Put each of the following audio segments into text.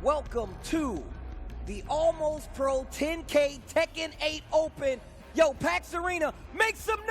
welcome to the Almost Pro 10K Tekken 8 Open. Yo, PAX Arena, make some noise!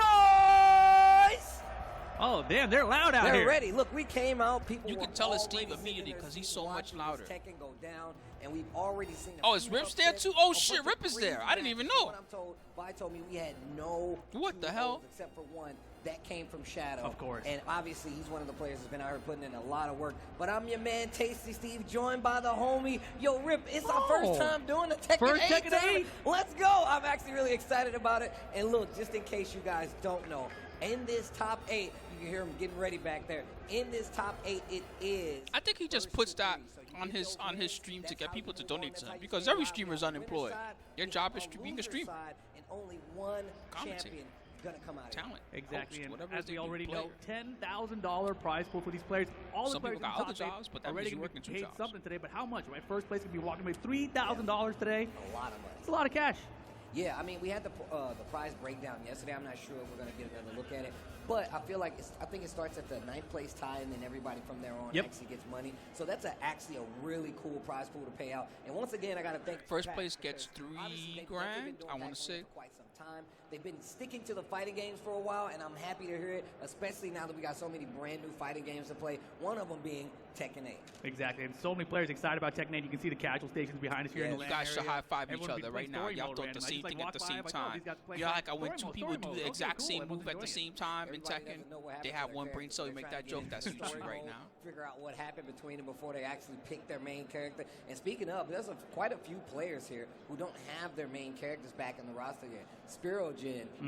Oh, damn, they're loud out here. They're ready. Look, we came out. People You can tell it's Steve immediately because he's so much louder. Tekken go down, and we've already seen. Oh, is Rip's there too? Oh shit, Rip is there. I didn't even know. What I'm told, Vi told me we had no. What the hell? Except for one that came from Shadow. Of course. And obviously he's one of the players that's been out here putting in a lot of work. But I'm your man, Tasty Steve, joined by the homie. Yo, Rip, it's our first time doing the Tekken 8 tournament. Let's go. I'm actually really excited about it. And look, just in case you guys don't know, in this top 8, you can hear him getting ready back there. In this top 8, it is. I think he just puts that on his stream to get people to donate to him because every streamer is unemployed. Your job is being a streamer. And only one champion gonna come out. Talent. Exactly. Host, and as we already know, $10,000 prize pool for these players. All Some the players people got other jobs, but that already means you're working two paid jobs. something today. But how much? Right, first place could be walking away $3,000 today. A lot of money. It's a lot of cash. Yeah, I mean, we had the prize breakdown yesterday. I'm not sure if we're going to get another look at it. But I feel like I think it starts at the 9th place tie, and then everybody from there on actually gets money. So that's actually a really cool prize pool to pay out. And once again, I got to thank First place gets $3 grand, I want to say. For quite some time. They've been sticking to the fighting games for a while, and I'm happy to hear it, especially now that we got so many brand new fighting games to play, one of them being Tekken 8. Exactly, and so many players excited about Tekken 8. You can see the casual stations behind us here in the You land guys should area. high-five each Everyone other be right playing now. story Y'all mode thought the random. I same just, thing at the walk same by, time. these guys play You know, like I story went two mode, people story do the mode. exact Okay, same cool. move at the same time in Everybody Tekken. doesn't know what They happened have to one their brain cell. You character. make They're that trying joke. to That's get YouTube story right mode, now. Figure out what happened between them before they actually pick their main character. And speaking of, there's quite a few players here who don't have their main characters back in the roster yet. Spero,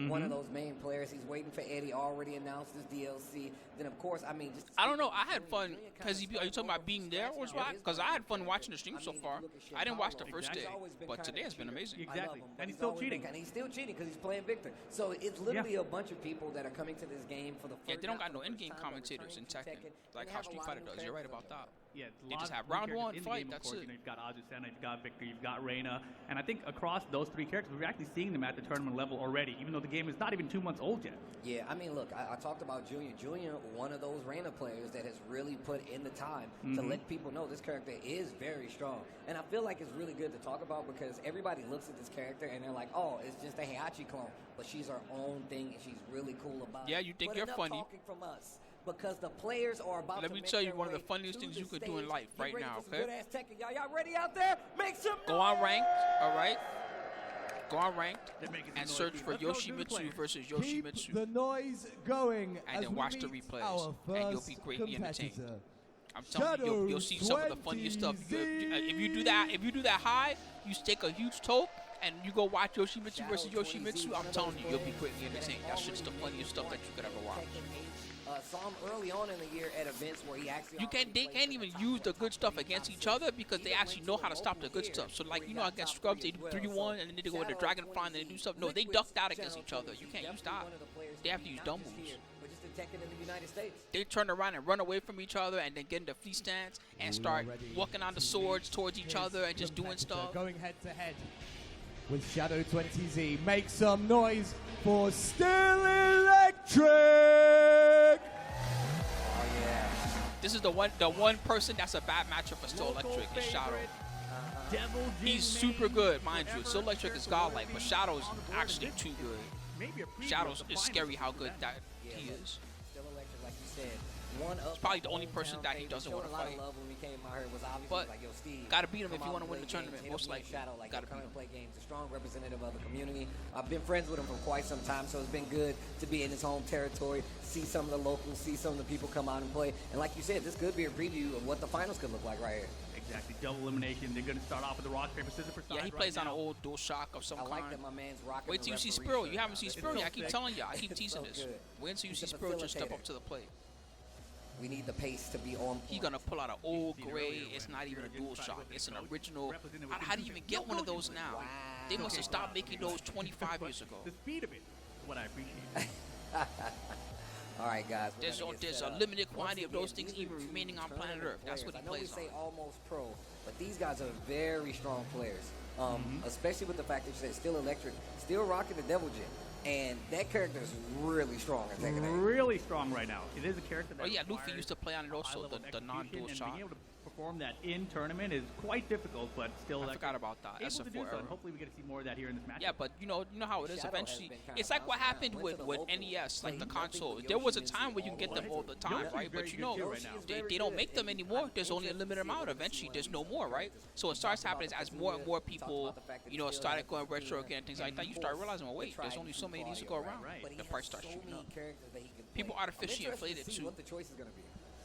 one of those main players. He's waiting for Eddie. Already announced his DLC. Then of course, I mean, just I don't know. I had fun because are you talking about being there or what? Because I had fun watching the stream so far. I didn't watch the first day, but today has been amazing. Exactly, and he's still cheating. And he's still cheating because he's playing Victor. So it's literally a bunch of people that are coming to this game for the first time. Yeah, they don't got no in-game commentators in Tekken, like how Street Fighter does. You're right about that. Yeah, they just have round one fight. That's it. You know, you've got Azucena, you've got Victor, you've got Reina, and I think across those three characters, we're actually seeing them at the tournament level already, even though the game is not even 2 months old yet. Yeah, I mean, look, I talked about Junior. Junior, one of those Reina players that has really put in the time to let people know this character is very strong. And I feel like it's really good to talk about because everybody looks at this character and they're like, oh, it's just a Heihachi clone. But she's her own thing and she's really cool about it. Yeah, you think but you're enough funny. Talking from us. Because the players are about Let to me make tell you their one of the way funniest to things the you could do in stage. life Get right ready now, for some okay? good-ass Tekken. Y'all ready out there? Make some Go on ranked, all right? Go on ranked and search for Let's go do the Yoshimitsu versus Keep Yoshimitsu, the noise going and as then we watch the meet replays, our and you'll first be greatly entertained. competitor. I'm telling you, you'll see some of the funniest stuff. If you do that high, you take a huge toke and you go watch Yoshimitsu versus Yoshimitsu. I'm telling you, you'll be greatly entertained. That shit's the funniest stuff that you could ever watch. Saw him early on in the year at events where he actually They can't even use the good stuff against each other because they actually know how to stop the good stuff. So like, you know, against Scrubs, they do 3-1 and then they go with the Dragonfly and they do stuff. No, they ducked out against each other. You can't use that. They have to use dumb moves. They turn around and run away from each other and then get into free stance and start walking on the swords towards each other and just doing stuff. Going head to head with Shadow 20Z. Make some noise for StillElectric. This is the one person that's a bad matchup for StillElectric is Shadow. He's super good, mind you. StillElectric is godlike, but Shadow is actually too good. Shadow is scary how good that he is. StillElectric, like you said, He's probably the only person that he doesn't want to fight. But gotta beat him if you want to win the tournament. Most likely, gotta beat him. Play games, a strong representative of the community. I've been friends with him for quite some time, so it's been good to be in his home territory, see some of the locals, see some of the people come out and play. And like you said, this could be a preview of what the finals could look like right here. Exactly, double elimination. They're going to start off with the rock, paper, scissors for side. Yeah, he plays on an old dual shock of some I like kind. that my man's rocking. Wait till you see Spero. You haven't seen Spero yet. I keep telling you. I keep teasing this. Wait until you see Spero just step up to the plate. We need the pace to be on point. He's gonna pull out an old gray. It's not even a dual shock. It's an original. How do you even get one of those now? They must have stopped making those 25 years ago. The speed of it is what I appreciate. All right, guys. There's a limited quantity of those things even remaining on planet Earth. That's what he plays on. I know we say almost pro, but these guys are very strong players. Especially with the fact that you said StillElectric, still rocking the Devil Gem. And that character is really strong in Tekken 8. Really strong right now. It is a character that Luffy used to play on it also, the non-dual shock. perform that in tournament is quite difficult, but still, I forgot about that. That's able to do so. And hopefully, we get to see more of that here in this match. Yeah, but you know how it is. Eventually, it's like what happened with NES, like the console. There was a time where you can get them all the time, right? But you know, they don't make them anymore. There's only a limited amount. Eventually, there's no more, right? So what starts happening is as more and more people, you know, started going retro again and things like that, you start realizing, well, wait, there's only so many of these to go around. The price starts shooting up. People artificially inflate it too.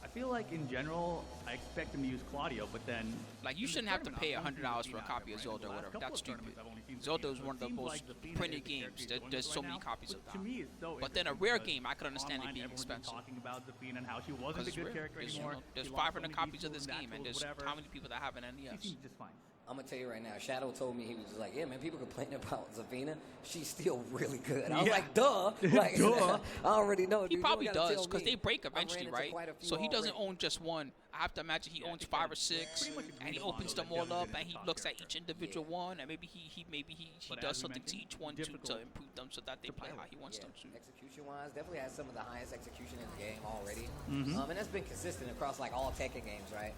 I feel like in general, I expect them to use Claudio, but then like you shouldn't have to pay $100 for a copy of Zelda or whatever. That's stupid. Zelda is one of the most printed games. There's so many copies of that. But then a rare game, I could understand it being expensive. Talking about Zafina and how she wasn't a good character anymore. There's 500 copies of this game, and there's how many people that have an NES? Just fine. I'm gonna tell you right now, Shadow told me, he was just like, yeah, man, people complain about Zafina. She's still really good. I was like, duh. Like, duh. I already know, dude. He probably does, because they break eventually, right? So he doesn't own just one. I have to imagine he owns 5 or 6, and he opens them all up, and he looks at each individual one, and maybe he does something to each one to improve them so that they play how he wants them to. Execution-wise, definitely has some of the highest execution in the game already. And that's been consistent across like all Tekken games, right?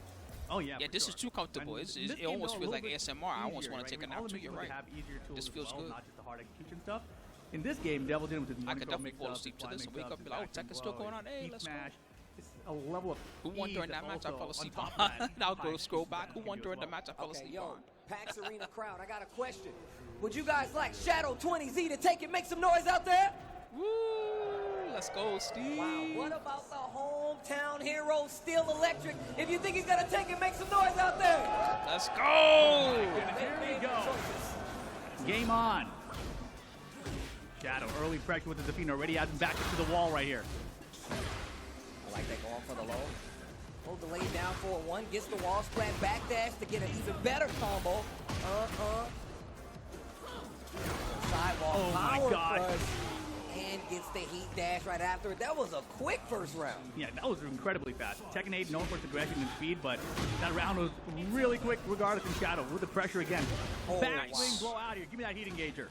Oh yeah. Yeah, this is too comfortable. It almost feels like ASMR. I almost want to take a nap too. You're right. This feels good. Not just the hard execution stuff. In this game, Devil did with his I could definitely fall asleep to this and wake up and be like, oh, Tekken's still going on. Hey, let's go. It's a level of who won during that match? I fell asleep on. I'll go scroll back. Who won during the match? I fell asleep on. PAX Arena crowd, I got a question. Would you guys like Shadow 20Z to take it, make some noise out there? Woo! Let's go, Steve. Wow, what about the hometown hero, StillElectric? If you think he's gonna take it, make some noise out there. Let's go. Here we go. Game on. Shadow, early pressure with the Zafina, already out and back into the wall right here. I like that going for the low. Hold the lane down for a 1, gets the wall splat, backdash to get an even better combo. Sidewalk power crush. And gets the heat dash right after it. That was a quick first round. Yeah, that was incredibly fast. Tekken 8 known for its aggression and speed, but that round was really quick regardless in Shadow with the pressure again. Back swing, blow out here. Give me that heat engager.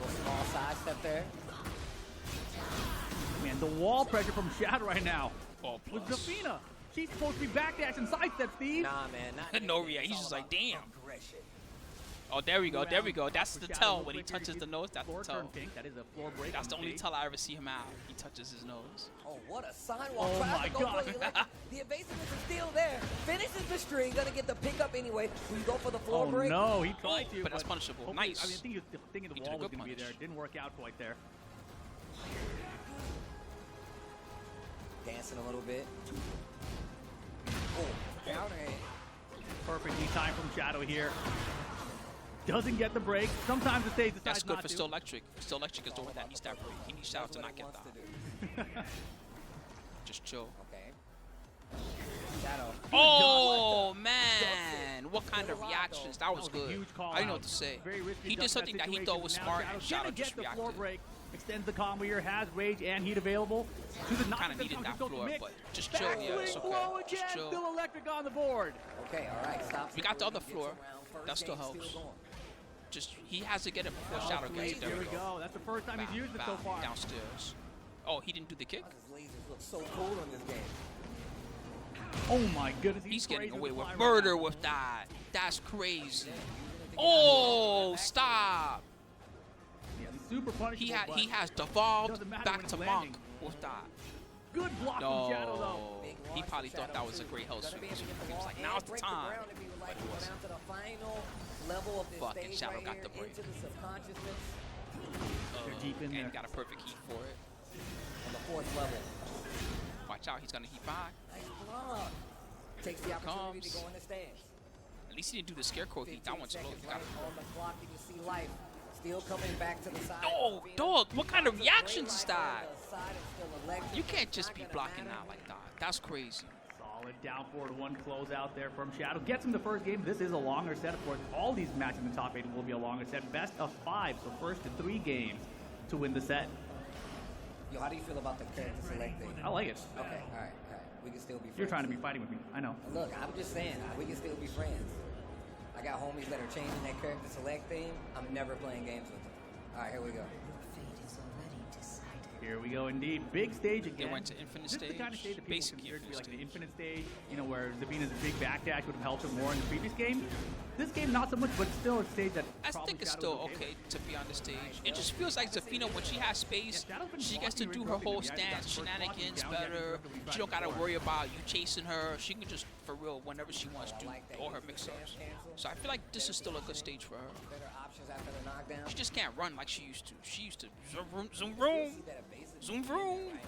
Little small side step there. Man, the wall pressure from Shadow right now. With Zafina. She's supposed to be backdash and sidestep, Steve. Nah, man. Not no reaction. He's just like, damn. Oh, there we go. There we go. That's the tell when he touches the nose. That's the tell. That is a floor break. That's the only tell I ever see him out. He touches his nose. Oh, what a sidewalk. Oh my God. The evasiveness is still there. Finishes the string. Gonna get the pickup anyway. We go for the floor Oh break. no, he tried to. But that's punishable. Nice. I mean, I think he was thinking the wall was going to be there. It didn't work out quite there. Dancing a little bit. Oh, counter hit. Perfectly timed from Shadow here. Doesn't get the break. Sometimes it stays. That's good for StillElectric. StillElectric is the one that needs that break. He needs Shadow to not get that. Just chill. Okay. Shadow. Oh man! What kind of reactions? That was good. I didn't know what to say. He did something that he thought was smart, and Shadow just reacted. Extends the combo here, has rage and heat available. Kind of needed that floor, but just chill. Yeah, it's okay. Just chill. StillElectric on the board. Okay, all right. Stop. We got the other floor. That still helps. Just he has to get it before Shadow gets it. There we go. That's the first time he's used it so far. Downstairs. Oh, he didn't do the kick. His lasers look so cool on this game. Oh my goodness, he's getting away with murder with that. That's crazy. Oh, stop. Super punishable. He has devolved back to Monk with that. Good block from Shadow though. He probably thought that was a great hell sweep. He was like, now's the time. But it wasn't. Fucking Shadow got the break. They're deep in there. And got a perfect heat for it. On the 4th level. Watch out, he's gonna heat back. Nice block. Takes the opportunity to go in the stands. At least he didn't do the scarecrow heat. That one's slow. You got it. On the clock, you can see life. Still coming back to the side. Oh, dog, what kind of reactions is that? You can't just be blocking out like that. That's crazy. Solid down forward 1 closeout there from Shadow. Gets him the first game. This is a longer set. Of course, all these matches in the top 8 will be a longer set. Best of 5, so first to 3 games to win the set. Yo, how do you feel about the character select thing? I like it. Okay, all right. We can still be friends. You're trying to be fighting with me. I know. Look, I'm just saying, we can still be friends. I got homies that are changing their character select theme. I'm never playing games with them. All right, here we go. Your fate is already decided. Here we go, indeed. Big stage again. They went to infinite This is stage. the kind of stage that people Basic consider to be like the stage. infinite stage, you know, where Zafina's big backdash would have helped him more in the previous game. This game, not so much, but still a stage that I probably think it's Shadow still was okay to be on the stage. It just feels like Zafina, when she has space, she gets to do her whole stance, shenanigans better. She don't gotta worry about you chasing her. She can just, for real, whenever she wants, do all her mix-ups. So I feel like this is still a good stage for her. Better options after the knockdown. She just can't run like she used to. She used to zoom vroom, zoom vroom, zoom vroom.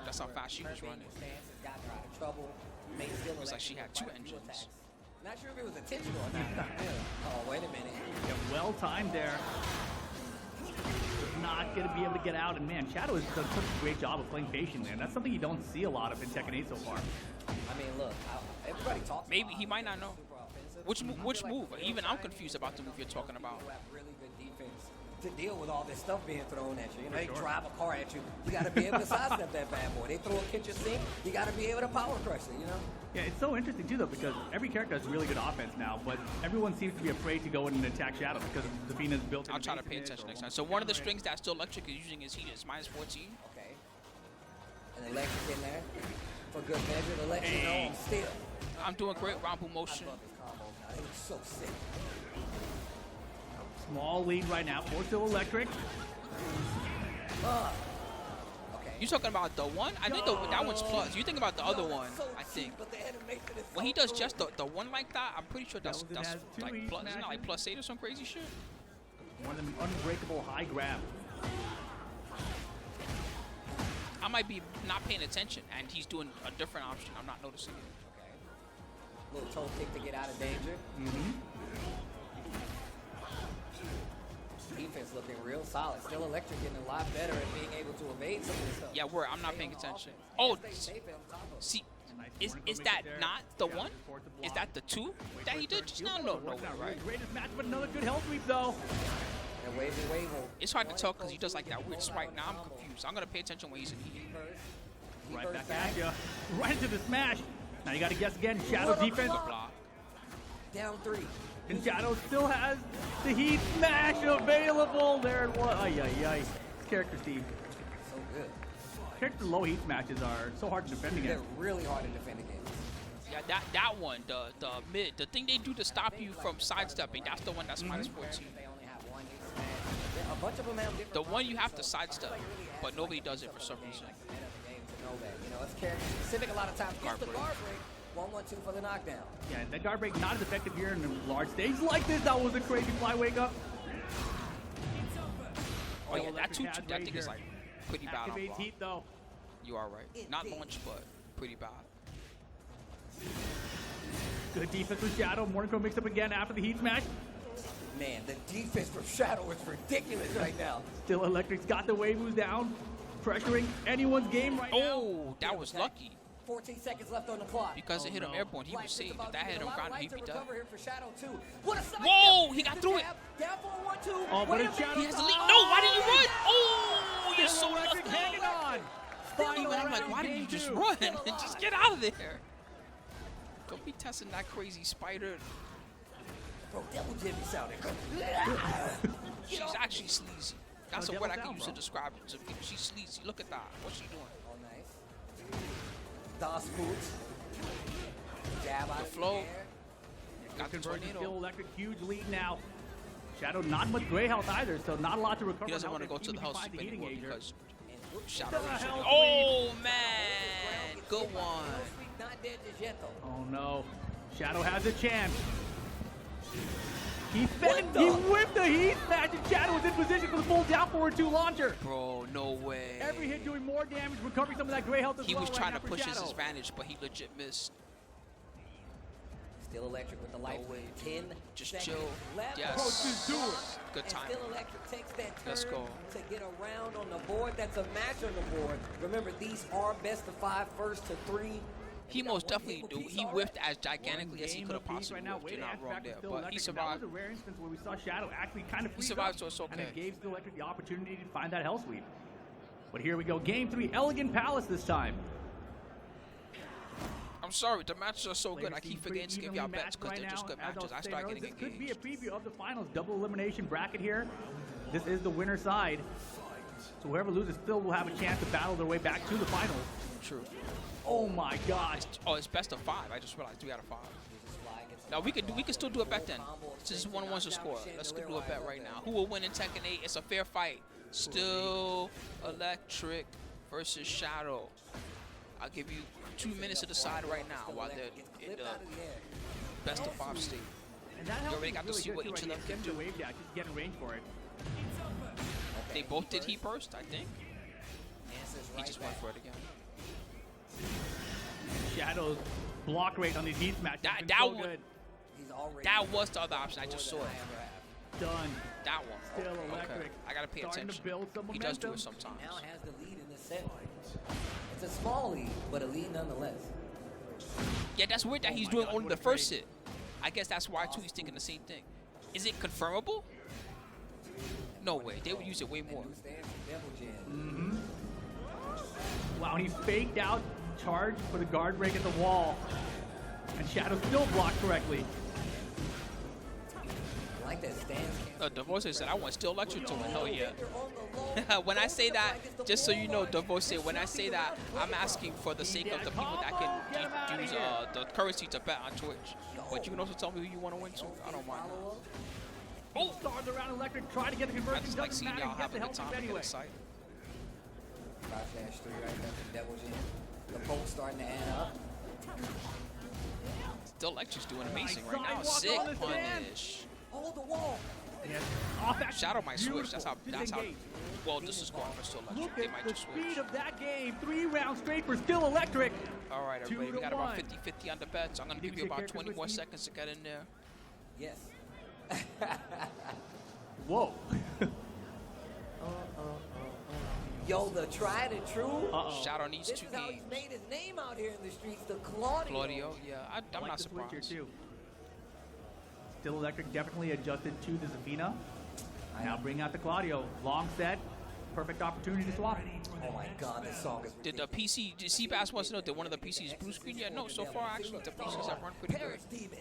That's how fast she was running. It was like she had two engines. Not sure if it was intentional or not. Oh, wait a minute. Yeah, well timed there. Not going to be able to get out. And man, Shadow has done such a great job of playing patiently. And that's something you don't see a lot of in Tekken 8 so far. I mean, look, everybody talks Maybe about he might not know. Which move? Even I'm confused about the move you're talking about. You have really good defense to deal with all this stuff being thrown at you. You know, they drive a car at you. You got to be able to sidestep that bad boy. They throw a kitchen sink. You got to be able to power crush it, you know? Yeah, it's so interesting too, though, because every character has really good offense now, but everyone seems to be afraid to go in and attack Shadow because Zafina's built. I'll try to pay attention next time. So one of the strings that StillElectric is using is heat is -14. Okay. And electric in there for good measure to let you know I'm still. I'm doing great Rambo motion. I love his combos now. They look so sick. Small lead right now for StillElectric. Okay. You talking about the one? I think that one's plus. You think about the other one? I think when he does just the one like that, I'm pretty sure that's like plus. Isn't that like +8 or some crazy shit? One of them unbreakable high grab. I might be not paying attention, and he's doing a different option. I'm not noticing it. Okay. Little toe kick to get out of danger. Defense looking real solid. StillElectric getting a lot better at being able to evade some of this stuff. Yeah, I'm not paying attention. Oh, see, is that not the one? Is that the two that he did just now? No, right? Greatest match, but another good hell sweep though. And wave. It's hard to tell because he does like that weird swipe. Now I'm confused. I'm gonna pay attention when he's in heat. Right back at you. Right into the smash. Now you got to guess again. Shadow defense. Block. Down 3. And Shadow still has the heat smash available. There it was. Ay, ay, ay. Character Steve. So good. Character low heat smashes are so hard to defend against. They're really hard to defend against. Yeah, that one, the thing they do to stop you from sidestepping, that's the one that's -14. They only have one heat smash. A bunch of them have different The one you have to options, sidestep, but nobody does it for some reason. Like the meta of the game to know that. You know, it's character specific a lot of times. It's the guard break. 1-1-2 for the knockdown. Yeah, that guard break not as effective here in a large stage like this. That was a crazy fly wake up. Oh yeah, that 2-2, that thing is like pretty bad on Activates block. heat though. You are right. Not launch, but pretty bad. Good defense from Shadow. Morning Crow mixed up again after the heat smash. Man, the defense from Shadow is ridiculous right now. StillElectric's got the wave moves down, pressuring anyone's game right now. Oh, that was lucky 14 seconds left on the clock. because it hit him airborne. He was saved. If that hit him ground, he'd be done. Here for Shadow too. What a side Whoa, step. he got through it. Down for a 1-2. Oh, but Wait a it's minute. Shadow. He has the lead. No, why didn't you run? Oh, you're so StillElectric lucky. hanging on. Even I'm like, why didn't you just run and just get out of there? Don't be testing that crazy spider. Bro, Devil Jimmy sounded She's actually sleazy. That's Oh, a word I Devil's can down, use to describe it. She's sleazy. Look at that. What's she doing? Oh, nice. Das Boots. Jab out The of flow. the air. Got the Conversion tornado. StillElectric, huge lead now. Shadow not much gray health either, so not a lot to recover. He doesn't health want to go to even the if he house finds the anymore heating because And Shadow. The hell Oh man, good one. Not dead just yet, though. Oh no. Shadow has a chance. He the- whipped the heat smash and Shadow was in position for the full down forward 2 launcher. Bro, no way. Every hit doing more damage, recovering some of that gray health as He well was right trying now to for push his Shadow. advantage, but he legit missed. StillElectric with the life. way. 10 Just seconds chill. left. Yes. Just do it. Good And time. StillElectric takes that turn Let's go. to get around on the board. That's a match on the board. Remember, these are best of 5, first to 3. He most definitely do. He whiffed as gigantically as he could have possibly whiffed. You're not wrong there, but he survived. That was a rare instance where we saw Shadow actually kind of freeze survived, up, so it's and okay. it gave StillElectric the opportunity to find that hell sweep. But here we go, game 3, Elegant Palace this time. I'm sorry, the matches are so good. Players I seem keep pretty forgetting to give evenly y'all matched bets because right they're just now, good as I matches. was I saying start earlier. getting This could be a engaged. preview of the finals, double elimination bracket here. This is the winner side. So whoever loses still will have a chance to battle their way back to the finals. True. Oh my gosh. Oh, it's best of 5. I just realized 3 out of 5. Now we could still do a bet then. Since 1-1's the score. Let's do a bet right now. Who will win in Tekken 8? It's a fair fight. StillElectric versus Shadow. I'll give you 2 minutes to decide right now while they're in the best of 5 state. And that You already got to see what each of them can do. Wave dash, just get in range for it. They both did heat burst, I think. He just went for it again. Shadow's block rate on these heat matches That so one- good. That was the other option. I just saw it. Done. That one. Still Okay. electric. I gotta pay Starting to attention. build some He does do momentum. it sometimes. Now has the lead in this set. It's a small lead, but a lead nonetheless. Yeah, that's weird that he's my doing God, only what the a first trade. hit. I guess that's why too he's thinking the same thing. Is it confirmable? No way. They would use it way more. Wow, and he's faked out, charged for the guard break at the wall. And Shadow still blocked correctly. I like that stance. Devoce said, I want StillElectric to win. Hell yeah. When I say that, just so you know, Devoce, when I say that, I'm asking for the sake of the people that can use the currency to bet on Twitch. But you can also tell me who you want to win too. I don't mind. Oh, stars around electric, try to get the I conversion. just like Doesn't seeing matter, y'all he gets having the a good help time and get anyway. excited. 5-3 right there. Devil's in. The poke starting to add up. StillElectric's doing amazing Nice right now. sidewalk Sick on the stand. punish. Hold the wall. Yes. Off that Shadow might switch. That's how. Disengage. Well, this is going for StillElectric. Look They at might the just switch. speed of that game. 3 rounds straight for StillElectric. All right, everybody. We got 2-1. about 50-50 on the bets. I'm gonna You think give you we should about character 20 more switch, Steve? seconds to get in there. Yes. Whoa. Yo, the tried and true. Uh-oh. Shadow needs This 2 is how he's games. made his name out here in the streets. The Claudio. Claudio, yeah, I'm Like not the switch here, surprised. too. StillElectric definitely adjusted to the Zafina. Now bring out the Claudio. Long set. Perfect opportunity to swap. Oh my God, this song is Did the ridiculous. PC, did CBAS wants to know, did one of the PCs blue screen yet? No, so far actually the PCs have run pretty good. Paris Demon.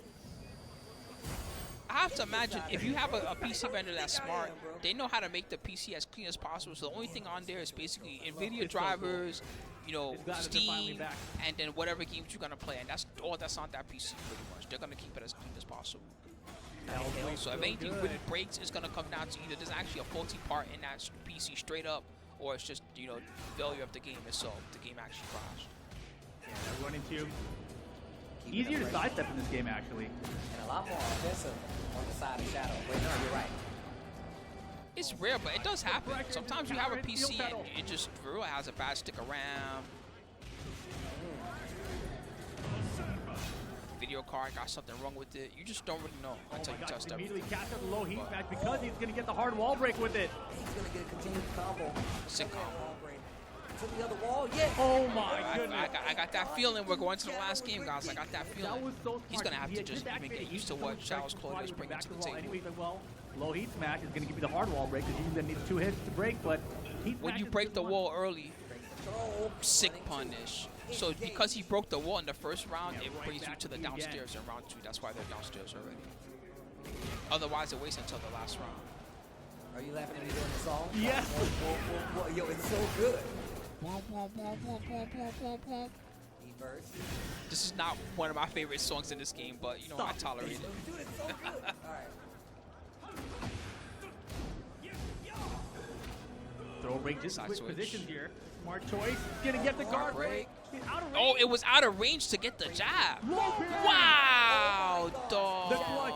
I have to imagine if you have a PC vendor that's smart, they know how to make the PC as clean as possible. So the only thing on there is basically NVIDIA drivers, you know, It's glad that they're finally Steam, back. and then whatever games you're gonna play, and that's all that's on that PC pretty much. They're gonna keep it as clean as possible. So if anything really breaks, it's gonna come down to either there's actually a faulty part in that PC straight up, or it's just, you know, failure of the game itself. The game actually crashed. Yeah, run into Keeping easier it to fresh. sidestep in this game, actually. And a lot more offensive on the side of Shadow. Wait, no, you're right. It's rare, but it does happen. Sometimes you have a PC and it just for real has a bad stick of RAM. Video card got something wrong with it. You just don't really know until you test Immediately everything. catch up the low heat match because he's going to get the hard wall break with it. He's going to get a continued combo. Sick combo. To the other wall, yes. Oh my goodness. I got that feeling we're going to the last game, guys. I got that That feeling. was so smart. He's going to have He to had just hit that even bait. get used to He's what so Shadow's quick, Claudio is back bringing to the the wall. table. Anyway, he's like, well, low heat smash is going to give you the hard wall break because he's going to need 2 hits to break, but heat When smash you is break just the one. wall early, Control. sick punish. So because he broke the wall in the first round, it brings you to the downstairs in round 2. That's why they're downstairs already. Otherwise, it waits until the last round. Are you laughing at me doing the song? Yes. Whoa. Yo, it's so good. He burst. This is not one of my favorite songs in this game, but you know, I tolerate it. Dude, it's so good. All right. Throw break, just Side switch switch. positions here. Smart choice. He's going to get the guard break. He's out of range. Oh, it was out of range to get the jab. Low parry. Wow, The dog. clutch.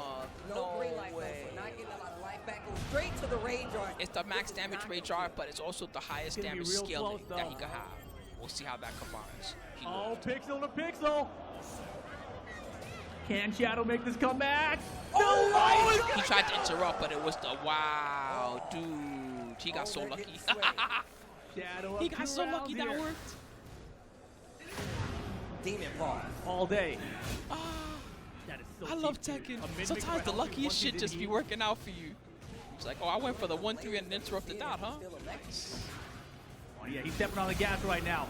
No green light, though, so not getting a lot of life back. Goes straight to the rage art. It's the max damage rage art, but it's also the highest It's gonna be damage real scaling close, that though. he could have. We'll see how that combines. He Oh, pixel to pixel. Can Shadow make this comeback? Oh, He tried to interrupt, but it was the wow, dude. He got so lucky. Shadow He up got 2 so rounds lucky that here. worked. Demon paw. All day. Ah, That is so I love cheap, dude. Tekken. A mid-mix Sometimes the round, luckiest once shit he's just in be heat. working out for you. It's like, oh, I went for the 1-3 and interrupted that, huh? Oh, yeah, he's stepping on the gas right now.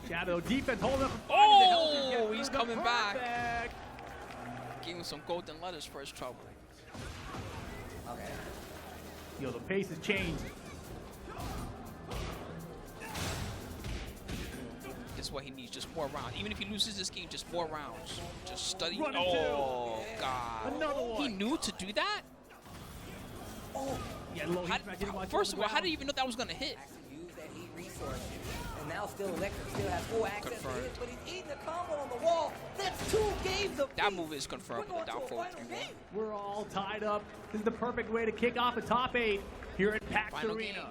Shadow defense holding up. Oh, he's coming back. Gave him some golden letters for his trouble. Okay. Yo, the pace has changed. this is what he needs, just more rounds. Even if he loses this game, just more rounds. Just study. Run Oh, God. Another one. He knew to do that? Oh, Yeah, low heat smash, didn't want to First of throw all, the how did he ground. even know that was going to hit? actually use that heat resource. And now StillElectric still has full access to Confirmed. his, but he's eating a combo on the wall. That's 2 games of That peace. move is confirmed We're with the going down to a forward final 3-1. game. We're all tied up. This is the perfect way to kick off a top 8 here at PAX Final Arena. game.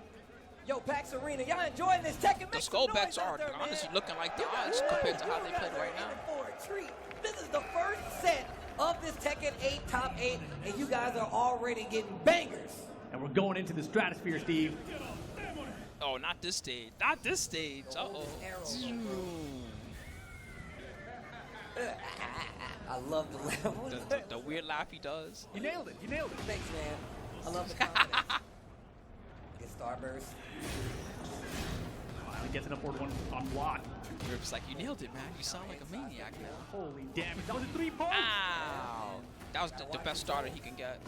Yo, PAX Arena, y'all enjoying this Tekken? The Make skull some noise bets out are there, honestly man. looking like the You guys- odds compared to how you they guys played are right in now. for a treat. This is the first set of this Tekken 8 top 8, and you guys are already getting bangers. And we're going into the stratosphere, Steve. Oh, not this stage. Not this stage. Uh-oh. I love the level. The weird laugh he does. You nailed it. You nailed it. Thanks, man. I love the confidence. Get Starburst. Finally gets an upward one on block. Rip's like, you nailed it, man. You sound like a maniac now. Holy damage. That was a 3-point. Ow. That was the best starter he can get.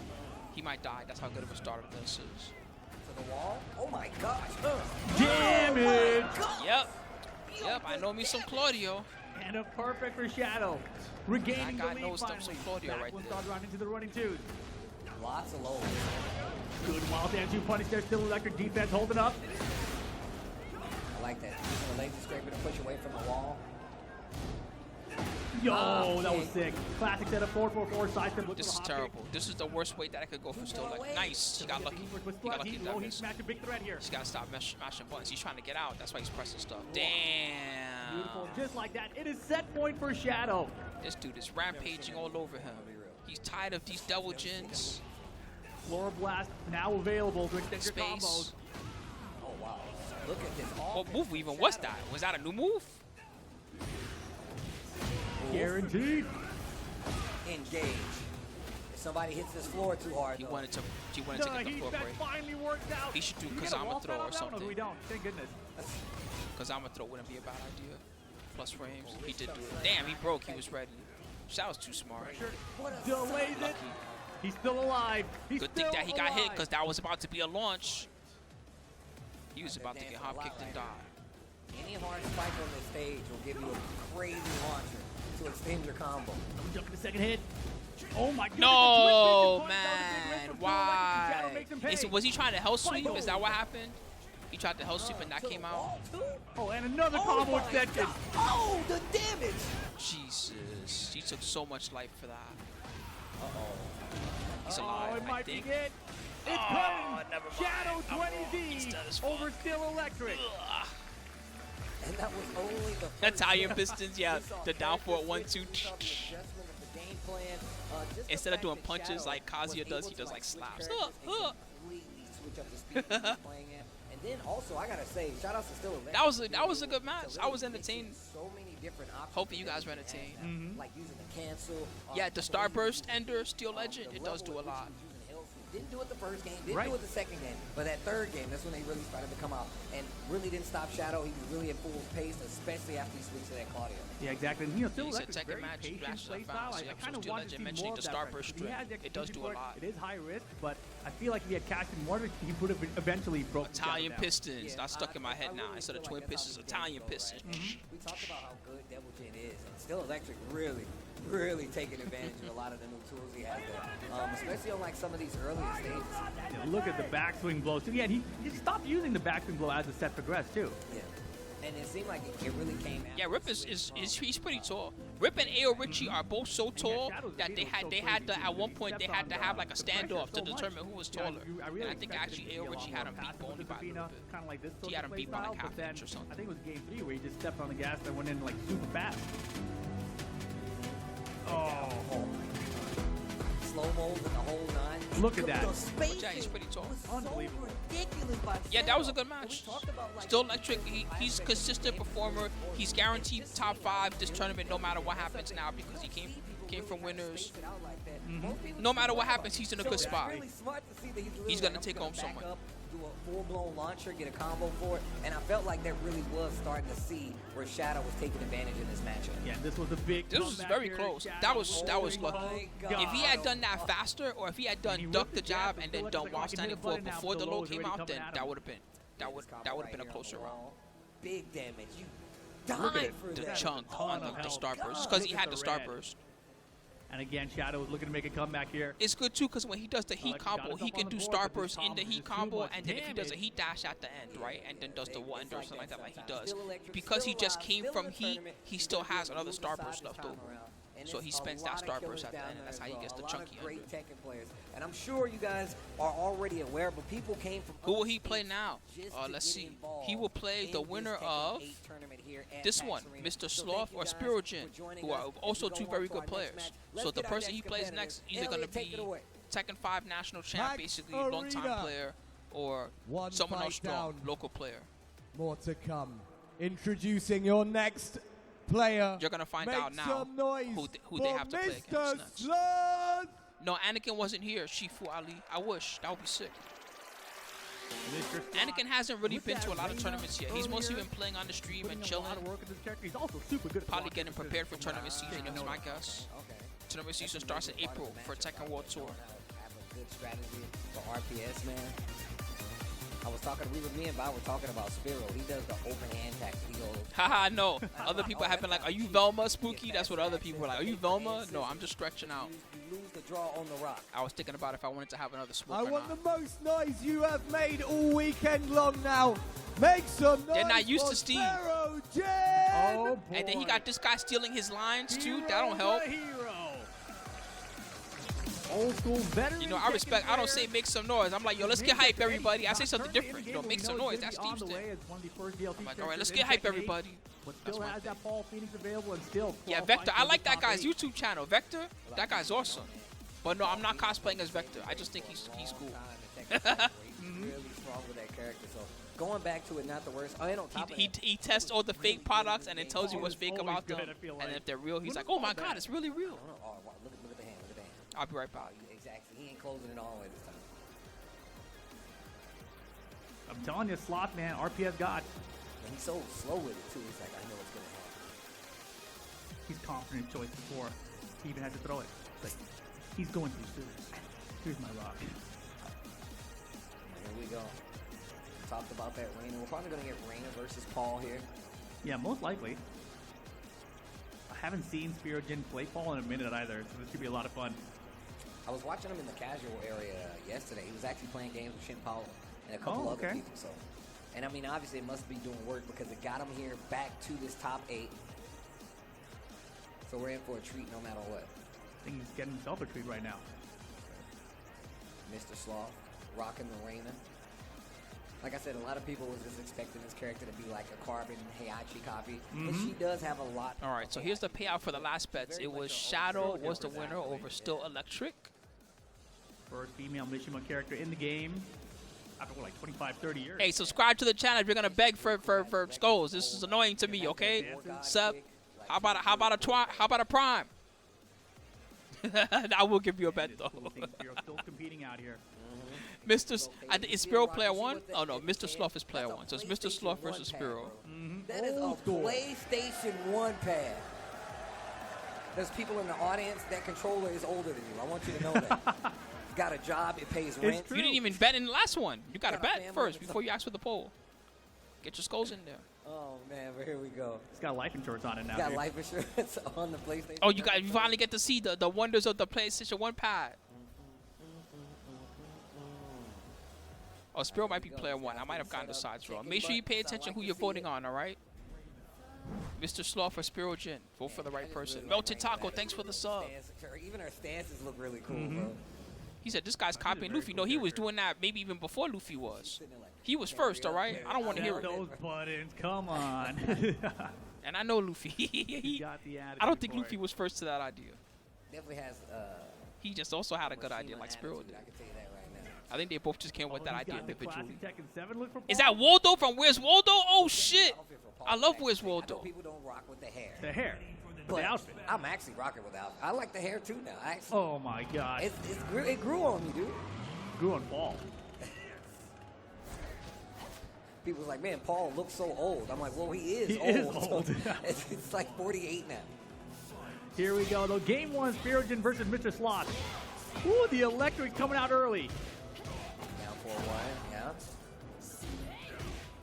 He might die. That's how good of a starter this is. To the wall. Oh my gosh. Damage. Oh my gosh. Yep. Yo, Yep, I the know me some damage. Claudio. And a perfect for Shadow. Regaining That guy the lead knows some finally. Claudio Back right one there. starts around into the running twos. Lots of lows. Good wild down 2 punish there. StillElectric defense holding up. I like that. Using a laser scraper to push away from the wall. Yo, that was Okay. sick. Classic setup 4-4-4 side step. This is terrible. This is the worst way that I could go for still. Like, nice. He got lucky. He got lucky with that Low heat miss. smash, a big threat here. He's got to stop smashing buttons. He's trying to get out. That's why he's pressing stuff. Damn. Beautiful. Just like that. It is set point for Shadow. This dude is rampaging all over him. He's tired of these double gins. Floor Blast now available to extend your Space. combos. Oh wow. Look at this. What move even was that? Was that a new move? Guaranteed. Engage. If somebody hits this floor too hard, He though, wanted to The get the heat floor back break. finally worked out. He should do we get a Kazama wall throw set or on that one, something. we don't. Thank goodness. Kazama throw wouldn't be a bad idea. Plus frames. He did do it. Damn, he broke. He was ready. That was too smart. what a Delays it. Lucky. He's still alive. He's Good still thing that he got hit alive. because that was about to be a launch. He was about to get hop kicked and die. Any hard spike on this stage will give you a crazy launcher to extend your combo. Jump in the second hit. Oh my goodness. No, the twin piston punch. That was a big win man. from StillElectric. Why? Shadow makes him pay. Was he trying to hell sweep? Is that what happened? He tried to hell sweep and that To the came out. wall, too? Oh, and another Oh combo my extension. God. Oh, the damage. Jesus. He took so much life for that. Uh-oh. He's Oh, alive, it I might think. be it. It's Oh, coming. never mind. Shadow I'm wrong. He's 20Z dead as fuck. over StillElectric. Ugh. And that was only the first Italian step. Pistons, yeah, We saw the down for practice 1-2. switch, we saw the adjustment of the game plan. Just the Instead of fact doing that punches Shadow like Kazuya was does, able he to, does like switch slaps. characters and completely switch up the speed he was playing at. And then also, I gotta say, shout out to StillElectric. That was a good to match. I really was mix in entertained. So many different options. Hopefully you that guys he were had, entertained. Like using the cancel. Yeah, the way he Starburst used, Ender, Steel Legend, the it does do level a at lot. which he was using Hellsweep. Didn't do it the first game, didn't Right. do it the second game, but that third game, that's when they really started to come out and really didn't stop Shadow. He was really at full pace, especially after he switched to that Claudio. Yeah, exactly. And, you know, Yeah, he said StillElectric's Tekken very match, patient matches play are style. fast. I Yeah, kind of so wanted to StillElectric see mentioning more the of that. Starburst He has the strip. It does execution do a for it. lot. It is high risk, but I feel like if he had cashed in more, he would have eventually broken Italian Shadow down. Pistons. Yeah, That's stuck in my I head now. really Instead of feel Twin like that's Pistons, how Italian these games Pistons. go, right? We talked about how good Devil Jin is, and StillElectric really taking advantage of a lot of the new tools he has there, especially on like some of these earlier stages. Yeah, look at the backswing blows. Yeah, he stopped using the backswing blow as the set progressed too. Yeah, and it seemed like it really came out. Yeah, Rip is he's pretty tall. Rip and Ao Richie are both so tall that they had to at one point they had to have like a standoff to determine who was taller. And I think actually Ao Richie had him beat only by a little bit. Kind of like this. He had him beat by like half but then inch or something. I think it was game 3 where he just stepped on the gas and went in like super fast. Oh, Slow mos and the whole nine. Look at that. The spacing Yeah, he's pretty tall. was so Unbelievable. ridiculous by Yeah, that was a Spero. good And match. we talked about, like, StillElectric, he's a consistent performer. He's guaranteed top 5 this tournament no matter what happens now because he came from winners. No matter what happens, he's in a good spot. Really smart to see that He's gonna take home back someone. up, do a full-blown launcher, get a combo for it, and I felt like that really was starting to see where Shadow was taking advantage in this matchup. yeah, this was a big. This was comeback very here. close. Shadow That was oh lucky. my God. If he had done that faster, or if he had done duck the jab and then done while standing forward before the low came out, then that would have been that would have been a closer round. Big damage. died for The that. chunk on the health. starburst because he had the Look at the starburst. And again, Shadow looking to make a comeback here. It's good too because when he does the heat got combo, us he up can on do the board, but these starburst in the combos heat is too combo, much and then if he does a damage. heat dash at the end, right, and then does the wonder or something like that, like he does. StillElectric Because he still just alive, came still from in the heat, tournament. he still has another Losing side starburst this left time over. around. And So it's he a spends that lot of starburst killers at the down end, and there that's as how he well. gets the A lot chunky of great ender. Tekken players, and I'm sure you guys are already aware, but people came from Who will other he play states now? just to Let's get see. involved He will play the in winner this Tekken of 8 tournament here at this PAX one, Arena. Mr. So Sloth thank you or guys Spero for Jin, joining who are us as also we go two on very to our good next players. match. Let's So the get our person he next plays competitor. next, either going to Elliot, take it be away. Tekken 5 national champ, PAX basically Arena. long-time player, or One someone fight else strong, down. local player. More to come. Introducing your next player. You're gonna find Make out now some noise who they for have to play Mr. against next. Sloth. No, Anakin wasn't here. Shifu Ali. I wish. That would be sick. Anakin hasn't really been to a lot of tournaments yet. He's mostly been playing on the stream and chilling. He's also super good at Probably blocking. getting prepared for tournament season, is my guess. Okay. Tournament season starts in April for Tekken World Tour. Have a good strategy for RPS, man. Me and Bob were talking about Spero. He does the open hand tactic. He goes, Haha, no. Other people have been like, are you Velma, Spooky? That's what other people were like. Are you Velma? No, I'm just stretching out. you lose the draw on the rock. I was thinking about if I wanted to have another smoke I or want not. the most noise you have made all weekend long now. Make some noise. They're not used for to Steve. Spero Jin. Oh, boy. And then he got this guy stealing his lines too. That don't Hero help. the hero. Old school veteran. You know, I respect. I don't say make some noise. I'm like, yo, let's get hype, everybody. I say something different. You know, make some noise. That's Steve's thing. I'm like, all right, let's get hype, everybody. But still That's my has thing. that Paul Phoenix available and still. Yeah, qualifying Vector. for I the like that top guy's 8. YouTube channel. Vector. That guy's awesome. But no, I'm not cosplaying as Vector. I just think he's cool. He's really strong with that character. So going back to it, not the worst. Oh, and on top of that, He tests all the fake products and then tells you what's fake Always about good, them. I feel And like. if they're real, he's like, oh my god, it's really real. oh, wow, look at the hand. Look at the hand. I'll be right back. Exactly. He ain't closing it all the way this time. I'm telling you, Sloth, man, RPS God. And he's so slow with it too. He's like, I know what's gonna happen. He's confident choice before he even had to throw it. It's like, he's going through serious. Here's my rock. Here we go. Talked about that Reina. We're probably gonna get Reina versus Paul here. Yeah, most likely. I haven't seen Spero Jin play Paul in a minute either, so this should be a lot of fun. I was watching him in the casual area yesterday. He was actually playing games with Shin, Paulo, and a couple other okay. people. So, and I mean, obviously, it must be doing work because it got him here back to this top 8. So we're in for a treat no matter what. I think he's getting himself a treat right now. Mr. Sloth, rocking the Reina. Like I said, a lot of people was just expecting this character to be like a Carbon Heihachi copy, but she does have a lot. All right, so here's the payout for the last bets. It was Shadow was the winner over StillElectric. First female Mishima character in the game after what, like 25, 30 years. Hey, subscribe to the channel if you're gonna beg for skulls. This is annoying to me, okay? Sub. How about a prime? I will give you a bet though. Still competing out here. Mr. Is Spero player 1? Oh no, Mr. Sloth is player 1. So it's Mr. Sloth versus Spero. That is a PlayStation 1 pad. There's people in the audience. That controller is older than you. I want you to know that. He's got a job. It pays rent. You didn't even bet in the last one. You got to bet first before you ask for the poll. Get your skulls in there. Oh man, but here we go. He's got life insurance on it now. He's got dude. life insurance on the PlayStation. Oh, you finally get to see the wonders of the PlayStation 1 pad. Oh, Spero might be player 1. I might have gotten the sides wrong. Make sure you pay attention who you're voting on, all right? Mr. Sloth or Spero Jin. Vote for the right person. Melted Taco, thanks for the sub. Even her stances look really cool, bro. He said this guy's copying Luffy. No, he was doing that maybe even before Luffy was. He was first, all right? I don't want to hear it. Those buttons, come on. And I know Luffy. He got the attitude I don't think for Luffy it. was first to that idea. Definitely has. He just also had a good idea like Spero did. I can tell you that right now. I think they both just came up with that He's idea got the individually. classic Tekken 7 look for Is Paul. that Waldo from Where's Waldo? Oh shit! Outfit for Paul I love is Where's actually- I know Waldo. people don't rock with the hair. The hair. But But the outfit. I'm actually rocking with the outfit. I like the hair too now. I actually, Oh my god. it grew on me, dude. Grew on Paul. People was like, man, Paul looks so old. I'm like, well, he is He old. is old. it's like 48 now. Here we go, though. Game 1, Spero Jin versus Mr. Sloth. Ooh, the electric coming out early. Down 4-1, yeah.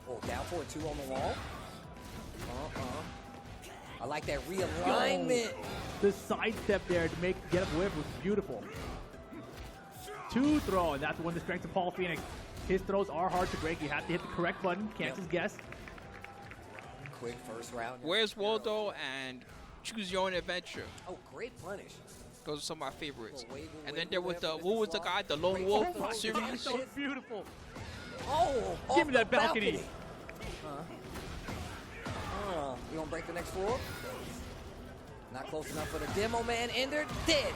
Oh, down 4-2 on the wall. I like that realignment. The sidestep there to get up whip was beautiful. 2 throw, and that's one of the strengths of Paul Phoenix. His throws are hard to break. You have to hit the correct button. Can't just guess. Quick first round. Where's Waldo and Choose Your Own Adventure? Oh, great punish. Those are some of my favorites. And then there was the, what was the guy? The Lone Wolf series? So beautiful. Oh, give me that balcony. You gonna break the next floor? Not close enough for the demo man. Ender dead.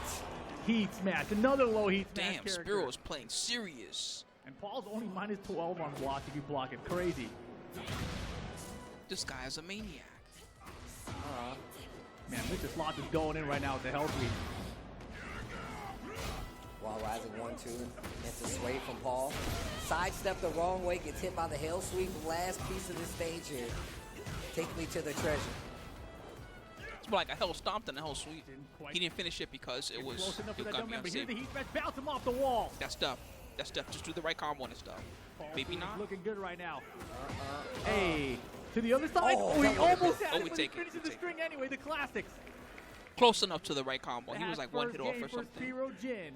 Heat smash. Another low heat smash. Damn, Spero's playing serious. And Paul's only minus 12 on block if you block it. Crazy. This guy is a maniac. Man, Mr. Sloth is going in right now with the hell sweep. While rising 1-2 into sway from Paul. Sidestep the wrong way, gets hit by the hell sweep. Last piece of the stage here. Take me to the treasure. It's more like a hell stomp than a hell sweep. He didn't finish it because it was got me Here's the heat smash, bounce him off the wall. That stuff. Just do the right combo and stuff. Maybe not. Looking good right now. Hey, to the other side. Oh, he almost had Oh, it, we but take he it. finishes We the take string anyway. The classics. Close enough to the right combo. He was like one hit off or For something. Spero Jin.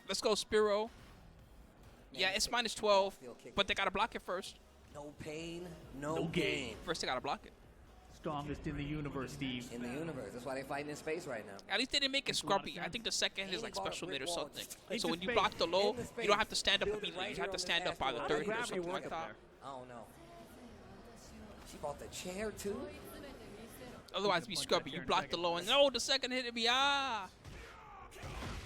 Let's go, Spero. Yeah, it's minus 12, but they gotta block it first. No pain, no gain. First, they gotta block it. Strongest in the universe, Steve. In the universe. That's why they're fighting in space right now. At least they didn't make it scrumpy. I think the second hit is like special mid or something. Into So when you space. block the low, Into space. you don't have to stand up Build it immediately. right You have here to on stand this up by the ass. third hit or Gravity something work like up that. there. I don't know. She bought the chair too? Otherwise, it'd be scrumpy. You block the low and no, the second hit would be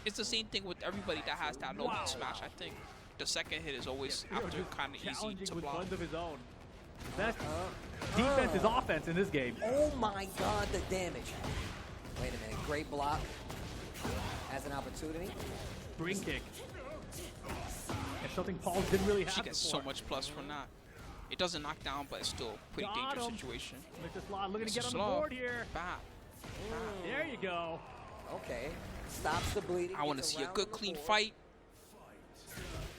It's the same thing with everybody that has that low heat smash. I think the second hit is always after kind of easy to with block. ones of his own. Best defense is offense in this game. Oh my god, the damage. Wait a minute, great block. Has an opportunity. Spring kick. It's something Paul didn't really have She gets before. so much plus from that. It doesn't knock down, but it's still a pretty Got dangerous him. situation. Mr. Sloth looking to get on the Sloth. board here. Bap. There you go. Okay. Stops the bleeding. I want to gets see a around good, on the clean board. fight.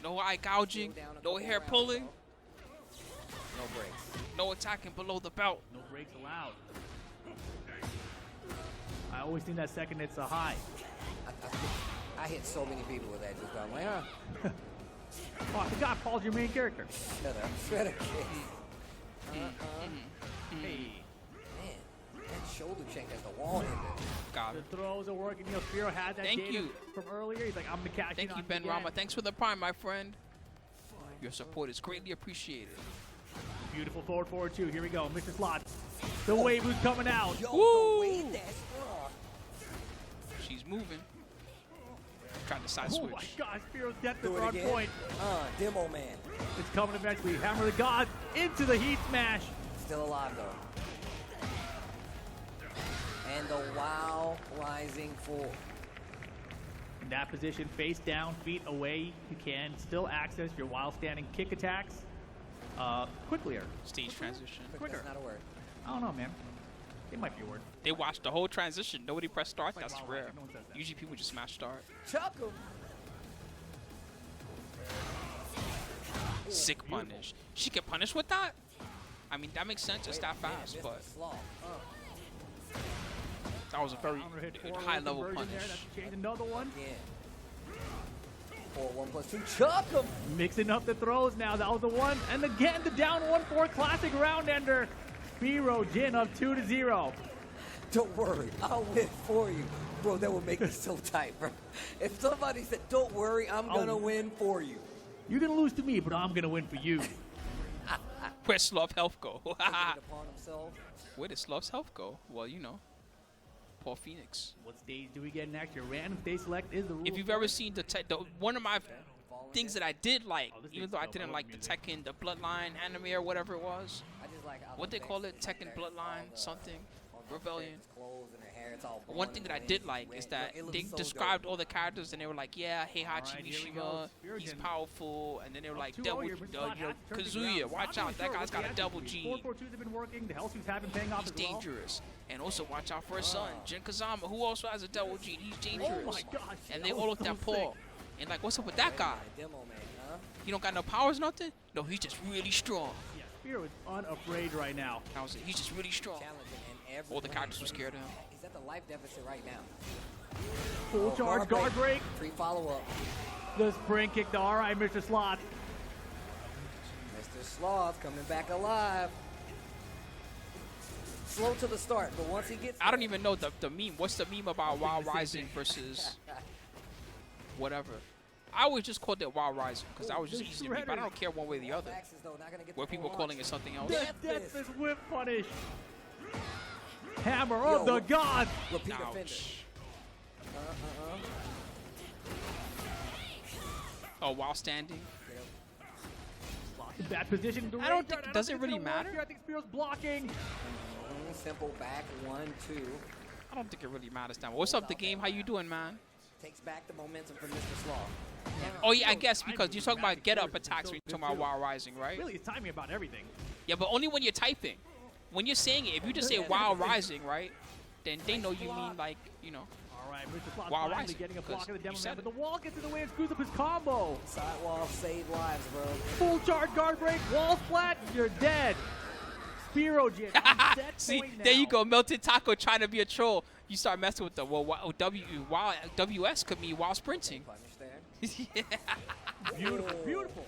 No eye gouging, no hair pulling, No breaks. no attacking below the belt. No breaks allowed. I always think that second hit's a high. I hit so many people with that just I'm like, Oh, I forgot Paul's your main character. shredder kick. Hey. Man, that shoulder check as the wall ended. Got The it. throws are working. You know, Spero had that Thank data you. from earlier. He's like, I'm going to cash Thank in you, on Ben it Rama. again. Thanks for the prime, my friend. Your support is greatly appreciated. Beautiful forward 2. Here we go. Mr. Sloth. The wave was coming out. Yo, Woo! the way that's strong. She's moving. Trying to side Oh switch. my gosh, Spero's depth is Do it on again. point. Demo man. It's coming eventually. Hammer of the God into the heat smash. Still alive though. And the wow rising 4. In that position, face down, feet away, you can still access your while standing kick attacks quickly. Stage transition. Quicker. That's not a word. I don't know, man. It might be a word. They watched the whole transition. Nobody pressed start. Like That's wow, rare. no one says that. Usually people just smash start. Chuck him. Sick punish. She can punish with that? I mean, that makes sense. It's that fast, Man, but Mr. Sloth. that was a very Counter hit 4 high level conversion punish. there. That's changed another one. Yeah. 4-1+2. Chuck him. Mixing up the throws now. That was the one. And again, the down 1-4 classic round ender. Spero Jin up 2-0. Don't worry, I'll win for you. Bro, that would make me so tight, bro. If somebody said, don't worry, I'm gonna win for you. You're going to lose to me, but I'm going to win for you. Where's Sloth health go? Taking it upon himself. Where did Sloth's health go? Well, you know, Paul Phoenix. What stage do we get next? Your random stage select is the rule. If you've ever seen the one of my things that I did like, even though I didn't like the Tekken, the Bloodline anime or whatever it was, I just like what they call it, Tekken Bloodline something, Rebellion. Clothes and her hair, it's all One thing that I did like is that they described all the characters and they were like, yeah, Heihachi Alright, here we go. Mishima, Spero he's Jin. powerful, and then they were like, 2-0 double, here, Mr. Sloth has to turn things Kazuya, around. watch Not out, that really guy's sure got a what double the G. 4-4-2s have been working. The Hellsuits have been paying off He's as well. dangerous. And also watch out for his son, Jin Kazama, who also has a double G. He's dangerous. Oh my gosh. And that they was all looked so at Paul. sick. And like, what's up with that guy? Demo man, huh? He don't got no powers, nothing? No, he's just really strong. Yes, Spero is unafraid right now. That was it. He's just really strong. All the characters were scared of him. He's at the life deficit right now. Full charge guard break. Free follow-up. The spring kick to alright, Mr. Sloth. Mr. Sloth coming back alive. Slow to the start, but once he gets I don't even know the meme. What's the meme about Wild Rising versus whatever? I always just called it Wild Rising because I was just easy to read, but I don't care one way or the other. Were people calling it something else? Death is whip punish. Hammer of the gods. Repeat offender. Ouch. Oh, while standing? Sloth in bad position. I don't think, does it really matter? I think Spero's blocking. Simple back 1-2. I don't think it really matters now. What's up, the game? How you doing, man? Takes back the momentum from Mr. Sloth. Oh, yeah, I guess because you're talking about get-up attacks when you're talking about Wild Rising, right? Really, it's timing about everything. Yeah, but only when you're typing. When you're saying it, if you just say Wild Rising, right, then they know you mean, like, you know. All right, Mr. Sloth Wild finally Rising, getting a block of the demo you man, said but the wall gets in the way and screws up his combo. Sidewall save lives, bro. Full charge guard break, wall splat, you're dead. Spero Jin on set See, point now. there you go, Melted Taco trying to be a troll. You start messing with the, well, WS could mean while sprinting. Punish there. Yeah. Beautiful, beautiful.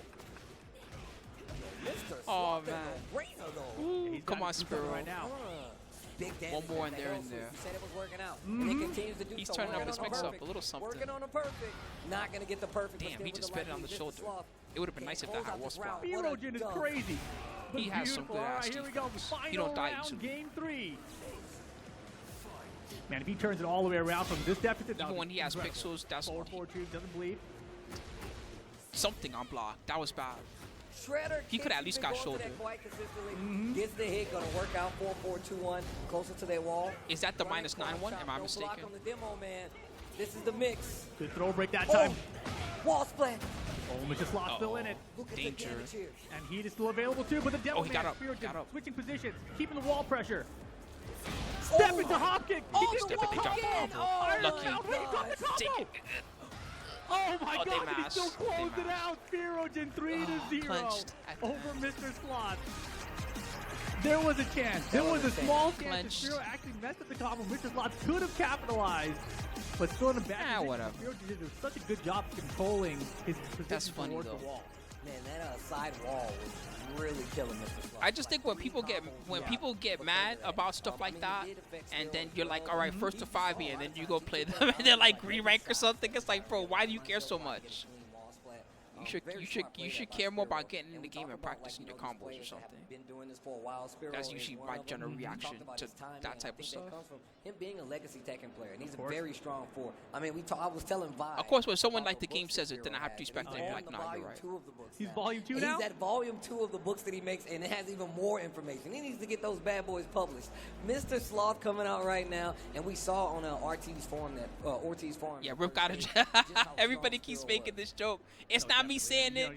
Mr. Oh, Sloth man. Reina, though. Ooh, He's come got on, something Spero. right now. Big damage. One more in with there, the in L there. He said it was working out. And it continues to do He's so. turning up Working his on a mix-up perfect. a little something. Working on a perfect. Not going to get the perfect. but Damn, still he with just the spit it on the life. Mr. shoulder. Sloth It would have been nice if that close had out wall this spot. round. Spero What a Jin is dunk. crazy. But He has some beautiful. good All ass right, here we go. defense. Final He don't die round, easily. game 3. Man, if he turns it all the way around from this deficit, Even when he has pixels, that's forward tube doesn't bleed. something on block. That was bad. Shredder He could at least got shoulder. quite consistently. Gets the hit, gonna work out 4-4-2-1, closer to their wall. Is that the Running -9 corner one? chop, Am I no mistaken? block on the demo, man. This is the mix. Good throw break that Oh, time. wall splat. Oh, Mr. Sloth still in it. Look at Danger. the damage here. And heat is still available too, but the demo Oh, he got man, up, Spero Jin got up. switching positions, keeping the wall pressure. Step Oh, into hop kick. Oh, He gets the the Step into wall jump again. combo. Oh, Iron Lucky. Down, he got the combo. Take it. Oh my Oh, they God, and he mashed. still They closed it mashed. out. Spero Jin 3-0 Clenched at the over end. Mr. Sloth. There was a chance. There was a small chance that Clenched. Spero actually messed up the combo. Mr. Sloth could have capitalized, but still in a bad position. whatever. Spero Jin did such a good job controlling his position That's funny, towards though. the wall. Man, that side wall was really killing Mr. Sloth. I just think when people get mad about stuff like that, and then you're like, all right, first to 5 and then you go play them, and they're like green rank or something. It's like, bro, why do you care so much? You should care more about getting in the game and practicing your combos or something. That's usually my general reaction to that type of stuff. Him being a legacy Tekken player, and he's a very strong four. I mean, I was telling Vi. Of course, when someone like the game says it, then I have to respect it and be like, nah, you're right. He's volume 2 now? He's at volume 2 of the books that he makes, and it has even more information. He needs to get those bad boys published. Mr. Sloth coming out right now, and we saw on Ortiz forum that Ortiz forum. Yeah, Rip got it. Everybody keeps making this joke. It's not me saying it.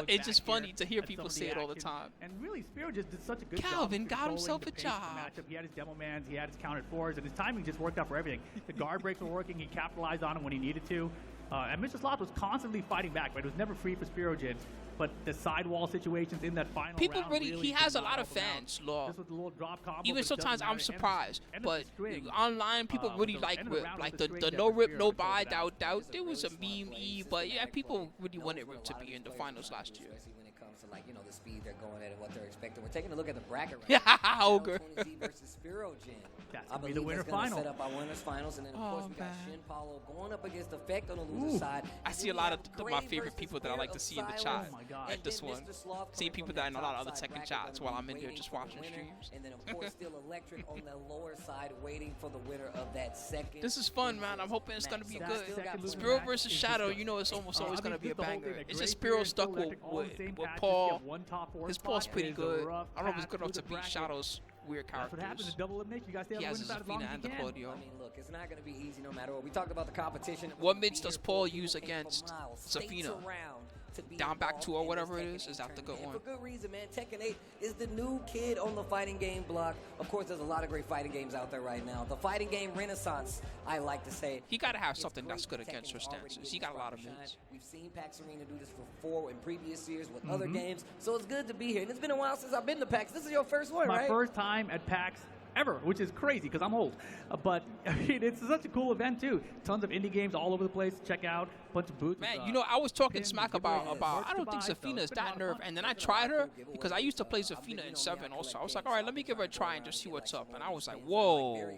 It's just funny to hear people say it all the time. And really, Spero just did such a good job. Calvin of got himself controlling a the pace of the job. matchup. He had his demo mans, he had his counted fours, and his timing just worked out for everything. The guard breaks were working. He capitalized on them when he needed to. And Mr. Sloth was constantly fighting back, but it was never free for Spero Jin. But the sidewall situations in that final People round really, he did has a not lot of help him out. fans, Law. Just with the little drop combo, Even but it doesn't sometimes I'm matter. surprised, End of but the string. online people really like end of the Rip, round like with the straight no death Rip, for no Spero to buy, close it out. doubt. There was a meme, but yeah, people really wanted Rip to be in the finals last year. Especially when it comes to, like, you know, the speed they're going at and what they're expecting. We're taking a look at the bracket right Yeah, now. Ogre. 20Z versus Spero Jin. That's I gonna be believe the winner that's gonna final. set up our winners finals, and then of Oh, course we got man. Shin Paulo going up against Effect on the loser side. I And see then a we lot have of my Gray favorite versus people that I Spear like to of see in the Silence. chat Oh my God. at And this then one. Mr. Sloth Seeing coming people from that are in the a lot of other top side Tekken bracket chats gonna while be I'm in there waiting just for the watching winner. streams. And then of course StillElectric on the lower side waiting for the winner of that second. This is fun, man. I'm hoping it's gonna be match. good. Still got Second Spero match versus is Shadow, just you know, it's almost always gonna be a the whole thing, banger. a It's great just Spear Spero and stuck with StillElectric all in the same patch, just Paul. get one top four His spot. Paul's pretty It is a good. rough I don't know if he's path good enough through to the beat bracket. Shadow's weird That's what happens characters. in double elimination. You guys stay on He the has winning his side as long Zafina as and you the can. Claudio. I mean, look, it's not going to be easy no matter what. We talked about the competition. What mids does Paul use against States Zafina? around to be Down back involved 2 or in whatever this it Tekken is 8 that the good tournament. one? And for good reason, man. Tekken 8 is the new kid on the fighting game block. Of course, there's a lot of great fighting games out there right now. The fighting game renaissance, I like to say. He got to have It's something that's great. good against her Tekken's already stances. getting He got a its lot of proper shine. moves. We've seen PAX Arena do this before in previous years with other games, so it's good to be here. And it's been a while since I've been to PAX. This is your first one, My right? first time at PAX ever, which is crazy because I'm old. But I mean, it's such a cool event too. Tons of indie games all over the place to check out. Bunch of booths. Man, with, you know, I was talking pins, smack giveaways, about merch I don't to think buy, so Zafina it's is been a lot that of nerve, fun. and then I tried her because I used to play Zafina in 7 also. I was like, all right, let me give her a try and just see what's up. And I was like, whoa.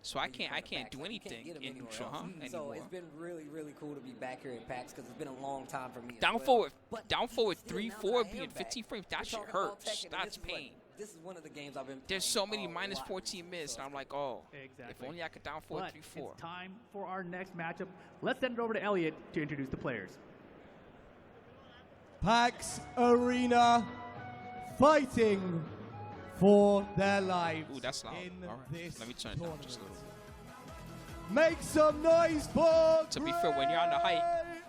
So I can't do anything in neutral, huh? So Anymore. it's been really, really cool to be back here at PAX because it's been a long time for me. as Down well. forward, But down forward still, 3, now that 4 I being am 15 back, frames. we're That shit talking about hurts. Tekken, and That's this is what- pain. This is one of the games I've been There's playing so many a minus lot 14 recently, minutes, so and I'm like, oh, Exactly. if only I could down forward But 3-4. it's time for our next matchup. Let's send it over to Elliot to introduce the players. PAX Arena fighting for their lives. Ooh, that's loud. In All right, this let me turn it down just a tournament. little. Make some noise for To be fair, when you're on the height,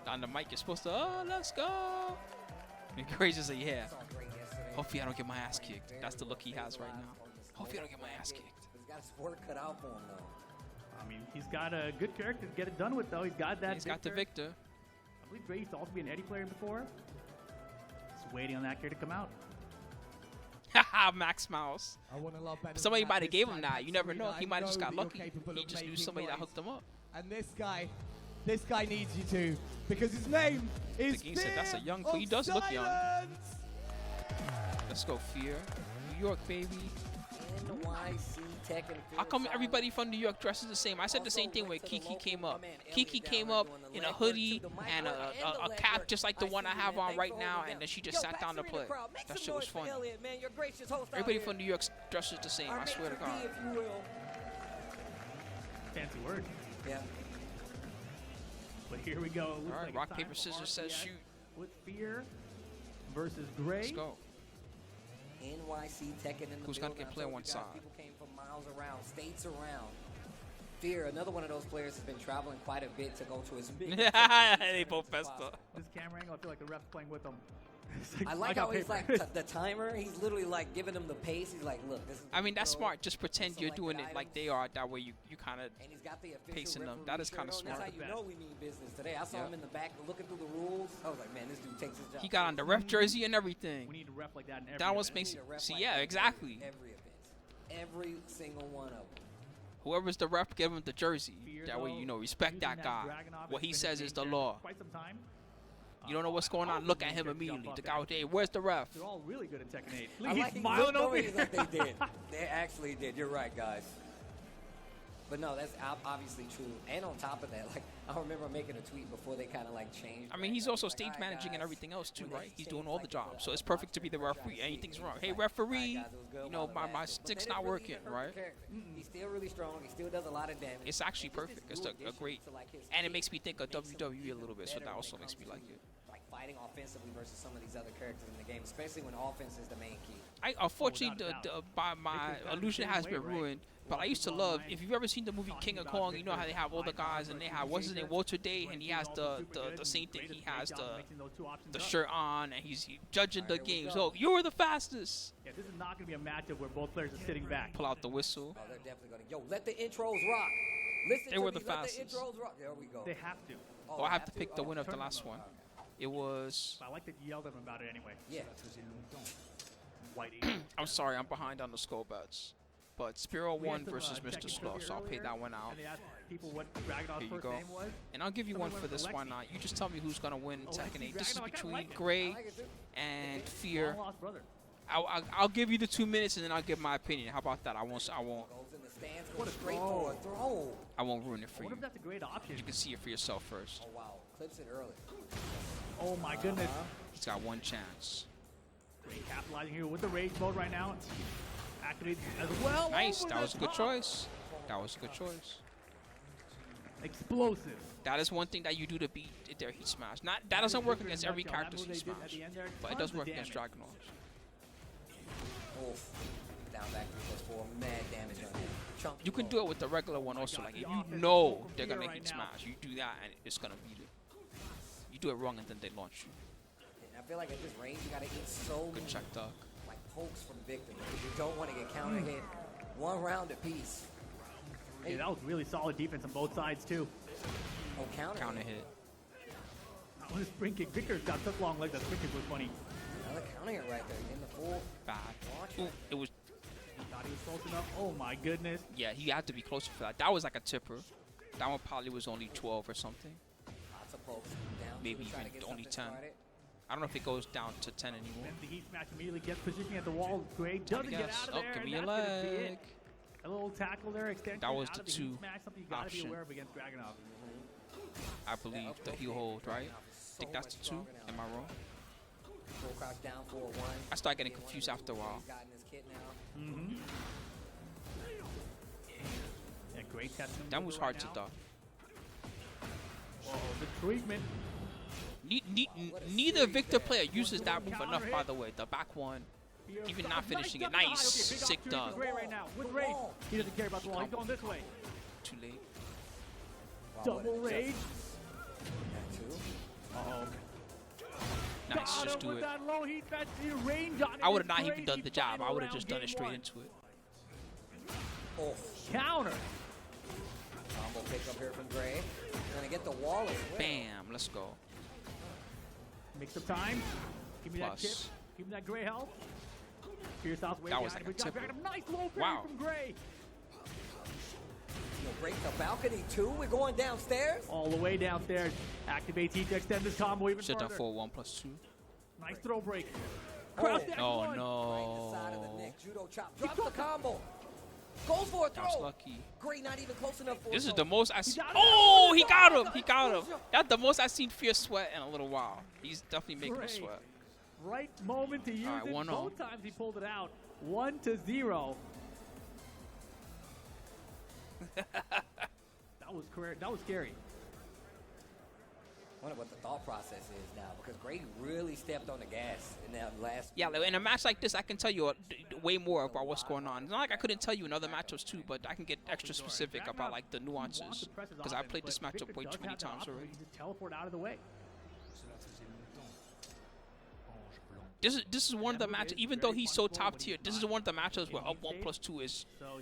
Gray. on the mic, you're supposed to, oh, let's go. And Crazy say, yeah. It's all great yesterday. Hopefully I don't get my ass kicked. That's the look he has right now. Hopefully I don't get my ass kicked. He's got his work cut out for him, though. I mean, he's got a good character to get it done with, though. He's got that. He's got the Victor. Victor. I believe Dre used to also be an Eddie player before. Just waiting on that character to come out. Haha, Max Mouse. I want a lot better than Somebody that might have this gave him time, that. PAX You never know. Arena. He I might have just know got that you're lucky. capable He of just knew making somebody that noise. hooked him up. And this guy needs you to, because his name is The game said that's a Fear young- he of does look young. Silence. Let's go, Fear. New York, baby. NYC Tekken. How come everybody from New York dresses the same? I said the same thing when Kiki came up. Kiki came up in a hoodie and a cap just like the one I have on right now, and then she just sat down to play. That shit was funny. Everybody from New York dresses the same, I swear to God. If you will. Fancy word. Yeah. But here we go. Looks All right, like rock, it's paper, time scissors for says RPX shoot. With Fear versus Gray. Let's go. NYC Tekken in the Who's gonna building. get I play told one you guys, side? People came from miles around, states around. Fear, another one of those players has been traveling quite a bit to go to his big. They both messed up. This camera angle, I feel like the ref's playing with them. I like how he's like the timer. He's literally like giving them the pace. He's like, look, this is. I mean, that's pro. smart. Just pretend you're doing it like they are. That way you kind of And he's got the official pacing them. referee That is shirt kinda on. smart. That's how you know we mean business today. I saw Yeah. him in the back looking through the rules. I was like, man, this dude takes his job. he got on the ref jersey and everything. We need a ref like that in every That was event. makes We need a ref see, like yeah, that in exactly. Every event. Every single one of them. Whoever's the ref, give him the jersey. Fear, That way though, you know respect using that guy. Dragunov What has he been says his is the main law. character for quite some time. You don't know what's going on. Look at him immediately. The guy with the, where's the ref? They're all really good at Tekken 8. I like he smiling looked over over. here. He's like, they did. They actually did. You're right, guys. But no, that's obviously true. And on top of that, like I remember making a tweet before they kind of like changed. I mean, he's also Like, stage "All right, managing and guys, everything else too, when they right? He's changed, doing all the like, jobs, so it's perfect to be the referee. Anything's wrong. Hey, referee, you know my stick's not working, right? He's still really strong. He still does a lot of damage. It's actually Just this perfect. It's new a addition great, to, like, his and it kit makes me think of makes him WWE a little bit, so better that when also it makes me comes like to, it. Like fighting offensively versus some of these other characters in the game, especially when offense is the main key. Unfortunately, without a by my Victor's got illusion the same has way, been right? ruined. But I Walking used to along love, line, if you've ever seen the movie talking King of about Kong, you know how they have all the Victor, guys and they have, what's his name, Walter Day, and he has the same thing. He has the shirt on and he's judging the Alright, here we games. go. Oh, you're the fastest. Yeah, this is not going to be a matchup where both players are sitting back. Pull out the whistle. Oh, they're definitely gonna. Yo, let the intros rock. Listen They to were these, the let fastest. the intros rock. There we go. They have to. Oh, I have to pick the Oh, winner of the turn last them one. up. It was. I like that you yelled at him about it anyway. Yeah. Whitey. I'm sorry, I'm behind on the skull bets. But Spero We had won some, versus Tekken Mr. Sloth, trivia so I'll pay earlier, that one out. And they asked people what Dragunov's Here you first go. name was. And I'll give you one Someone for went this. with Why Alexi. not? You just tell me who's gonna win Tekken Alexi 8. This is Dragunov, I kinda between like it. Gray I like it too. and Fear. Long lost brother. I'll give you the 2 minutes and then I'll give my opinion. How about that? I won't Goes in the stands, What goes a straight throw. for a throw. I won't ruin it I for wonder you. if that's a great option. You can see it for yourself first. Oh wow, clips it early. Oh my goodness. He's got one chance. Great capitalizing here with the rage mode right now. Activates as well. Nice. Over That the was a good top. choice. That was a good choice. Explosive. That is one thing that you do to beat their Heat Smash. Not that doesn't work against every character's Heat Smash, but it does work against Dragunov. Oof. Down back 3+4, mad damage on him. Chunk You can blow. do it with the regular one also. Like if The you offense know is they're gonna right Heat now. Smash, you do that and it's gonna beat it. You do it wrong and then they launch you. I feel like at this range, you got to eat so Good many check duck. like pokes from Victor because you don't want to get counter hit one round apiece. Yeah, that was really solid defense on both sides, too. Oh, counter hit. On the sprint kick, Victor's got such long legs that sprint kick was funny. Another counter hit right there. In the full. Bad. Launch. Ooh, it was. He thought he was close enough. Oh, my goodness. Yeah, he had to be closer for that. That was like a tipper. That one probably was only 12 or something. Lots of pokes down. Maybe try to even get only something 10. started. I don't know if it goes down to 10 anymore. And the heat smash immediately gets positioning at the wall. Gray doesn't get guess. out of Oh, there. give me and a that's gonna be leg. it. A little tackle there, extension That was out the of the two heat smash, something you gotta option. be aware of against Dragunov. I believe the heel hold, right? I think that's the 2. Am I wrong? Full crouch down 4-1. I started getting confused after a while. He's gotten his kit now. Mm-hmm. Yeah, great test. That was hard to duck. Oh, the treatment. Neither Victor player uses that move enough, by the way. The back one, even not finishing it. Nice, sick duck. Gray right now with rage. He doesn't care about the wall. He's going this way. Too late. Double rage. That too. Uh-oh. Nice, just do it. That low heat match, range on it. I would have It's not even crazy. done the job. I Final would have round, just done it game straight one. into it. Oh, Counter. combo pick up here from Gray. Gonna get the wall as well. Bam, let's go. Mix up time. Give me that chip. Plus. Give me that Gray health. Fierce out way That was behind. like a We got tipper. back. Nice low parry Wow. from Gray. You'll break the balcony too. We're going downstairs. All the way downstairs. Activates heat to extend this combo even Should have further. done 4-1+2. Nice throw break. Oh. Cross dash Oh one. Right in the no. side of the neck. Judo chop. Drops the combo. Goes for a That was throw. lucky. Gray not even close enough for This it. is the most I see. got it. Oh, he got him. He got him. That's the most I've seen Fierce sweat in a little while. He's definitely making Gray. us sweat. Right moment to use All right, it. 1-0. Both times he pulled it out. 1-0. That was correct. That was scary. I wonder what the thought process is now because Gray really stepped on the gas in that last. Yeah, in a match like this, I can tell you way more about what's going on. It's not like I couldn't tell you in other matchups too, but I can get extra specific about like the nuances because I played this matchup way too many times already. He just teleport out of the way. This is one of the matches. Even though he's so top tier, this is one of the matchups where up 1+2 is. So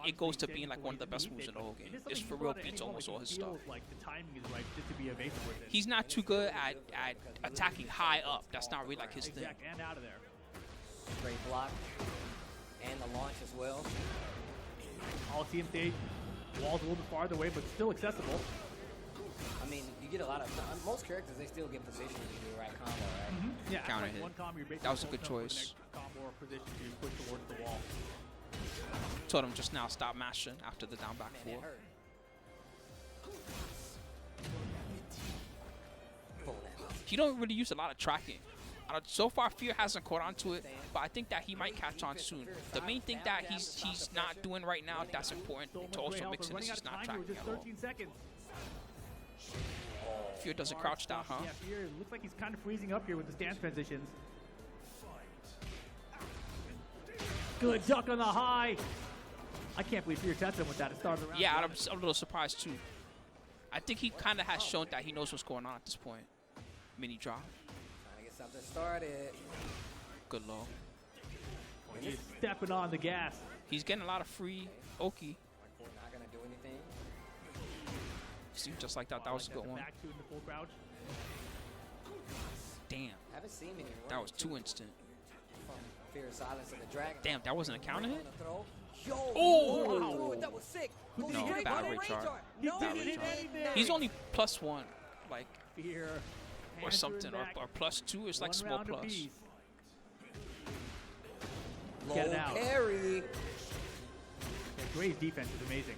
It goes to being like one of the best moves in the whole game. It's for real beats almost all his stuff. Like the timing is right just to be evasive with it. He's not too good at attacking high up. That's not really like his thing. Exact and out of there. Great block and the launch as well. All team stage. Walls a little bit farther away, but still accessible. I mean, you get a lot of most characters. They still get positioned to do the right combo, right? Yeah, Counter like hit. one combo, you're basically That was a close good enough with an choice. extra combo or position to push towards the wall. Told him just now stop mashing after the down back Man, four. that hurt. Pull that. He don't really use a lot of tracking. So far, Fear hasn't caught on to it, but I think that he might catch on soon. The main thing that he's not doing right now that's important So much to also great mix in help, is running he's out of not time, tracking just at all. 13 seconds. Fear doesn't crouch down, huh? Yeah, Fear looks like he's kind of freezing up here with the stance transitions. Good duck on the high. I can't believe Fear tested him with that at the start of the round. Yeah, I'm a little surprised too. I think he kind of has shown that he knows what's going on at this point. Mini drop. Trying to get something started. Good low. He's stepping on the gas. He's getting a lot of free Oki. Not gonna do anything. See, just like that. That was a good one. Back to in the full crouch. Damn. Haven't seen many. That was too instant. From Fear of Silence of the Dragon. Damn, that wasn't a counter hit? Yo, Oh! wow. That was sick. No, Goes straight bad to the rate range chart. art. He No, didn't Bad hit rate chart. anything. He's only +1, like, Fear. or something, or +2. It's like One small round plus. apiece. low Get it out. carry. Yeah, Gray's defense is amazing.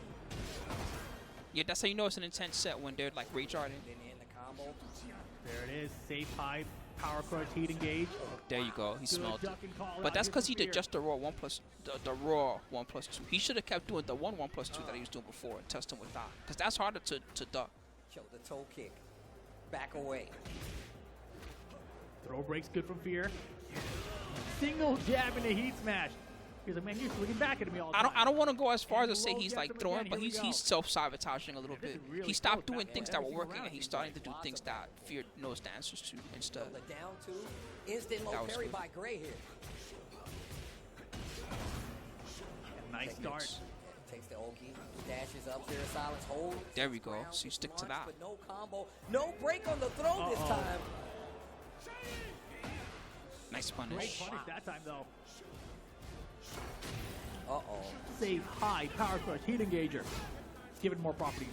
Yeah, that's how you know it's an intense set when they're like rage arting. Then in the combo. There it is. Safe high. Power crush. Heat engage. There you go. He Good smelled it. duck and call But out that's here because from he did Fear. just the raw 1+, the raw 1+2. He should have kept doing the 1+2 that he was doing before and test him with that. Because that's harder to duck. Show the toe kick. Back away. Throw breaks good from Fear. Single jab in the heat smash. He's like, man, you're swinging back at me all the I time. don't want to go as far as to say he's like throwing, but he's self-sabotaging a little bit. He stopped doing things that were working, and he's starting to do things that Fear knows the answers to instead. The down two, instant low parry by Gray here. Nice start. Takes the Oki, dashes up, Fear of Silence, holds. There we go. So you stick to that. But no combo, no break on the throw this time. Nice Great punish. punish that time, though. Save high, power crush, heat engager. Give it more properties.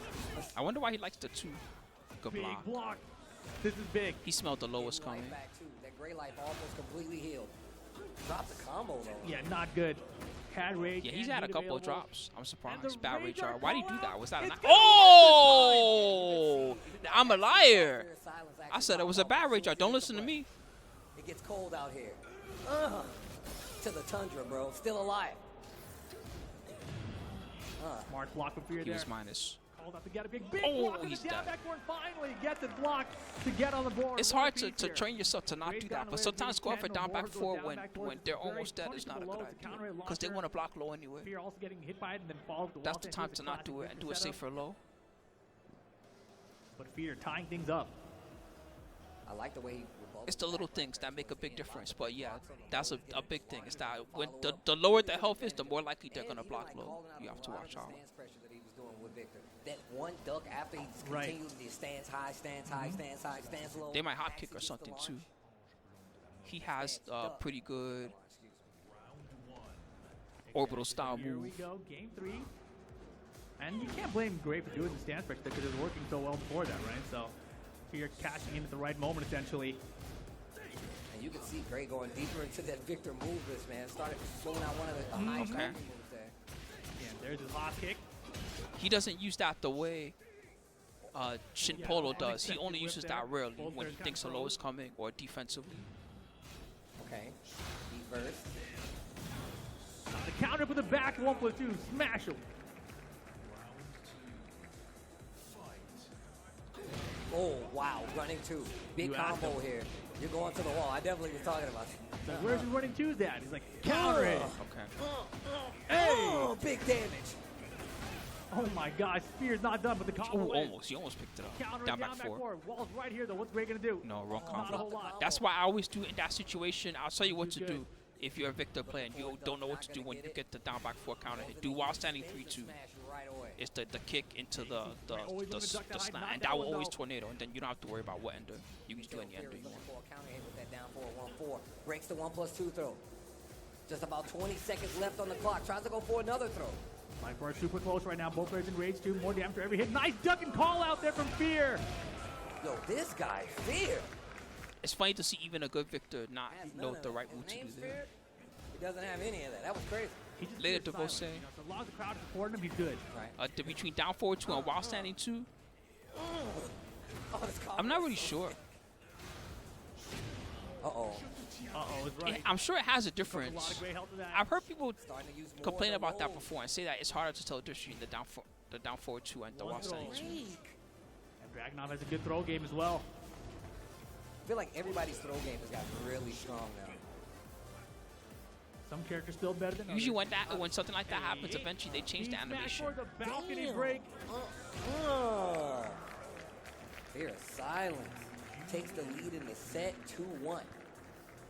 I wonder why he likes the 2. Good Big block. block. This is big. He smelled the lowest coming. Back too. That Gray life almost completely healed. Drops a combo though. Yeah, not good. Had rage. Yeah, he's and had a heat couple of available. drops. I'm And surprised. the Bad rage Razor art. Why did he do call that? out. Was that It's an... gonna Oh! I'm a liar. Fear of Silence I actually said it was a popped bad off rage as art. soon Don't as listen he to hit me. the play. It gets cold out here. To the tundra, bro. Still alive. Smart block from Fear He there. was minus. Called up to get a big Oh, block in he's the down dead. back board. Finally gets it blocked to get on the board. It's One hard to apiece here. train yourself to not Raise do down that, the but way sometimes to going for the down back board, goes 4 down when back towards they're very almost dead is not a punishable good low. It's a idea. counter Because they launcher. want to block low anyway. Fear also getting hit by it and then follows the wall. That's the stand. time Here's to a not do classic it and do Victor a setup. safer low. But Fear tying things up. I like the way he rebutted It's the little back. things that make a big difference. But yeah, that's a big thing. It's that when the lower the health is, the more likely they're going to block low. You have to watch out. Stance pressure that he was doing with Victor. That one duck after he Right. continues to stands high, stands high, stands high, stands low. They might hop As kick he or gets the something launch. too. He has pretty good orbital style Here we move. go, game 3. And you can't blame Gray for doing the stance pressure because it was working so well before that, right? So Fear cashing in at the right moment, essentially. And you can see Gray going deeper into that Victor move list, man. Started throwing out one of the high Okay. moves there. And there's his last kick. He doesn't use that the way Shin Yeah, Paulo does. He unexpected only whip uses there. that rarely Both when he players thinks the kinda low is coming or defensively. Okay. Deep burst. The counter with the back, 1+2, smash him. Oh, wow. Running two. Big You asked combo him. here. You're going to the wall. I definitely was talking about you. Like, where's his running twos at? He's like, counter it. Okay. Oh, big damage. Oh my gosh, Spear's not done, but the combo Oh, is. almost. He almost picked it up. Counter Down down back back 4. forward. Wall's right here though. What's Gray gonna do? No, wrong Not a whole combo. lot. That's why I always do in that situation. I'll tell you what to Good. do if you're a Victor player and you don't know what to do when you get the down back 4 counter hit. Do while standing 3-2. Smash right away. It's the kick into the always looking to duck that high, slant, not and that that will one, always though. tornado, and then you don't have to worry about what ender. You can just do any Fear ender is you looking want. for a counter hit with that down 4-1-4. Breaks the 1+2 throw. Just about 20 seconds left on the clock. Tries to go for another throw. My first super close right now. Both players in rage 2. More damage for every hit. Nice duck and call out there from Fear. Yo, this guy, Fear. It's funny to see even a good Victor not Has know none of the that. right His move to do name's there. Fear. He doesn't have any of that. That was crazy. He just Later, stays DeVos silent, saying- you know, so as long as the crowd is supporting him, he's good. Right. Between down 4-2 and while standing 2, Oh, this combo I'm not is really so sure. sick. Uh-oh. Uh-oh, it's right. I'm sure it has a Took a lot difference. of Gray health to that. I've heard people Starting to use more complain of the about that low. before and say that it's harder to tell the difference between the down 4-2 and the One while standing throw. 2. And Dragunov has a good throw game as well. I feel like everybody's throw game has gotten really strong now. Some characters still better than Usually others. when something like that happens, eventually they change the He's back animation. for the balcony Damn. break. Fear of Silence takes the lead in the set 2-1.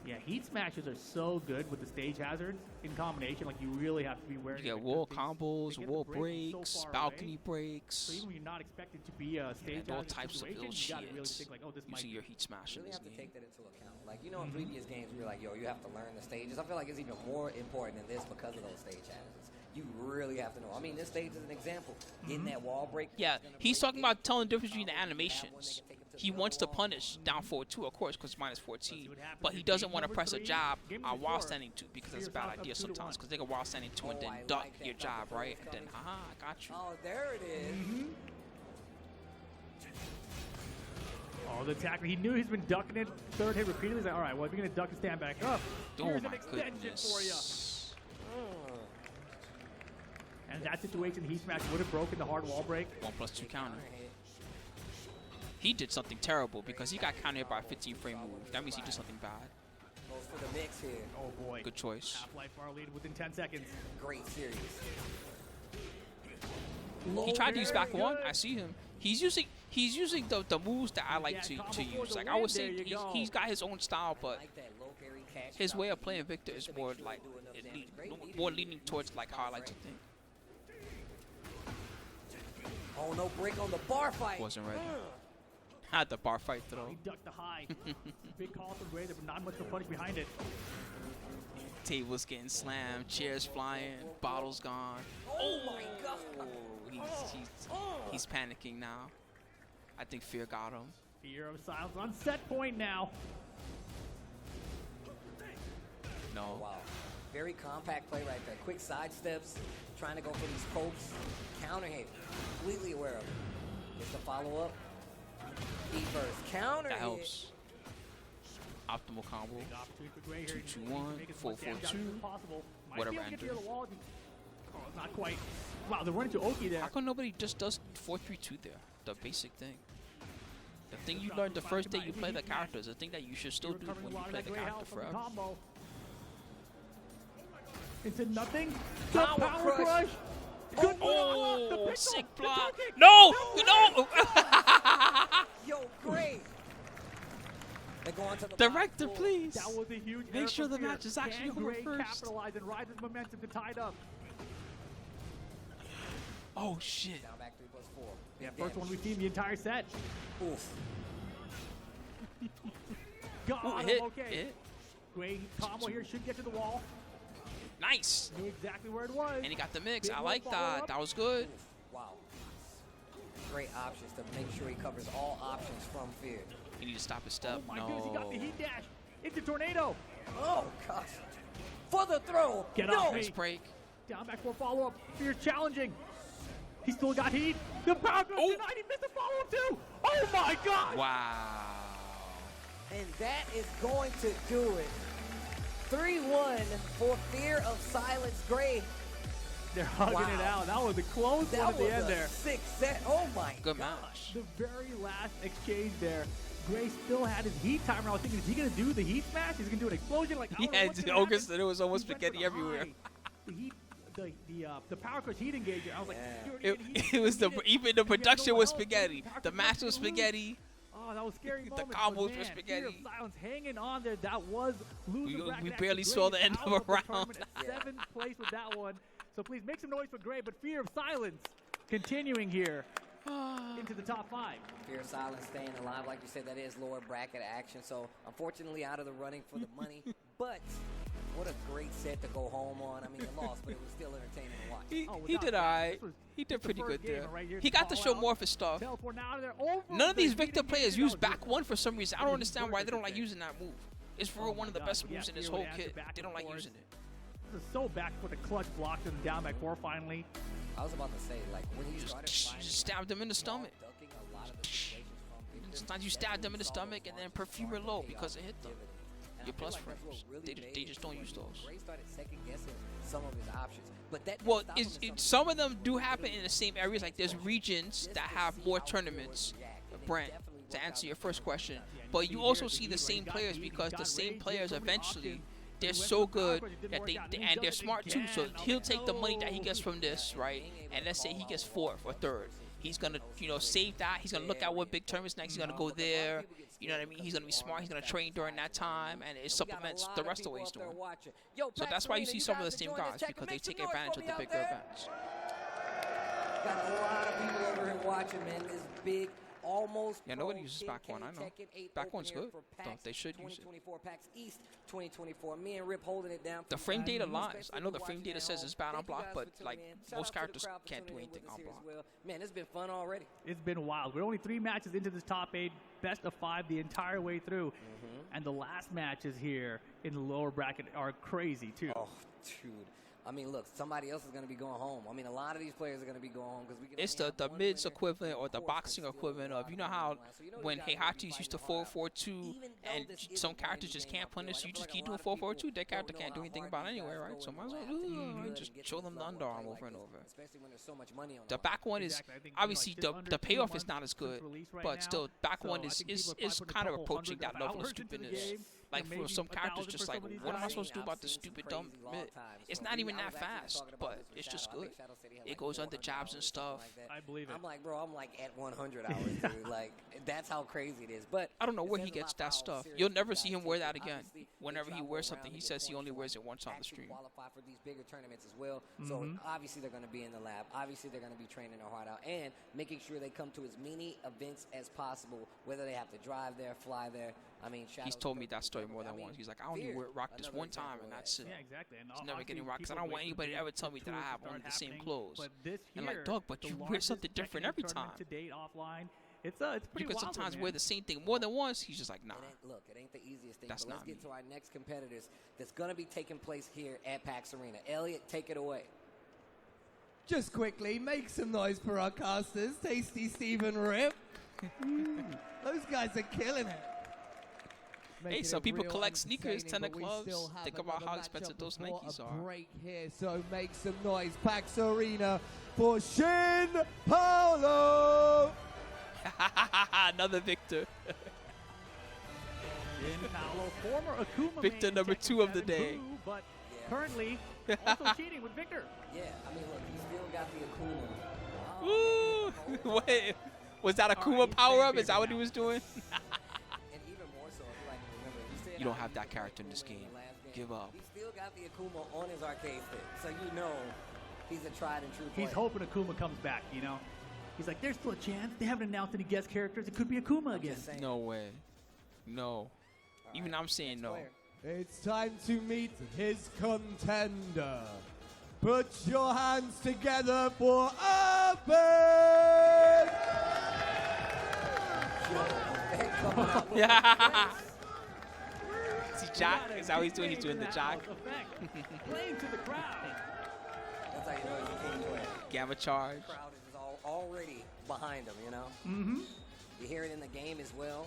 Yeah, heat smashes are so good with the stage hazards in combination. Like, you really have to be wary. You get like, wall they combos, get the wall break so breaks, far balcony away. So breaks, even when you're not expected to be a stage and all hazard types of situation, ill you gotta really shit think like, oh, this might using be. your heat smash in Really this have to game. take that into account. Like, you know, in previous games, we were like, yo, you have to learn the stages. I feel like it's even more important than this because of those stage hazards. You really have to know. I mean, this stage is an example. Getting that wall break. Yeah, he's talking about telling the difference between the animations. He wants to punish down 4-2, of course, because it's minus 14. But he doesn't want to press a jab on while standing 2 because it's a bad idea sometimes. Because they can while standing 2 and then duck your jab, right? And then, haha, I got you. Oh, there it is. Oh, the attacker. He knew he's been ducking it. Third hit repeatedly. He's like, all right, well, if you're going to duck and stand back up, Oh here's my an extension for you. goodness. And in that situation, Heat Smash would have broken the hard wall break. 1+2 counter. He did something terrible because he got countered by a 15 frame move. That means he did something bad. Goes for the mix here. Oh boy. Good choice. Half-Life Bar lead within 10 seconds. Great series. He tried to use back one. Good. I see him. He's using the moves that I like to use. Like I would say, he's got his own style, but his way of playing Victor is more like more leaning towards like how I like to think. Oh, no break on the bar fight. Wasn't ready. Had the bar fight throw. He ducked the high. Big call from Gray, but not much of a punish behind it. Tables getting slammed, chairs flying, bottles gone. Oh my God. He's panicking now. I think Fear got him. Fear of Silence on set point now. No. Wow. Very compact play right there. Quick side steps, trying to go for these pokes. Counter hit. Completely aware of it. Gets the follow up. Deep burst. Counter That hit. helps. Optimal combo. Big opportunity for Gray here. 2-2-1, Make as much damage 4-4-2, as possible. Might whatever be able to get enters. near the wall. Oh, not quite. Wow, they're running to Oki there. How come nobody just does 4-3-2 there? The basic thing. The thing you learned the first day you play the character is the thing that you should still do when you play the character forever. Combo. Into nothing. Power The power crush. crush. Good Oh, the sick the block. toe kick. No! No! Yo, great. They go on to the Director, box. please. That was a huge Make error sure from the Fear. match is actually Can over Gray first. capitalize and ride this momentum to tie it up? Oh, shit. Down back 3+4. Yeah, Big first one damage. we've seen the entire set. Oof. Got Ooh, him, hit. okay. Hit. Great combo here, should get to the wall. Nice. Knew exactly where it was. And he got the mix. Big I one like that. follow-up. That was good. Oof. Wow. Great options to make sure he covers all options from Fear. He need to stop his step. Oh my goodness, he got the No. heat dash into Tornado. Oh, gosh. For the throw. Get no. off me. Nice break. Down back for follow-up. Fear challenging. He still got heat. The power goes Oh. tonight. He missed the follow-up too. Oh my God. Wow. And that is going to do it. 3-1 for Fear of Silence. Gray. They're hugging it Wow. out. That was a close one That at was the end a there. 6-set. Oh my Good gosh. match. The very last exchange there. Gray still had his heat timer. I was thinking, is he going to do the heat smash? Is he going to do an explosion? Like, I He don't know had what's gonna August happen. and it was almost He went for spaghetti the everywhere. high. The heat, the power crush heat engager. I was like, Yeah. you already had heat. It was You the did it. even the You had production no was help. spaghetti. Power The crush match was was lose. spaghetti. Oh, that was scary The moment. combos but were man, spaghetti. Fear of Silence hanging on there. That was loser bracket We action. barely Gray saw is the end out of a the round. tournament at 7th place with that one. So please make some noise for Gray. But Fear of Silence continuing here into the top 5. Fear of Silence staying alive. Like you said, that is lower bracket action. So unfortunately out of the running for the money. But what a great set to go home on. I mean, you lost, but it was still entertaining to watch. He without did doubt. alright. This was He the did pretty first good game there. right here He to got to call show out. more of his stuff. Teleport now to their over None of the these heat Victor players engager. use That was back one for some reason. I don't understand why they don't like Thing. using that move. It's for Oh one of the my best God, but moves yeah, in this Fear would whole answer kit. back They and don't like forth. using it. This is so back for the clutch blocked him down back 4 finally. I was about to say, like, when he started You finding just stabbed him in the stomach. ducking a lot of the situations from Victor, Sometimes you stab them in the stomach and then perfume it low because it hit them. And Your I feel plus like that's what frames. really They made just it don't to use where those. Gray started second guessing some of his options. But that Well, didn't stop him in some of them do happen in the same areas. Like there's regions that have more tournaments, Brent, to answer your first question. But you also see the same players because the same players eventually, they're so good that and they're smart too. So he'll take the money that he gets from this, right? And let's say he gets 4th or 3rd. He's gonna, save that. He's gonna look at what big tournaments next. He's gonna go there. You know what I mean? He's gonna be smart. He's gonna train during that time, and it supplements the rest of what he's doing. So that's why you see some of the same guys because they take advantage of the bigger events. Got a lot of people over here watching, man. This big, almost. Yeah, nobody pro uses Kid back one, K I know. Tekken 8 Back open one's here good, for though. PAX They should use it. 2024 PAX East 2024. Me and Rip holding it down. The for frame you data guys, lies. especially I know if the you're frame watching data at says home. it's bad on Thank you block, guys but for like tuning in. Shout most out to the characters crowd for can't do tuning in anything with on us here block. as well. Man, it's been fun already. It's been wild. We're only 3 matches into this top 8, best of 5 the entire way through. And the last matches here in the lower bracket are crazy too. Oh, dude. I mean, look, somebody else is going to be going home. I mean, a lot of these players are going to be going home because we can. It's only the have one mids winner, equivalent or of the course, boxing and still equivalent of, you know win how the line. So you know when these guys are gonna be Heihachi's used to fighting hard. 4-4-2 Even though and this isn't some an characters easy just game, can't I feel punish, like- you I feel just like keep a doing lot of people 4-4-2, that character don't know can't do how anything hard about it these anyway, guys right? go So when might as you well have to be good just and get show to them this the level underarm and play over and like over. this, especially when there's so much money on The line. back one is Exactly. I think, obviously just under the 2 payoff is months not as since good, release right but now. still back So one I is think people are is probably kind of putting a couple approaching that hundred level of hours into the stupidness. game. Like maybe for some characters, 1,000 just for like, some of these what am I guys. supposed to do about this stupid dumb mid? It's not even that fast, but it's just good. It goes under jabs and stuff. I believe it. I'm like, bro, I'm like at 100 hours, dude. Like, that's how crazy it is. But I don't know where it he says a gets lot that for how stuff. serious You'll these never guys see him take wear it. that again. Obviously, they Whenever he travel wears around something, to he get says he points only for wears it once on the PAX to stream. qualify for these bigger tournaments as well. So obviously they're going to be in the lab. Obviously they're going to be training their heart out and making sure they come to as many events as possible, whether they have to drive there, fly there. I mean, He's told me that story more than once. He's like, I only rock this one time, and that's it. Yeah, exactly. And It's never getting obviously rocked. Because I people don't want wait anybody to for ever tell me that I tools to have start only the same happening. clothes. But this And year, like, dog, but the you wear largest something different Tekken every tournament time. to date offline. It's pretty You could wild, sometimes man. wear the same thing more than once. He's just like, nah. Look, it ain't the easiest thing. That's but let's not get me. to our next competitors that's going to be taking place here at PAX Arena. Elliot, take it away. Just quickly, make some noise for our casters. Tasty Steve and Rip. Those guys are killing it. Hey, Making some it people real collect sneakers, entertaining, tennis but we clubs. still have Think about another how matchup expensive those before Nikes a are. break here, so make some noise. PAX Arena for Shin Paulo. Another Victor. Shin Paulo, former Akuma Victor main number Tekken 2 of the 7 day. Boo, but Yeah. currently also cheating with Victor. Yeah, I mean, look, he still got the Akuma. Oh, Ooh, wait, was that a All Kuma right, he's power up? fan Is that what favorite he was doing? and even more so, if you like to remember, he said You don't how have he that used character in this Akuma game. the last Give up. He still got the Akuma on his arcade stick, so you know he's a tried and true player. He's hoping Akuma comes back, you know? He's like, there's still a chance. They haven't announced any guest characters. It could be Akuma again. Just saying. No way. No. Even I'm saying no. Player. It's time to meet his contender. Put your hands together for Urban! Yeah. See, Jack? Is that what he's doing? He's doing the Jack. Playing to the crowd. That's how you know he's a team player. Gamma charge. The crowd is already behind him, you know? Mm-hmm. You hear it in the game as well.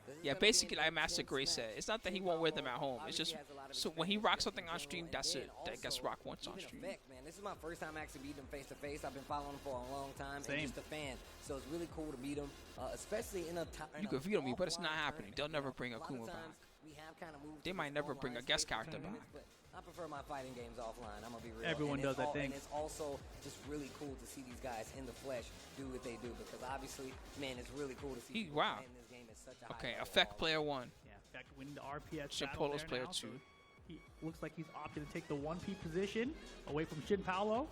This is Yeah, gonna be basically, an like Master intense Gray match. said, it's not that he won't wear them at home. It's just, so when he rocks something on stream, that's it. That gets rocked once on stream. Effect, man. This is my first time actually beating him face to face. I've been following him for a long time Same. and just a fan. So it's really cool to beat him, especially in a time. You could veto me, but it's not happening. They'll never bring Akuma back. They might never bring a guest character back. I prefer my fighting games offline. I'm gonna be real. Everyone And it's does, I think. And it's also just really cool to see these guys in the flesh do what they do because obviously, man, it's really cool to see. people Wow. playing this game at such a high Okay, level effect all player 1. Yeah, in fact, winning the RPS Shin battle Paulo's there player now, so 2. he looks like he's opted to take the 1P position away from Shin Paulo.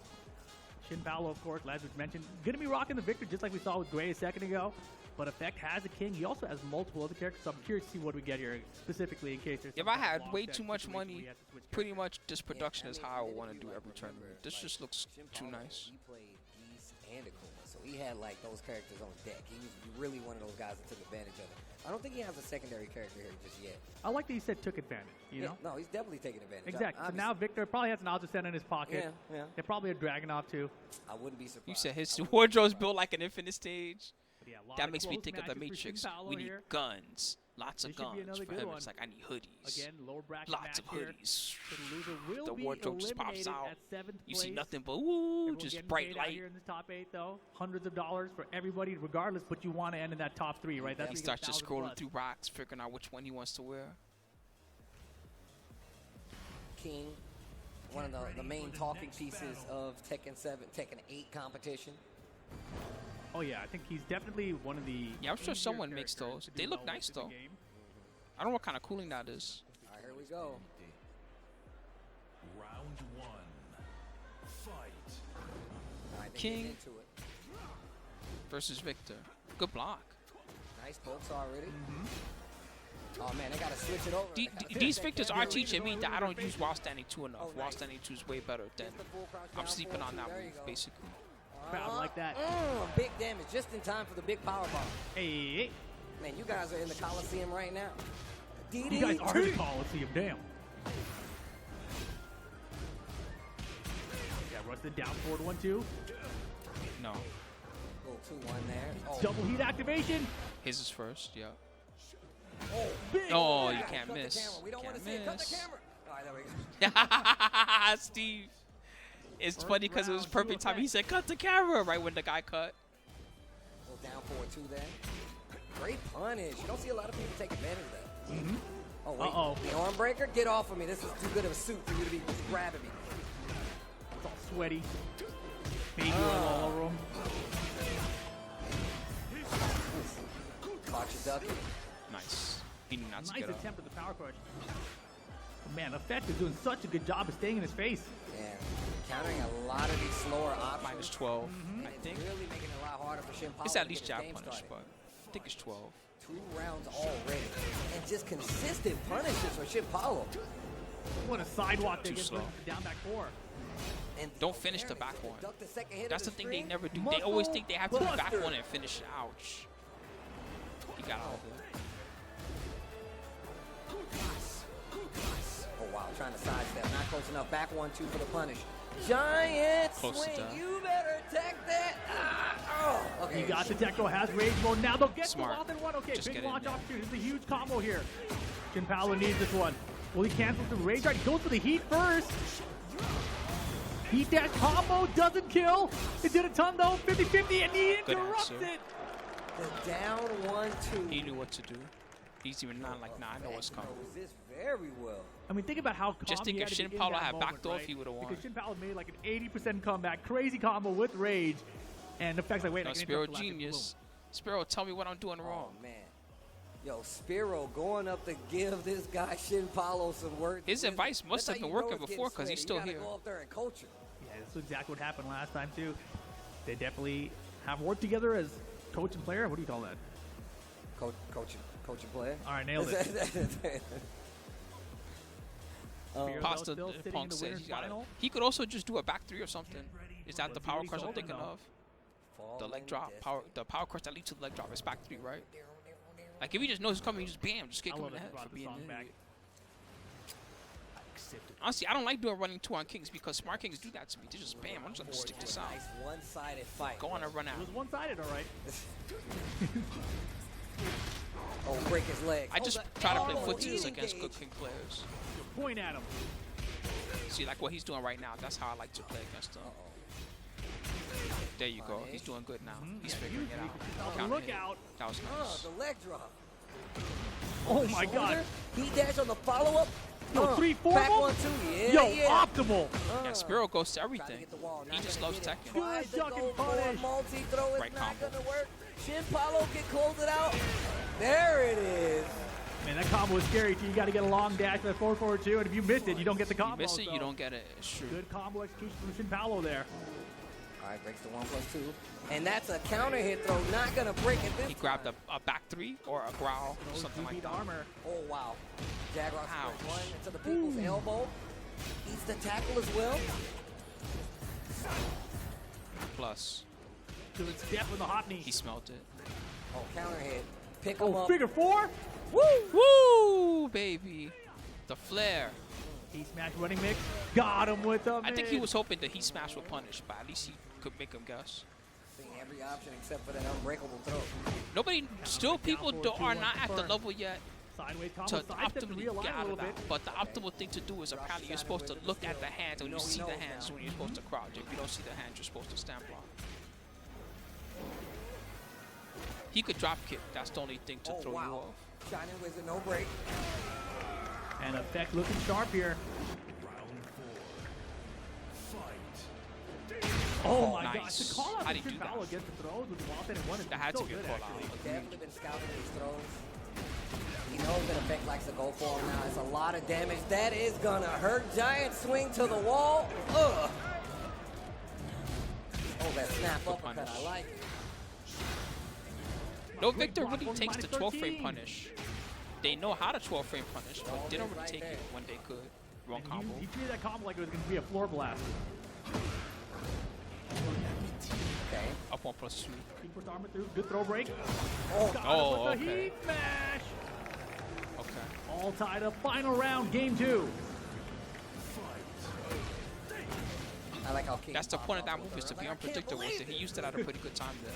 Shin Paulo, of course, as we mentioned, going to be rocking the Victor just like we saw with Gray a second ago. But Effect has a king. He also has multiple other characters, so I'm curious to see what we get here, specifically in case there's If some I kind of had way lockstep too much situation where money, you have to switch pretty characters. much this production is how I would want to do every tournament. This just looks too nice. He played Beast and Akuma, so he had like those characters on deck. He was really one of those guys that took advantage of it. I don't think he has a secondary character here just yet. I like that he said took advantage, you know? No, he's definitely taking advantage. Exactly. So Obviously. now Victor probably has an Alcicena in his pocket. Yeah, yeah. They're probably a Dragunov too. I wouldn't be surprised. You said his wardrobe's built like an infinite stage. But yeah, a lot That of makes me close think of the matches for Shin Matrix. Paulo We need here. guns. Lots of This should be guns another for good him. one. It's like, I need hoodies. Again, lower bracket Lots of match here. hoodies. So the loser will The be wardrobe just pops eliminated out. at 7th You see place. nothing but, ooh, Everyone just getting bright paid out light. here in the top 8, though. Hundreds of dollars for everybody, regardless. But you want to end in that top 3, right? That's He where you starts get just 1,000 scrolling plus. through rocks, figuring out which one he wants to wear. King, one of the main talking pieces of Tekken 7, Tekken 8 competition. Oh, yeah. I think he's definitely one of the Yeah, I'm sure easier someone makes characters those. to They do look well nice, with in the though. game. I don't know what kind of cooling that is. All right, here we go. Round 1. Fight. All right, they King. get into it. Versus Victor. Good block. Nice pokes already. Oh man, they gotta switch it over. These Victors are teaching me that I don't use while standing 2 enough. While standing 2 is way better than I'm sleeping on that move, basically. Crowd like that. Big damage just in time for the big power bomb. Hey, Man, you guys are in the Coliseum right now. you guys are the Coliseum. Damn. Yeah, rush the down forward 1-2. No. Little 2-1 there. Oh, Double heat activation. His is first, yeah. Big. Oh, you cut can't the miss. camera. We don't want to Can't see it. Cut the miss. camera. All right, there we go. Steve. It's First funny because it was round, perfect two time. He said, cut the camera right when the guy cut. Little down forward 2 there. Great punish. You don't see a lot of people take advantage of that. Oh, wait. Uh-oh. The arm breaker? Get off of me. This is too good of a suit for you to be grabbing me. It's all sweaty. Maybe all over him. Watch your ducky. Nice. He knew not to Nice get up. attempt at the power crush. Oh, man, Effect is doing such a good job of staying in his face. Yeah. Countering a lot of these slower options. Minus 12, I It's think. really making it a lot harder for Shin Paulo It's at to least get his jab game punish, started. but I think it's 12. 2 rounds already. And just consistent punishes for Shin Paulo. What a sidewalk they Too get slow. down back 4. And Don't finish the back one. duck the second hit of That's the the thing they string. never do. They always think they have to do back Buster. one and finish it. Ouch. He got out of it. Oh, wow. Trying to sidestep. Not close enough. Back 1-2 for the punish. Giant Close to swing. that. You better attack that. Oh, okay. He got the tech, though, has rage mode. Now they'll get Smart. Sloth in one. Okay, Just big get in launch there. opportunity. This is a huge combo here. Shin Paulo needs this one. Will he cancel the rage? Right, he goes for the heat first. Heat dash combo doesn't kill. It did a ton, though. 50-50, and he Good interrupts answer. it. The down 1-2. He knew what to do. He's even not like, nah, I know what's coming. Knows this very well. I mean, think about how calm Just think he if had to Shin be in Paulo that had moment, backed off, right? he would've won. Because Shin Paulo made like an 80% comeback. Crazy combo with rage. And the fact like, wait, No, I can Spero interrupt the last genius. Spero, tell me what I'm doing wrong. Oh, man. Yo, Spero going up to give this guy Shin Paulo some words. His advice must That's have how been you know working it's before, getting 'cause he's sweaty. still You here. gotta go up there and coach him. Yeah, this is exactly what happened last time, too. They definitely have worked together as coach and player. What do you call that? Coaching player. All right, nailed it. Spero, though, Pasta still sitting in Punk the said winner's he got it. final. He could also just do a back 3 or something. Is that the Let's see power what he's crush I'm hoping, thinking though. of? The leg drop, the power crush that leads to the leg drop is back 3, right? Like if he just knows it's coming, he just bam, just kick I him love in the that head he brought for the being song an back. idiot. Honestly, I don't like doing running 2 on kings because smart kings do that to me. They just bam, I'm just gonna stick this out. Nice one-sided fight. Go on and run out. It was one-sided, all right. Oh, break his leg. I just try to play footsies against good king players. Point at him. See, like what he's doing right now, that's how I like to play against him. There you go. He's doing good now. He's figuring it out. Counter Look hit. out. That was nice. The leg drop. Oh, my God. He dash on the follow-up. Yo, 3-4 Back of 1-2. Yeah, Yo, yeah. optimal. Yeah, Spero goes to Trying to everything. get the wall, He not just gonna loves get it. Tekken. Tries to Good duck go and for a punish. multi-throw. It's Right not combo. gonna work. Shin Paulo can close it out. There it is. Man, that combo is scary, too. You got to get a long dash with 4-4-2, and if you missed it, you don't get the combo. You miss it, so you don't get it. It's true. Good combo execution from Shin Paulo there. All right, breaks the 1+2. And that's a counter hit throw. Not gonna break it this He grabbed time. a back 3 or a growl, Those something like beat that. armor. Oh, wow. Jaguar Ouch. split one into the people's elbow. Eats the tackle as well. Plus, To its death with a hot knee. he smelt it. Oh, counter hit. Pick him Oh, up. figure 4. Woo, baby. The flare. He smashed running mix. Got him with the I think he mid. was hoping that he smash would punish, but at least he could make him guess. Seeing every option except for that unbreakable throw. Nobody, still people Down are 4-2-1 not at the confirmed. level yet Sideways to combo. Sidestep to optimally realign get a out little of that. bit. But the optimal thing to do is apparently you're supposed to look at the hands, and when you see the hands, when you're supposed to crouch. If you don't see the hands, you're supposed to stand block. He could drop kick. That's the only thing to Oh, throw you wow. off. Shining Wizard, no break. And Effect looking sharp here. Oh my Nice. gosh, the call out How'd from he Shin do Paulo that? against the throws with the wall and one is That had so to be a good, call actually. out. Definitely been scouting these throws. He knows that Effect likes to go for him now. It's a lot of damage. That is gonna hurt. Giant swing to the wall. Ugh. Oh, that snap uppercut. punish. I like it. No Great victor block really for takes the minus 12 frame 13. punish. They know how to 12 frame punish, but they don't really right take there. it when they could. Wrong And combo. He treated that combo like it was going to be a floor blast. Okay. Up 1+2. Equals armor through. Good throw break. Oh, Got Oh, him with the okay. heat smash. Okay. All tied up. Final round, game 2. I like how King That's the popped point of that off move, with is to her. be Like, I can't unpredictable. believe So he it. used it at a pretty good time there.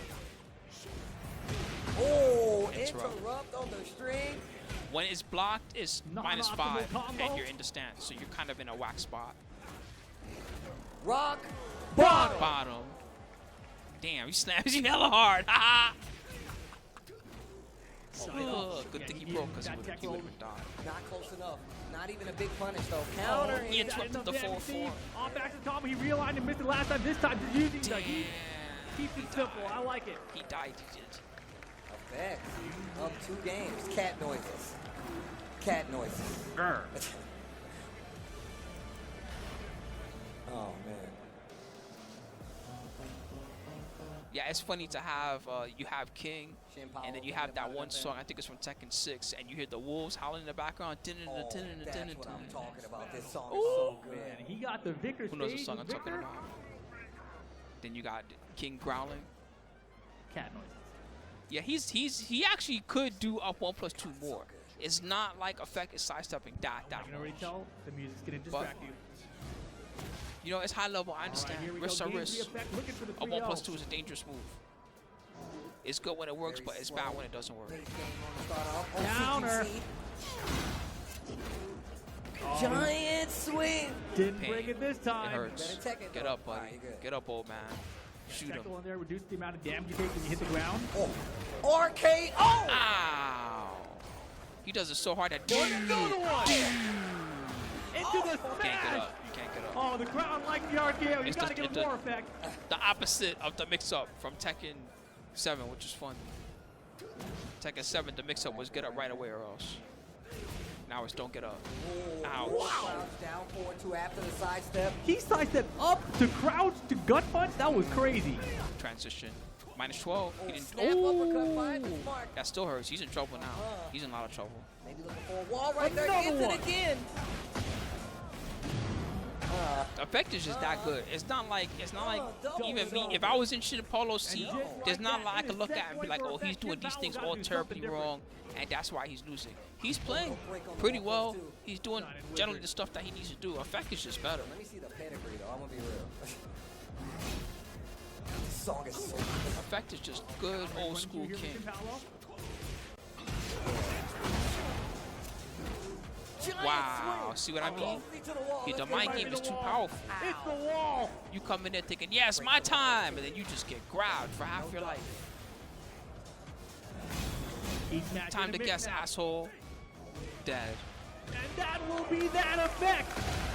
Oh, Interrupt. interrupt on the string. When it's blocked, it's Non-optimal -5, combo. and you're in the stance, so you're kind of in a whack spot. Rock. Bottom. Damn, he snaps you hella hard. Haha. Side Ugh, up. good good thing he broke because he would have been died. Not close enough. Not even a big punish though. Counter. He interrupted the 4-4. Off action combo. He realigned and missed it last time. This time, just using the he keeps it simple. I like it. He died. He did. Effect of 2 games. Cat noises. Cat noises. Oh man. Yeah, it's funny to have you have King, and then you have that one song. I think it's from Tekken 6, and you hear the wolves howling in the background. That's what I'm talking about. This song is Oh so good. man, he got the Vicar. Who knows what song I'm talking about? Then you got King growling. Cat noises. Yeah, he actually could do up 1+2 more. It's not like Effect is sidestepping that I can already much. tell the music's gonna distract you. You know, it's high level. I understand. Here we Wrist go. on Game wrist. 3 effect, looking for the A 3-0. 1+2 is a dangerous move. It's good when it works, but it's bad when it doesn't work. Counter. Oh, Giant swing. didn't Pain. break it this It time. hurts. Better Tekken, Get though. up, buddy. Alright, you're good. Get up, old man. Shoot him. Tackle in there, reduce the amount of damage you take when you hit the ground. Oh. RKO. Ow! He does it so hard that Into the you can't get smash. up. You can't get up. Oh, the crowd likes the RKO. You It's gotta the- give it's him the- more effect. The opposite of the mix-up from Tekken 7, which is fun. Tekken 7, the mix-up was get up right away or else. Now it's don't get up. Ouch. Crouch down forward 2 after the sidestep. He sidestepped up to crouch to gut punch. That was crazy. Transition. -12. He didn't. Snap uppercut finds the mark. That still hurts. He's in trouble now. He's in a lot of trouble. Maybe looking for a wall right there. Another Gets it one. again. The effect is just that good. It's not like even me. If I was in Shin Paulo's seat, there's not like I could look at and be like, oh, he's doing these things all terribly wrong, and that's why he's losing. He's playing pretty well. He's doing generally the stuff that he needs to do. Effect is just better. Let me see the pedigree though. I'm gonna be real. This song is so good. Effect is just good old school Did you hear King. Shin Paulo? Giant Wow, swing. see what I mean? To the wall. The Let's mind get game right is to the too wall. powerful. It's the wall. You come in there thinking, yes, my time, and then you just get grabbed for half your life. Each match Time in to a guess, mix now. asshole. Dead. And that will be that effect.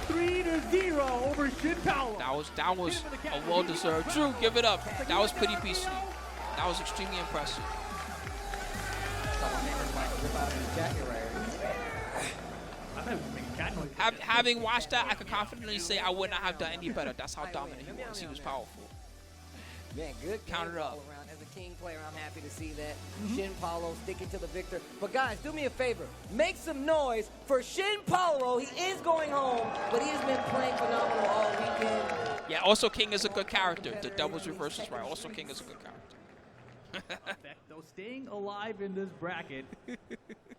3-0 over Shin Paulo. That was a well-deserved. Drew, give it up. That was pretty beastly. That was extremely impressive. Thought my man was about to rip out of his jacket right here. I thought he was making cat noise. Having watched that, I can confidently say I would not have done any better. That's how dominant he was. He was powerful. Man, good Count game it up. all around. As a King player, I'm happy to see that. Shin Paulo sticking to the victor. But guys, do me a favor. Make some noise for Shin Paulo. He is going home, but he has been playing phenomenal all weekend. Yeah, also King is a good character. The doubles reverse is right. Also King is a good character. Though staying alive in this bracket,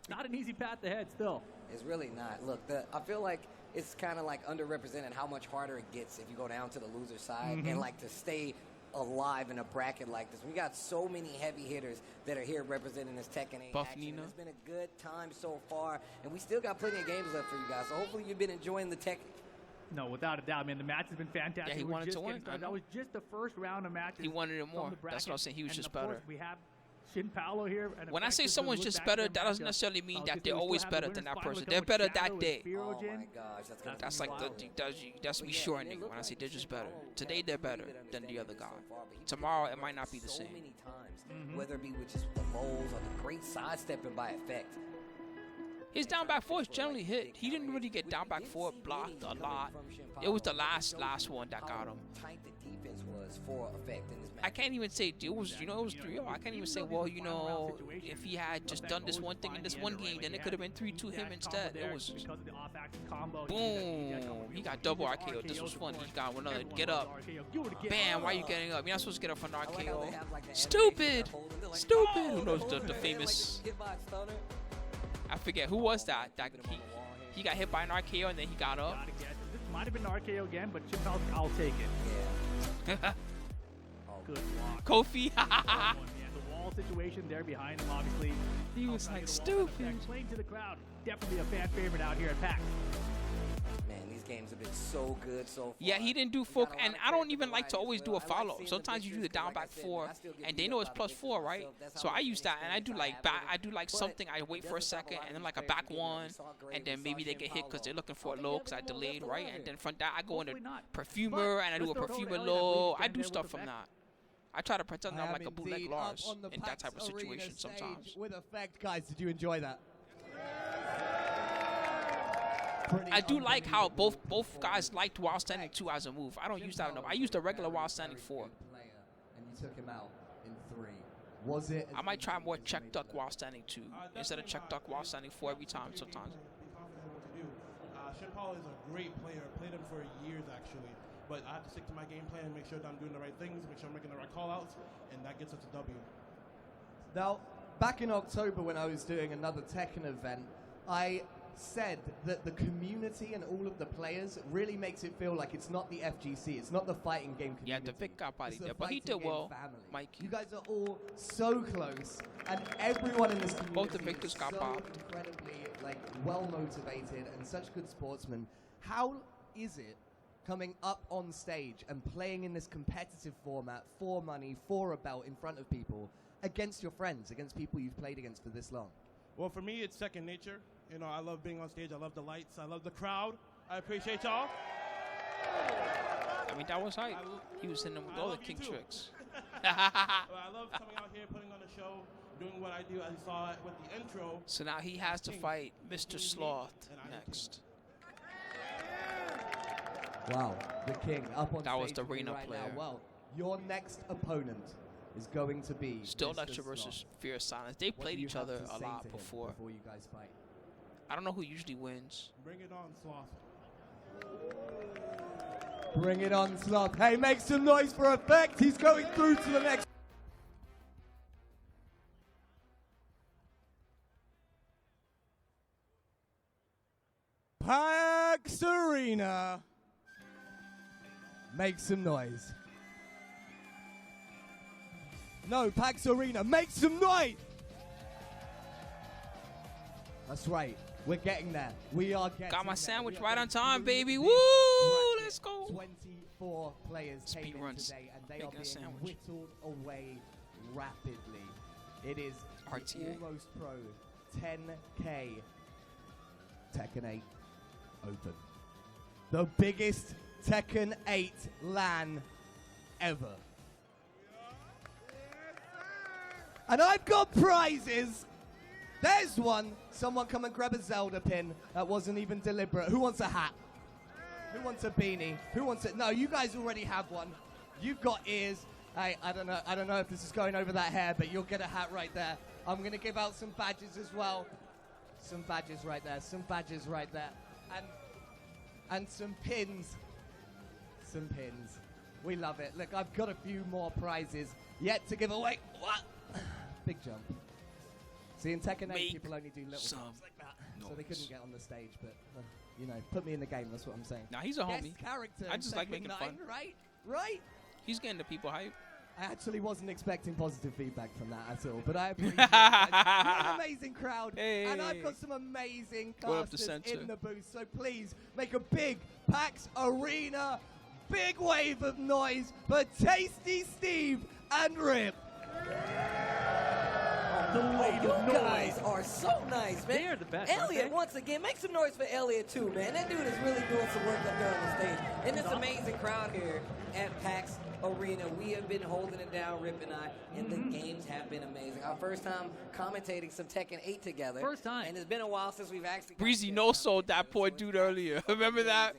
not an easy path ahead still. It's really not. Look, I feel like it's kind of like underrepresented how much harder it gets if you go down to the loser side and like to stay alive in a bracket like this. We got so many heavy hitters that are here representing this Tekken 8 Buff action. Nina. It's been a good time so far, and we still got plenty of games left for you guys. So hopefully you've been enjoying the Tekken. No, without a doubt, man. The match has been fantastic. Yeah, he We're wanted just to getting win. started. I know. That was just the first round of matches. He wanted it from more. the That's what bracket. I'm saying. He was And just of course, better. we have Shin Paulo here. And When I say Effective someone's look just back better, to that their doesn't matchup. necessarily mean that Because they're we always still have better the than that winners person. finally They're come better with that Shadow day. and Spero Oh my Jin. gosh, that's That's like that's me shortening when I say they're just better. Today they're better than the other guy. Tomorrow it might not be the so same. many times, whether it be with just the lows or the great sidestepping by Effect. His down back four is generally hit. He didn't really get down back four blocked a lot. It was the last one that got him. Tight the defense was for Effect in this match. I can't even say it was 3-0. I can't even say, well, if he had just done this one thing in this one game, then it could have been 3-2 him instead. It was because of the off-action combo. boom. He got double RKO. This was fun. He got another get up. Bam, why are you getting up? You're not supposed to get up from an I like how they RKO. have, like, the Stupid. animation of holding. They're like, Stupid. oh, Who knows holding the their hand famous, like hit by a stunner. I forget, who was that? He got hit by an RKO and then he got up. This might have been RKO again, but Shin Paulo, I'll take it. Yeah. Good block. Kofi. Yeah, the wall situation there behind him, obviously. He was Outside like of the wall, stupid. explain to the crowd. Definitely a fan favorite out here at PAX. Man, these games have been so good so far. Yeah, he didn't do full, and I don't even like to always do a follow. Sometimes you do the down back 4, and they know it's +4, right? So I use that, and I do like something. I wait for a second, and then like a back 1, and then maybe they get hit because they're looking for a low because I delayed, right? And then from that I go into perfumer, and I do a perfumer low. I do stuff from that. I try to pretend I'm like a bootleg Lars in that type of situation sometimes. With effect, guys, did you enjoy that? I do like how both guys liked while standing 2 as a move. I don't use that enough. I use the regular while standing 4. And you took him out in 3. Was it? I might try more check duck while standing 2 instead of check duck while standing 4 every time sometimes. Shin Paulo is a great player. I played him for years actually. But I have to stick to my game plan and make sure that I'm doing the right things, make sure I'm making the right call-outs, and that gets us a W. Now, back in October when I was doing another Tekken event, I said that the community and all of the players really makes it feel like it's not the FGC, it's not the fighting game community. Yeah, the Vic got body It's the there, but he fighting did game well, family. Mikey. You guys are all so close, and everyone in this community Both the Victors is got so popped. incredibly well motivated and such good sportsmen. How is it coming up on stage and playing in this competitive format for money, for a belt in front of people, against your friends, against people you've played against for this long? Well, for me, it's second nature. You know, I love being on stage. I love the lights. I love the crowd. I appreciate y'all. I mean, that was hype. He was in them with all the king tricks. I love coming out here, putting on a show, doing what I do. As you saw with the intro. So now he has to fight Mr. Sloth next. Wow, the king up on That was stage the with me Reina right player. now. Well, your next opponent is going to be StillElectric Mr. versus Sloth. Fear of Silence. They What played do you each have other to a say lot to him before. you guys fight? I don't know who usually wins. Bring it on, Sloth. Bring it on, Sloth. Hey, make some noise for effect. He's going through to the next. PAX Arena. Make some noise. No, PAX Arena, make some noise. That's right. We're getting there. We are getting Got my there. sandwich We are right on getting time, through baby. this Woo! bracket. Let's go. 24 players Speed came in runs. today, and they Making are a being sandwich. whittled away rapidly. It is the RTA. Almost Pro 10K Tekken 8 Open. The biggest Tekken 8 LAN ever. And I've got prizes. There's one. Someone come and grab a Zelda pin. That wasn't even deliberate. Who wants a hat? Who wants a beanie? Who wants it? No, you guys already have one. You've got ears. Hey, I don't know if this is going over that hair, but you'll get a hat right there. I'm gonna give out some badges as well. Some badges right there. Some badges right there. And some pins. Some pins. We love it. Look, I've got a few more prizes yet to give away. What? Big jump. See, in Tekken 8, people only do little jumps like that. So they couldn't get on the stage, but, you know, put me in the game, that's what I'm saying. Nah, he's a homie. Best character I in just like Tekken making 9, fun. Right? Right? He's getting the people hype. I actually wasn't expecting positive feedback from that at all, but I appreciate it. What an amazing crowd. Hey. And I've got some amazing Go up the casters center. in the booth, so please make a big PAX Arena, big wave of noise for Tasty Steve and Rip. You guys are so nice, man. They're the best, aren't Elliot, they? once again, make some noise for Elliot too, man. That dude is really doing some work up there on the stage. And this amazing crowd here at PAX Arena. We have been holding it down, Rip and I, and the games have been amazing. Our first time commentating some Tekken 8 together. First time. And it's been a while since we've actually... Breezy no-sold that poor dude earlier. Remember that?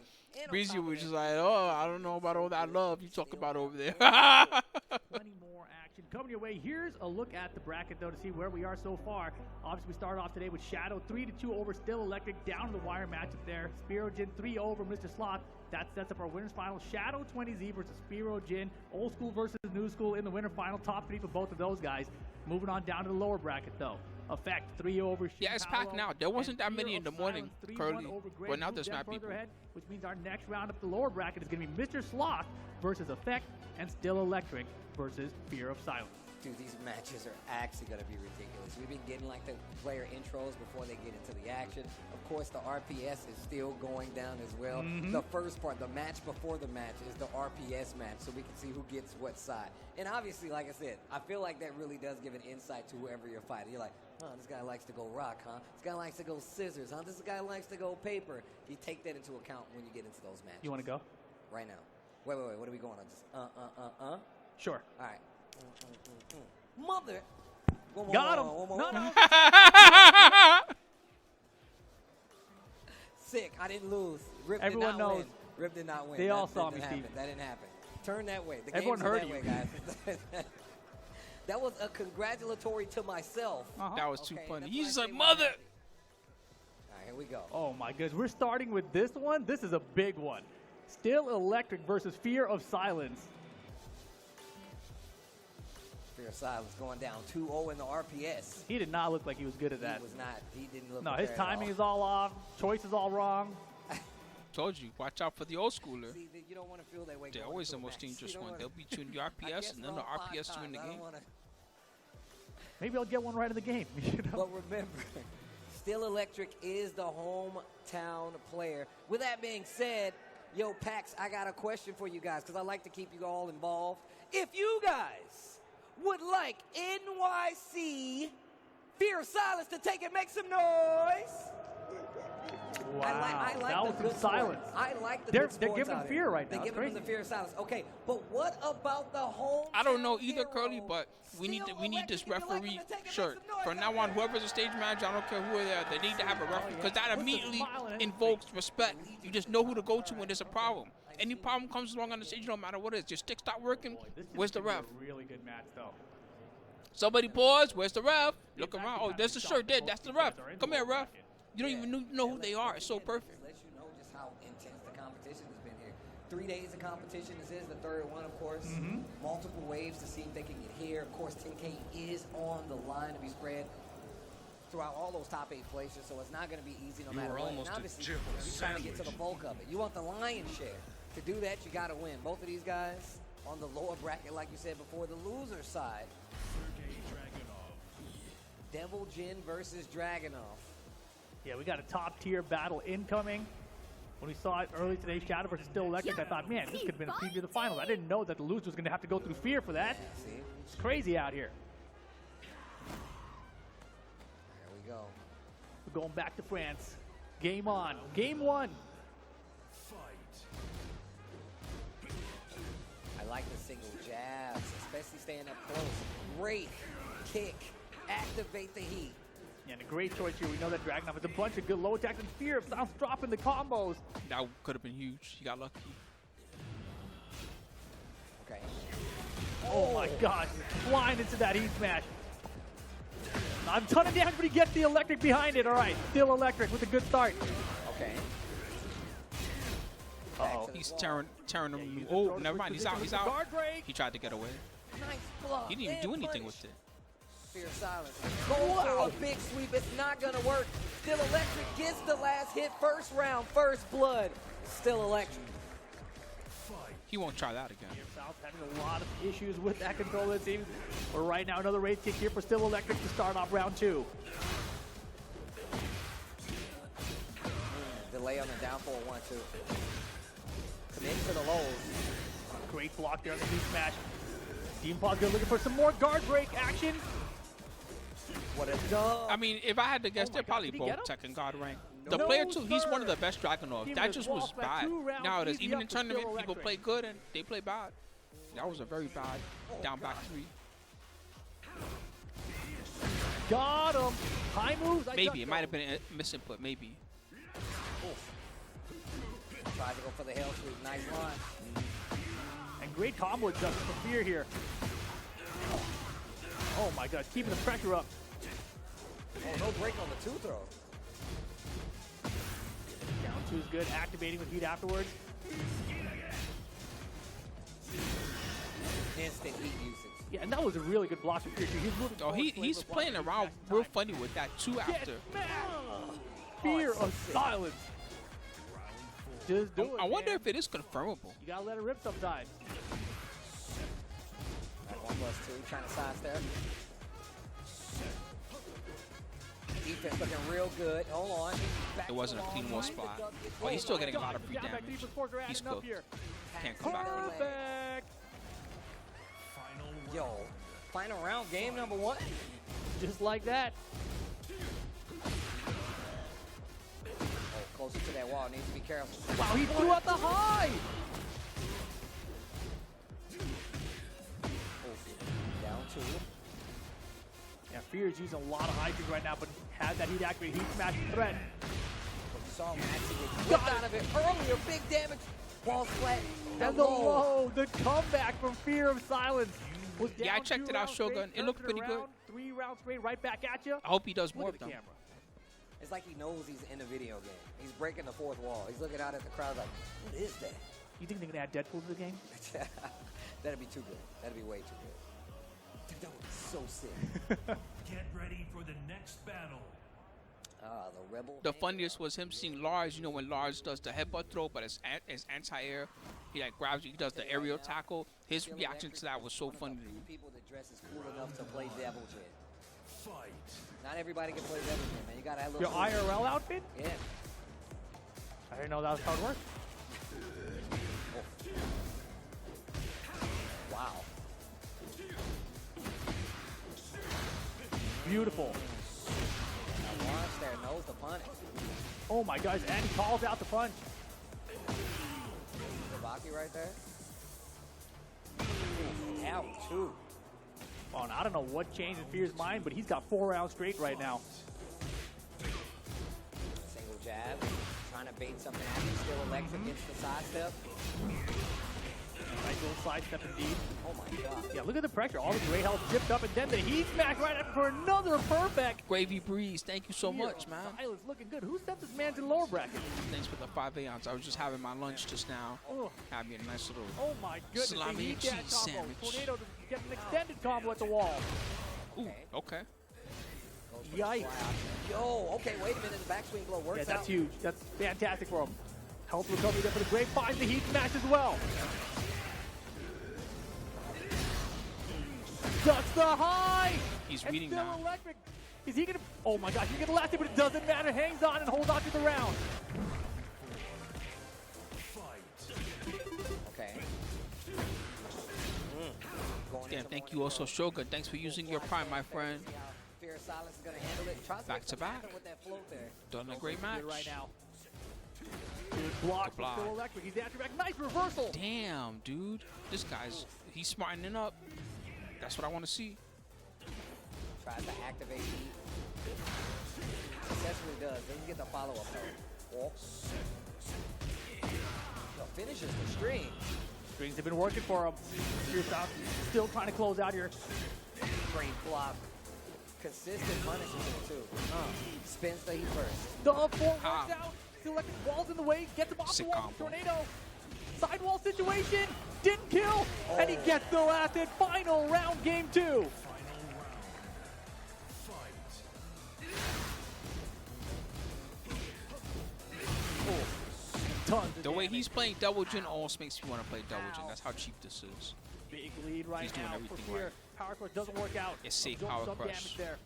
Breezy was just like, oh, I don't know about all that love you talk about over there. Plenty more action coming your way. Here's a look at the bracket, though, to see where we are so far. Obviously, we started off today with Shadow 3-2 over StillElectric, down to the wire matchup there. Spero Jin 3 over Mr. Sloth. That sets up our winners final. Shadow 20Z versus Spero Jin. Old school versus new school in the winner final. Top 3 for both of those guys. Moving on down to the lower bracket, though. Effect 3 over Shin. Yeah, it's packed now. There wasn't that many in the morning, Curly. But now there's not people. Ahead, which means our next round up the lower bracket is going to be Mr. Sloth versus Effect and StillElectric versus Fear of Silence. Dude, these matches are actually going to be ridiculous. We've been getting like the player intros before they get into the action. Of course, the RPS is still going down as well. The first part, the match before the match, is the RPS match, so we can see who gets what side. And obviously, like I said, I feel like that really does give an insight to whoever you're fighting. You're like, oh, this guy likes to go rock, huh? This guy likes to go scissors, huh? This guy likes to go paper. You take that into account when you get into those matches. You want to go? Right now. Wait. What are we going on? Just Sure. All right. Mother. Got him. No. Sick. I didn't lose. Rip Everyone did not knows. win. Rip did not win. They all That saw didn't me, happen. Steve. That didn't happen. Turn that way. The Everyone games are heard that you. way, guys. That was a congratulatory to myself. That was too Okay, funny. that's He's why just I like, say mother. All right, here we go. Oh my goodness, we're starting with this one. This is a big one. StillElectric versus Fear of Silence. Fear of Silence going down 2-0 in the RPS. He did not look like he was good at that. He was not. He didn't look No, prepared his at all. timing is all off. Choice is all wrong. Told you, watch out for the old schooler. See, you don't want to feel that way. They're going always into the a most match. dangerous You don't one. wanna- They'll beat you in the I RPS guess and then the wrong 5 RPS you in the times. I don't game. wanna- Maybe I'll get one right in the game. You know? But remember, StillElectric is the hometown player. With that being said, yo, PAX, I got a question for you guys because I like to keep you all involved. If you guys would like NYC Fear of Silence to take it, make some noise. Wow, I like that the was good some silence. sports. I like the They're good sports giving out fear here. right now. They're It's giving them the crazy. fear of silence. Okay, but what about the home? I don't know either, Curly, but we need this referee shirt. From now on, whoever's a stage manager, I don't care who they are, they need to have a referee because that immediately invokes respect. You just know who to go to when there's a problem. Any problem comes along on the stage, no matter what it is. Your stick stop working, where's the ref? A really good match, though. Somebody pause, where's the ref? Look around, oh, there's the shirt there, that's the ref. Come here, ref. You don't even know who they are, it's so perfect. Let you know just how intense the competition has been here. 3 days of competition. This is the third one, of course. Multiple waves to see if they can get here. Of course, 10K is on the line to be spread throughout all those top 8 places, so it's not going to be easy no matter what. And obviously, you're trying to get to the bulk of it. You want the lion's share. To do that, you got to win. Both of these guys on the lower bracket, like you said before, the loser side. Devil Jin versus Dragunov. Yeah, we got a top-tier battle incoming. When we saw it early today, Shadow versus StillElectric, I thought, man, this could have been a preview of the finals. I didn't know that the loser was going to have to go through Fear for that. Yeah, see? It's crazy out here. There we go. We're going back to France. Game on. Game 1. I like the single jabs, especially staying up close. Great kick. Activate the heat. Yeah, and a great choice here. We know that Dragunov has a bunch of good low attacks and Fear of Silence dropping the combos. That could have been huge. He got lucky. Okay. Oh my gosh, flying into that heat smash. Not a ton of damage, but he gets the electric behind it. All right, StillElectric with a good start. Okay. Uh-oh. He's tearing him. Use Oh, the never mind. He's out. position He's with the out. guard break. He tried to get away. Nice block. He didn't even do anything with it. Fear of Silence. Go for a big sweep. It's not going to work. StillElectric gets the last hit. First round, first blood. StillElectric. He won't try that again. South having a lot of issues with that controller, it seems. But right now, another raid kick here for StillElectric to start off round 2. Delay on the down for 1-2. Commit to the lows. Great block there on the heat smash. Team Paws good looking for some more guard break action. What a dub. I mean, if I had to guess, Oh my they're God, probably did he both get him? Tekken God rank. The No, player too, he's one of sir. the best Dragunov. He That was just was off at bad. 2 rounds, Nowadays, easy even up in for tournament, people StillElectric. play good and they play bad. That was a very bad down back 3. Got him. High moves. Maybe it might have been a misinput. Maybe. Tried to go for the hell sweep. Nice launch. And great combo adjustment for Fear here. Oh my gosh, keeping the pressure up. Oh, no break on the 2 throw. Down 2 is good. Activating with heat afterwards. Instant heat usage. Yeah, and that was a really good block for Fear. He's moving Oh, forward, he's flavor playing block around every real time. funny with that too Get after. back! Fear of Silence. Just do it. I wonder man. if it is confirmable. You gotta let it rip sometimes. That 1-2 +2, trying to sidestep. Defense looking real good. Hold on. It wasn't a clean wall spot. Oh, he's still getting a lot of free damage. He's cooked. Can't come back from it. Perfect. Yo, final round, game number 1. Just like that. Oh, closer to that wall. Needs to be careful. Wow, he threw out the high. Down 2. Yeah, Fear is using a lot of hydrant right now, but has that heat activate heat smash threat. But you saw him actually get whipped out of it earlier. Big damage. Wall flat. And the low, the comeback from Fear of Silence. Was Yeah, I down checked 2 it out, rounds Shogun. straight, It looked turned pretty good. 3 rounds straight, right back at you. I hope he does more Look of at the them. camera. It's like he knows he's in a video game. He's breaking the 4th wall. He's looking out at the crowd like, what is that? You think they're gonna add Deadpool to the game? That'd be too good. That'd be way too good. Dude, that would be so sick. Get ready for the next battle. The Rebel. The funniest was him seeing Lars. You know when Lars does the headbutt throw, but it's anti-air. He like grabs you. He does the aerial tackle. His reaction to that was so funny. People that dress is cool enough to play Devil Jin. Fight. Not everybody can play Devil Jin, man. You gotta have a Your little. IRL outfit? Yeah. I didn't know that was how it worked. Wow. Beautiful. Now Lawrence there knows the punish. Oh my gosh, and he calls out the punch. Sabaki right there. Out 2. Oh, and I don't know what changed in Fear's mind, but he's got 4 rounds straight right now. Single jab. Trying to bait something out. Still electric gets the sidestep. Nice little sidestep indeed. Oh my god. Yeah, look at the pressure. All the gray health zipped up, and then the heat smash right up for another perfect. Gravy Breeze, thank you so much, man. Silence looking good. Who sent this man to the lower bracket? Thanks for the 5 ounce. I was just having my lunch just now. Oh, Had me a nice little. oh my goodness. The Salami heat and dash cheese combo. sandwich. Tornado gets an extended combo at the wall. Ooh, okay. Yikes. Yo, okay, wait a minute. The backswing blow works Yeah, that's out. huge. That's fantastic for him. Health recovery there for the Great. Finds the heat smash as well. Ducks the high. He's And reading now. StillElectric. Is he gonna? Oh my gosh, he's gonna last it, but it doesn't matter. Hangs on and holds on to the round. Okay. Going Damn, into thank more you also, control. Shogun. Thanks for using your prime, my friend. See how Fear of Silence is gonna handle it. Tries Back get to some back. pattern with that float there. Done a great match. Good right now. Good block Good block. from StillElectric. He's after back. Nice reversal. Damn, dude. This he's smartening up. That's what I want to see. Tries to activate heat. Successfully does. Doesn't get the follow-up though. Oh. Yo, finishes the string. Strings have been working for him. Here's out. Still trying to close out here. Great block. Consistent punishment too. Spins the heat first. The up four works Ah. out. StillElectric walls in the way. Gets him off Sick the wall. combo. Tornado. Sidewall situation. Didn't kill. And he gets the last hit. Final round, game 2. Final round. Fight. Tons of The way damage. he's playing Double Jin almost makes me want to play Double Jin. That's how cheap this is. Big lead right He's doing now everything for Fear. right. Power crush doesn't work out. It's safe Absorbs power some crush. damage there.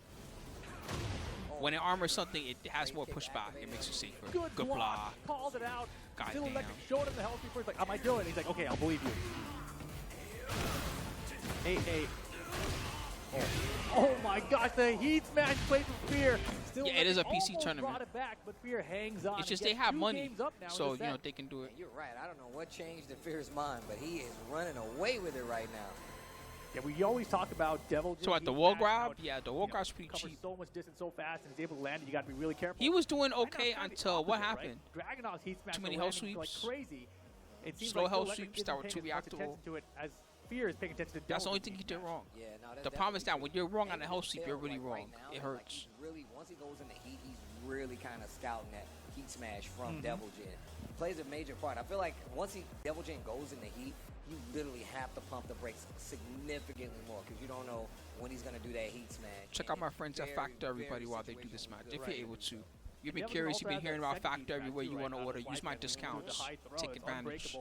When it armors something, it has more pushback. It makes you safer. Good block. block. Called it out. Goddamn. StillElectric showed him the health before. He's like, how am I doing? He's like, okay, I'll believe you. Hey. Oh my gosh, the heat smash plays with Fear. Yeah, it is a StillElectric PC almost tournament. brought it back, but Fear hangs on. It's just and they gets have 2 money, games up now in so the you know set. they can do it. You're right. I don't know what changed in Fear's mind, but he is running away with it right now. Yeah, we always talk about Devil. So at the wall grab, yeah, the wall grab's pretty covers cheap. so much distance so fast, and he's able to land it. You got to be really careful. He was doing Right now, okay it's kinda the until what opposite, happened? Right? Dragunov's heat smash Too many are hell landing like sweeps. crazy. It seems Slow like hell StillElectric sweeps isn't that were paying too as much attention reactable. to it as Fear is paying attention to That's the Devil's only thing he heat did smash. wrong. Yeah, no, that's The problem is that definitely when you're wrong on and the you hell can sweep, tell, you're really like, right wrong. now, It like, hurts. he's really, once he goes in the heat, he's really kind of scouting that heat smash from Devil Jin. Plays a major part. I feel like once Devil Jin goes in the heat, you literally have to pump the brakes significantly more because you don't know when he's going to do that heat smash. Check out my friends at Factor, everybody, while they do this match, if you're able to. You've been curious, you've been hearing about Factor everywhere you want to order. Use my discounts. Take advantage.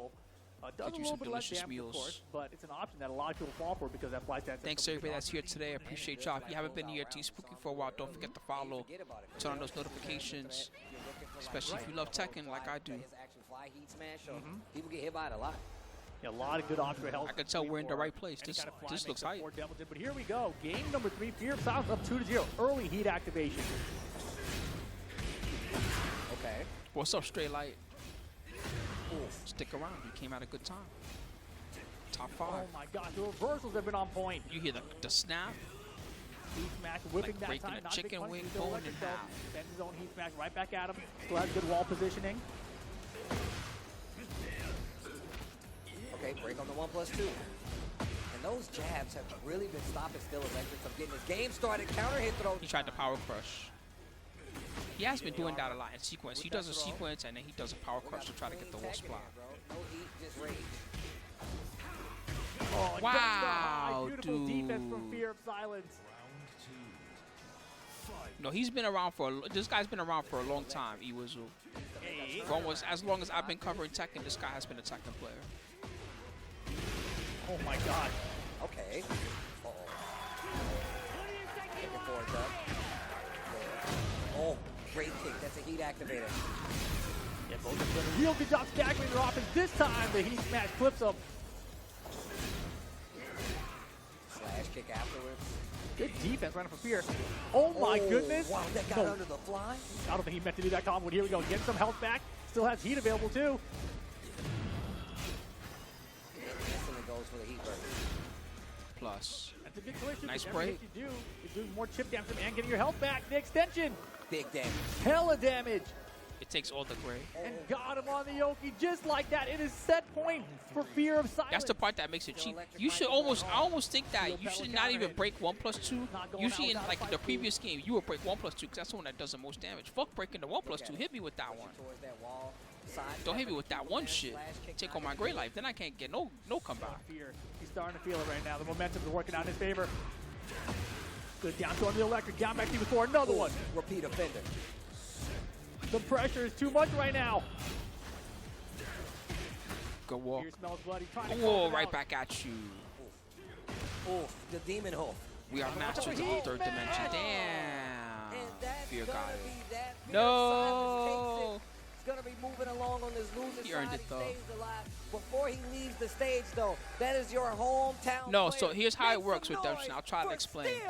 Does a you little some bit less delicious damage, of meals. course, but it's an option that a lot of people fall for because that flight stance. Thanks to everybody that's here today. I appreciate y'all. If you haven't been here at Team Spooky for a while, don't forget to follow. Turn on those notifications, especially if you love Tekken like I do. People get hit by it a lot. Yeah, a lot of good options for health. I can tell we're in the right place. This looks hype. But here we go. Game number 3. Fear of Silence up 2-0. Early heat activation. Okay. What's up, Straight Light? Stick around. You came at a good time. Top 5. Oh my God, the reversals have been on point. You hear the snap? Heat smash whipping Like that breaking time. a Not big chicken punch, wing still bone electric in though. half. Sends his own heat smash right back at him. Still has good wall positioning. Okay, break on the 1+2. And those jabs have really been stopping StillElectric from getting this game started. Counter hit throw. He tried to power crush. He has been doing that a lot in sequence. He does a sequence and then he does a power crush to try to get the wall splat. No heat, just rage. Oh, and Wow, beautiful defense from dude. Fear of Silence. No, he's been around this guy's been around for a long time, Iwazu. Hey. For almost as long as I've been covering Tekken, this guy has been a Tekken player. Oh my God. Okay. Uh-oh. Looking for it, Doug. Oh, great kick. That's a heat activator. Yeah, both of them doing a real good job staggering their offense. This time the heat smash clips him. Slash kick afterwards. Good defense running for Fear. Oh my goodness. Wow, that got under the fly. I don't think he meant to do that combo. Here we go. Getting some health back. Still has heat available too. And instantly goes for the heat burst. Plus. That's a big issue. Nice Everything break. you do is doing more chip damage and getting your health back. The extension. Big damage. Hella damage. It takes all the gray. And got him on the Yoki just like that. It is set point for Fear of Silence. That's the part that makes it cheap. You should I almost think that you should not even break 1+2. Usually in like the previous game, you would break 1+2 because that's the one that does the most damage. Fuck breaking the 1+2. Hit me with that one. Don't hit me with that one shit. Take on my gray life, then I can't get no comeback. Fear. He's starting to feel it right now. The momentum is working out in his favor. Good down to on the electric. Down back to before another one. Repeat offender. The pressure is too much right now. Good walk. Fear smells blood. He's trying to Whoa, close it right out. back at you. Oof, the demon hoof. We are masters of the third dimension. And Damn. that's Fear gonna got it. be that. Fear No. Silence takes it. He's gonna be moving along on this losing He side. earned it, though. He stays alive. Before he leaves the stage, though, that is your hometown. No, player. so here's how it Make works some with Redemption. noise I'll try to for explain.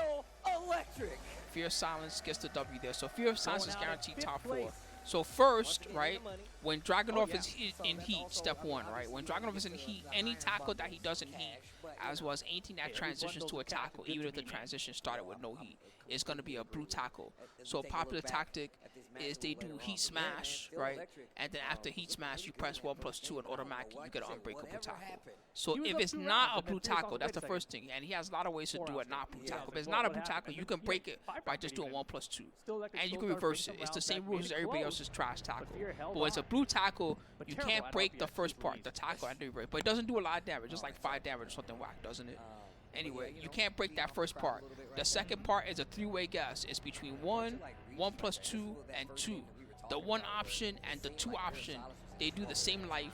StillElectric. Fear of Silence gets the W there. So Fear of Silence is Going out at guaranteed fifth top 4. place. So first, Once right, again, the money. when Dragunov Oh, is in heat, step 1, right? When Dragunov is in heat, any tackle that he does in heat, as well as anything that transitions to a tackle, even if the transition started with no heat, is going to be a brute tackle. So a popular tactic is they do heat smash, right? And then after heat smash, you press 1+2 and automatically you get an unbreakable tackle. So He was if up it's 2 not rounds a and then brute Fear tackle, Silence that's the wait a first thing. And he has a lot of ways to 4 do a rounds. not brute Yeah, tackle. If so it's not a what brute tackle, happened? you can break it Five by rounds just pretty doing good. 1+2. StillElectric And you still can starts reverse getting it. It's the some same rounds rules as back, everybody made it else's trash tackle. Fear held But when it's a on. brute tackle, But you terrible can't at break the RPS, first please part, release. the tackle I do break. But it doesn't do a lot of damage, just like 5 damage or something whack, doesn't it? Anyway, you can't break that first part. The second part is a 3-way guess. It's between 1, 1+2, and 2. The 1 option and the 2 option, they do the same life,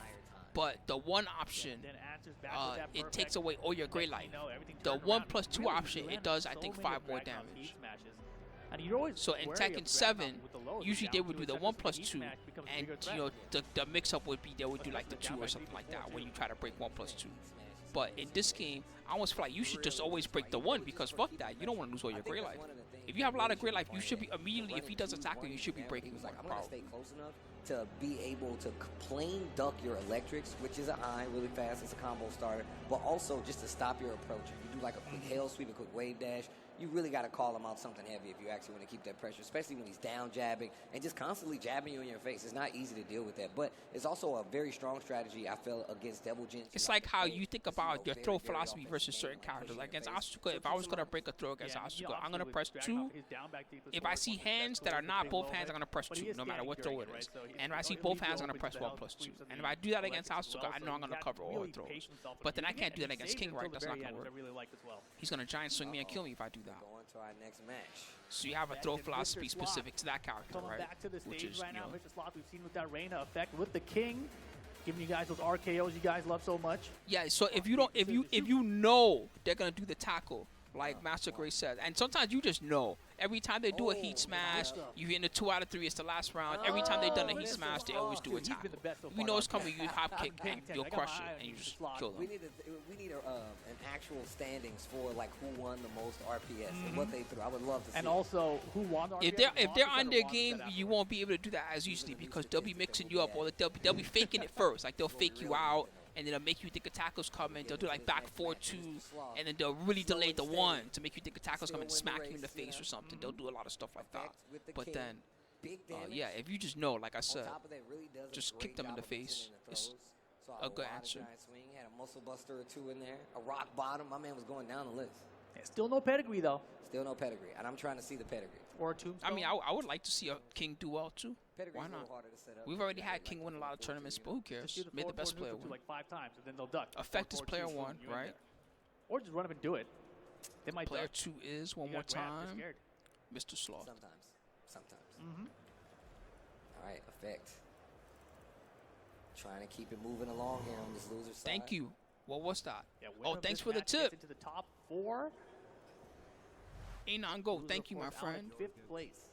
but the 1 option, Then answers back with that it perfect. takes away all your gray Next life. thing you know, everything The turned 1+2 around. option, Really, it does, I so think, many 5 more Dragunov damage. heat smashes. And you're always So in wary Tekken of 7, Dragunov with the lows usually down they to would do it, the except for heat 1+2, smash becomes a and bigger you know threat. the mix-up would be they would do like the 2 or something like that when you try to break 1+2. But in this game, I almost feel like you should just always break the 1 because fuck that, you don't want to lose all your gray life. If you have a lot of gray life, you should be immediately, if he does a tackle, you should be breaking He's 1 like, I'm gonna probably. stay close enough to be able to plain duck your electrics, which is an eye really fast. It's a combo starter, but also just to stop your approach. If you do like a quick hail sweep, a quick wave dash, you really got to call him out something heavy if you actually want to keep that pressure, especially when he's down jabbing and just constantly jabbing you in your face. It's not easy to deal with that, but it's also a very strong strategy, I feel, against Devil Jin. It's like how you think about your throw philosophy versus certain characters. Like against Asuka, if I was going to break a throw against Asuka, I'm going to press 2. If I see hands that are not both hands, I'm going to press 2, no matter what throw it is. And if I see both hands, I'm going to press 1+2. And if I do that against Asuka, I know I'm going to cover all the throws. But then I can't do that against King, right? That's not going to work. He's going to giant swing me and kill me if I do that. Going to our next match. So you have a throw philosophy specific to that character, Coming right? back to the Which stage is, right you now, know, Mr. Sloth, we've seen with that Reina effect with the King. giving you guys those RKOs you guys love so much. Yeah, so if you know they're gonna do the tackle, like Master Grace said, and sometimes you just know. Every time they do a heat smash, you hit in the 2 out of 3. It's the last round. Every time they've done a heat smash, they always do a tackle. If you know it's coming, you hop kick and you'll crush it and you just kill them. We need an actual standings for like who won the most RPS and what they threw. I would love to see. And also who won the If they're on their game, you won't be able to do that as easily because they'll be mixing you up, or they'll be faking it first. Like they'll fake you out, and then they'll make you think a tackle's coming. They'll do like back 4-2, and then they'll really delay the 1 to make you think a tackle's coming and smack you in the face or something. They'll do a lot of stuff like that. But then, yeah, if you just know, like I said, just kick them in the face. It's a good answer. Had a muscle buster or 2 in there, a rock bottom. My man was going down the list. Yeah, still no pedigree though. Still no pedigree, and I'm trying to see the pedigree. Or a tombstone. I mean, I would like to see a King do well too. Pedigree's Why a little not? harder to set up. We've already had King win a lot of tournaments, but who cares? Just do Made the forward best player neutral win. like 5 times, and then they'll duck. Affect is Forward player two, 1, you're in right? there. Or just run up and do it. They might Player duck. 2 is one You more got grabbed, time. you're scared. Mr. Sloth. Sometimes. All right, effect. Trying to keep it moving along here on this loser side. Thank you. What was that? Yeah, winner Oh, of thanks this for the match gets tip. into the top 4. Anon, go. Loser, Thank you, of my course, out in friend. 5th place.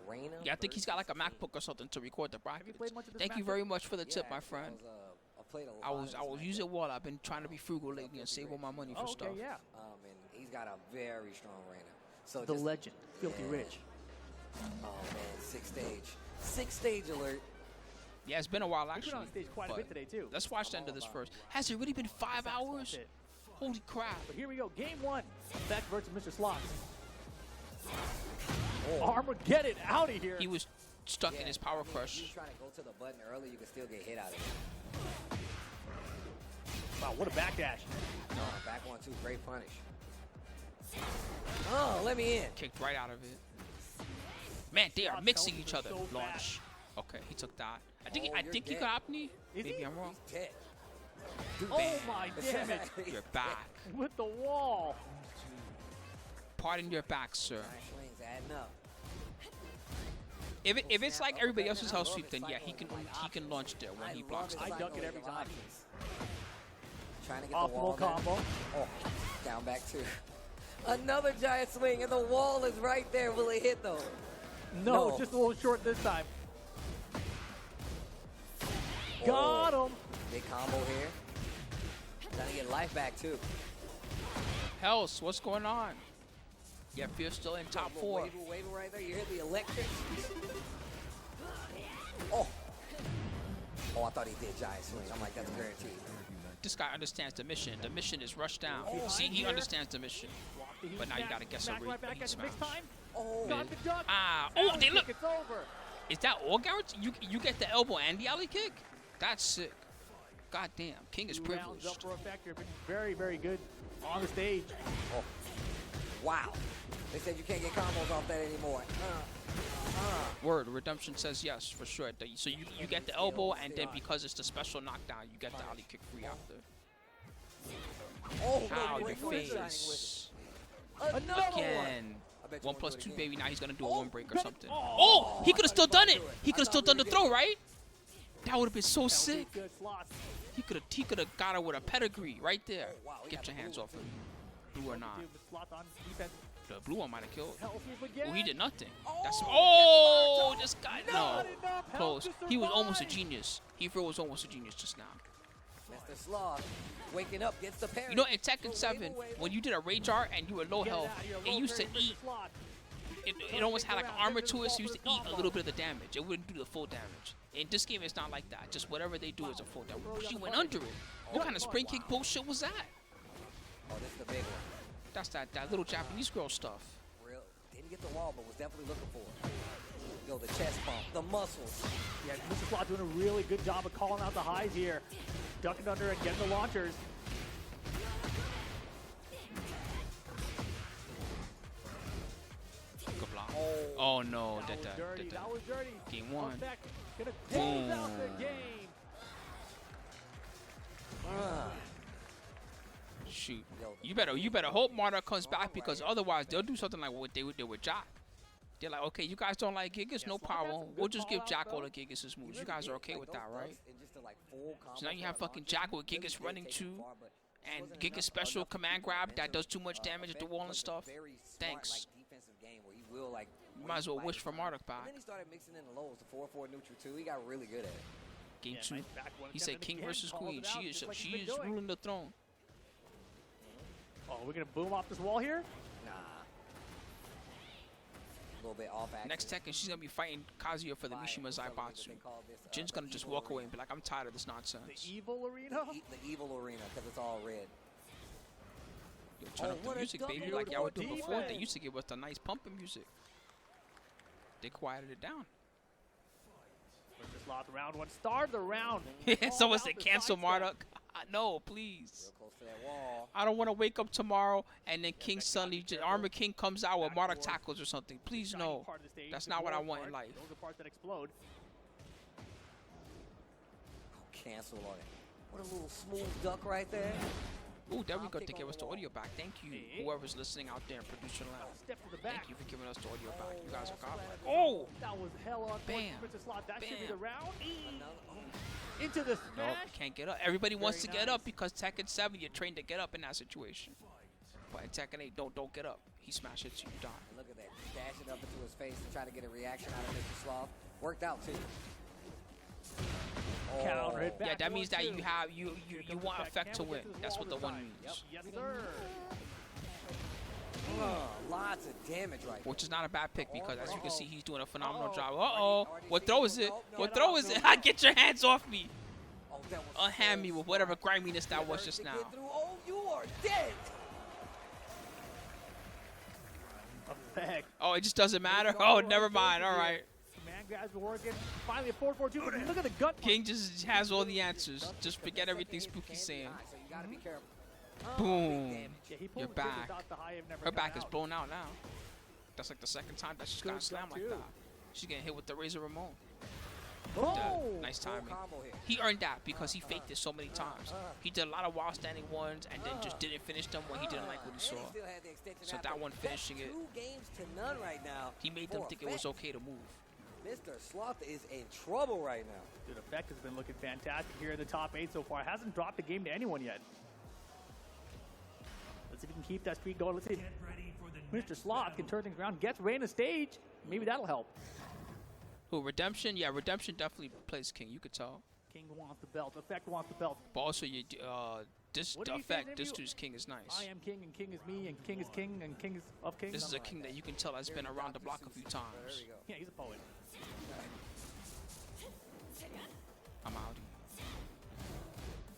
Reina Yeah, I think he's got like a MacBook or something to record the brackets. played much of this Thank you MacBook? very much for the tip, my actually, friend. I played a lot I was using what I've been trying to be frugal lately and save all my money for Oh, stuff. okay, yeah. and he's got a very strong Reina. So The just, legend, Filthy Yeah. Rich. Oh man, 6th stage alert. Yeah, it's been a while He's been actually. on stage quite a bit today too. Let's watch the end of this first. Has it really been 5 hours? That's it. Holy crap! But here we go, game 1. Beck versus Mr. Sloth. Oh. Armor, get it out of here. He was stuck in his power If crush. you trying to go to the button early, you can still get hit out of it. Wow, what a backdash. Back 1-2, great punish. Oh, let me in. Kicked right out of it. Man, they are Sloth mixing tells each him other. so Launch. Okay, he took that. I think Oh, I you're think he dead. got Opni. Is Maybe he? I'm wrong. He's dead. Oh my damn it. You're back. With the wall. Pardon your back, sir. Nice swings adding up. If it's like everybody else's house sweep, then yeah, he can launch there when he blocks I it. duck it every time. Trying to get the wall Optimal there. combo. Oh, down back 2. Another giant swing, and the wall is right there. Will it hit though? No, No. just a little short this time. Got him. Big combo here. Trying to get life back too. Hells, what's going on? Yeah, Fear's still in top 4. Waving right there. You hear the electric? Oh. Oh, I thought he did giant swing. I'm like, that's guaranteed. This guy understands the mission. The mission is rush down. See, he understands the mission. But now you gotta guess a Smack right back heat at the mix smash. time. Oh. Got the duck. Ah, Alley oh, they kick, look. It's over. Is that all guaranteed? You get the elbow and the alley kick? That's sick. God damn, King is 2 rounds privileged. up for effect. You've been very, very good on the stage. Oh. Wow. They said you can't get combos off that anymore. Word, Redemption says yes, for sure. So you get the elbow, and then because it's the special knockdown, you get the alley kick free after. Oh, How no, your break shining with face. it. Another Again. I bet you 1 won't plus do it 2, again. baby. Now he's gonna do a Oh, 1 break or bet- something. oh. Oh, he could have still done it. He could have I still thought done we the did. throw, right? That would have been so That was sick. good slots. He could have got her with a pedigree right there. Oh, wow, he Get got your the hands blue off him. Blue or not. Dude, with slots on defense. The blue one might have killed. Healthy again. Oh, he did nothing. That's Oh, this guy. Not No, enough health close. to He was almost a survive. genius. He was almost a genius just now. Mr. Sloth waking up, gets the parry. You know, in Tekken Wave 7, away. when you did a rage art and you were low Get health, out of here, it low used to parry, eat. Mr. Sloth. It almost had like armor to it, so it used to eat a little bit of the damage. It wouldn't do the full damage. In this game, it's not like that. Just whatever they do is a full damage. She went under it. What kind of spring kick bullshit was that? Oh, this is the big one. That's that little Japanese girl stuff. Real. Didn't get the wall, but was definitely looking for it. Yo, the chest pump, the muscles. Yeah, Mr. Sloth doing a really good job of calling out the highs here. Ducking under and getting the launchers. Good block. Oh no, That was dirty. That was dirty. Game 1. Effect. Gonna close out the Boom. game. Shoot. You better hope Marta comes back because otherwise they'll do something like what they did with Jock. They're like, okay, you guys don't like Gigas, no problem. We'll just give Jack all the Gigas' moves. You guys are okay with that, right? So now you have fucking Jack with Gigas running too, and Gigas special command grab that does too much damage at the wall and stuff. Thanks. You might as well wish for Marduk back. And then he started mixing in the lows, the 4-4 neutral too. He got really good at it. Game 2. Nice back one He said attempt King again, versus called Queen. it out, She is just like he's been doing. ruling the throne. Oh, we're gonna boom off this wall here. Nah. A little bit off axis. Next Tekken, she's gonna be fighting Kazuya for the Mishima Zaibatsu. Jin's gonna just walk away and be like, I'm tired of this nonsense. The evil arena. The evil arena, because it's all red. Yo, turn up the what a music, baby, double like y'all would do before. defense. They used to give us the nice pumping music. They quieted it down. Sloth round one. Start the round. Someone said cancel Marduk. No, please. Real close to that wall. I don't want to wake up tomorrow and then King suddenly, Armor King comes out with Marduk tackles or something. Please no. That's not what I want in life. Those are parts that explode. Cancel on it. What a little smooth duck right there. Ooh, there we go to give us the audio back. Thank you, whoever's listening out there in producer land. Step to the back. Thank you for giving us the audio back. You guys are godlike. Oh! That was hella Bam. Mr. Sloth. That should be Bam. the round. Oh. Into the No, smash. can't get up. Everybody wants to Very get nice. up because Tekken 7, you're trained to get up in that situation. But in Tekken 8, don't get up. He smash hits you, you die. Look at that. Dash it up into his face to try to get a reaction out of Mr. Sloth. Worked out too. Counter hit back. Yeah, that means that one, you two. have you want effect to win. That's what the one means. Yes, sir. Lots of damage right there. Which is not a bad pick because as you can see, he's doing a phenomenal job. Uh-oh. What throw is it? What throw is it? Get your hands off me. Oh, that was Unhand me with whatever griminess that was just now. Oh, you are dead. Effect. Oh, it just doesn't matter? Oh, never mind. All right. Man, guys are working. Finally, a 4-4-2. Look at the gut. King just has all the answers. Just forget everything Spooky's saying. So you gotta be careful. Boom. Yeah, he pulled You're the trigger, back. thought the high have never Her come back is out. blown out now. That's like the second time that she's Good got slammed job, like too. that. She's getting hit with the Razor Ramon. Oh! Nice Full timing. combo here. He earned that because he faked it so many times. He did a lot of wild standing ones and then just didn't finish them when he didn't like what he saw. And he still had the extension So after. that one That's finishing it. 2 games to none right now. He made them for think it was Effect. okay to move. Mr. Sloth is in trouble right now. Dude, Effect has been looking fantastic here in the top 8 so far. Hasn't dropped the game to anyone yet. Let's see if he can keep that streak going. Let's see if Get ready for the Mr. next Sloth battle. can turn things around. Gets Reina stage. Maybe that'll help. Who, Redemption? Yeah, Redemption definitely plays King. You could tell. King wants the belt. Effect wants the belt. But also, this What did he say, effect, this Xavier? dude's King is nice. I am king, and king is me, and king is king, and king is of king. This is a King that you can tell has been around the block a few There times. we go. Yeah, he's a poet. I'm out.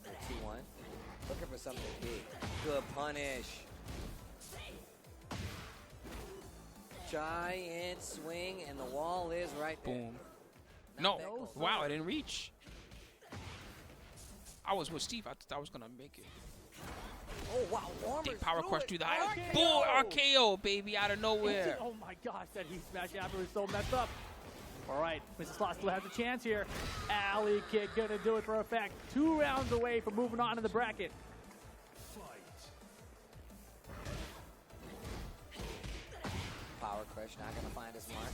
2-1. Looking for something big. Good punish. Giant swing, and the wall is right there. Boom. No. No, Wow, I didn't reach. I was with Steve. I thought I was going to make it. Oh, wow. Warmer's Big power crush through the high. RKO. Boom! RKO, baby, out of nowhere. Oh my gosh, that heat smash after is so messed up. All right, Mr. Sloth still has a chance here. Alley kick gonna do it for Effect. 2 rounds away from moving on in the bracket. Power crush, not going to find his mark.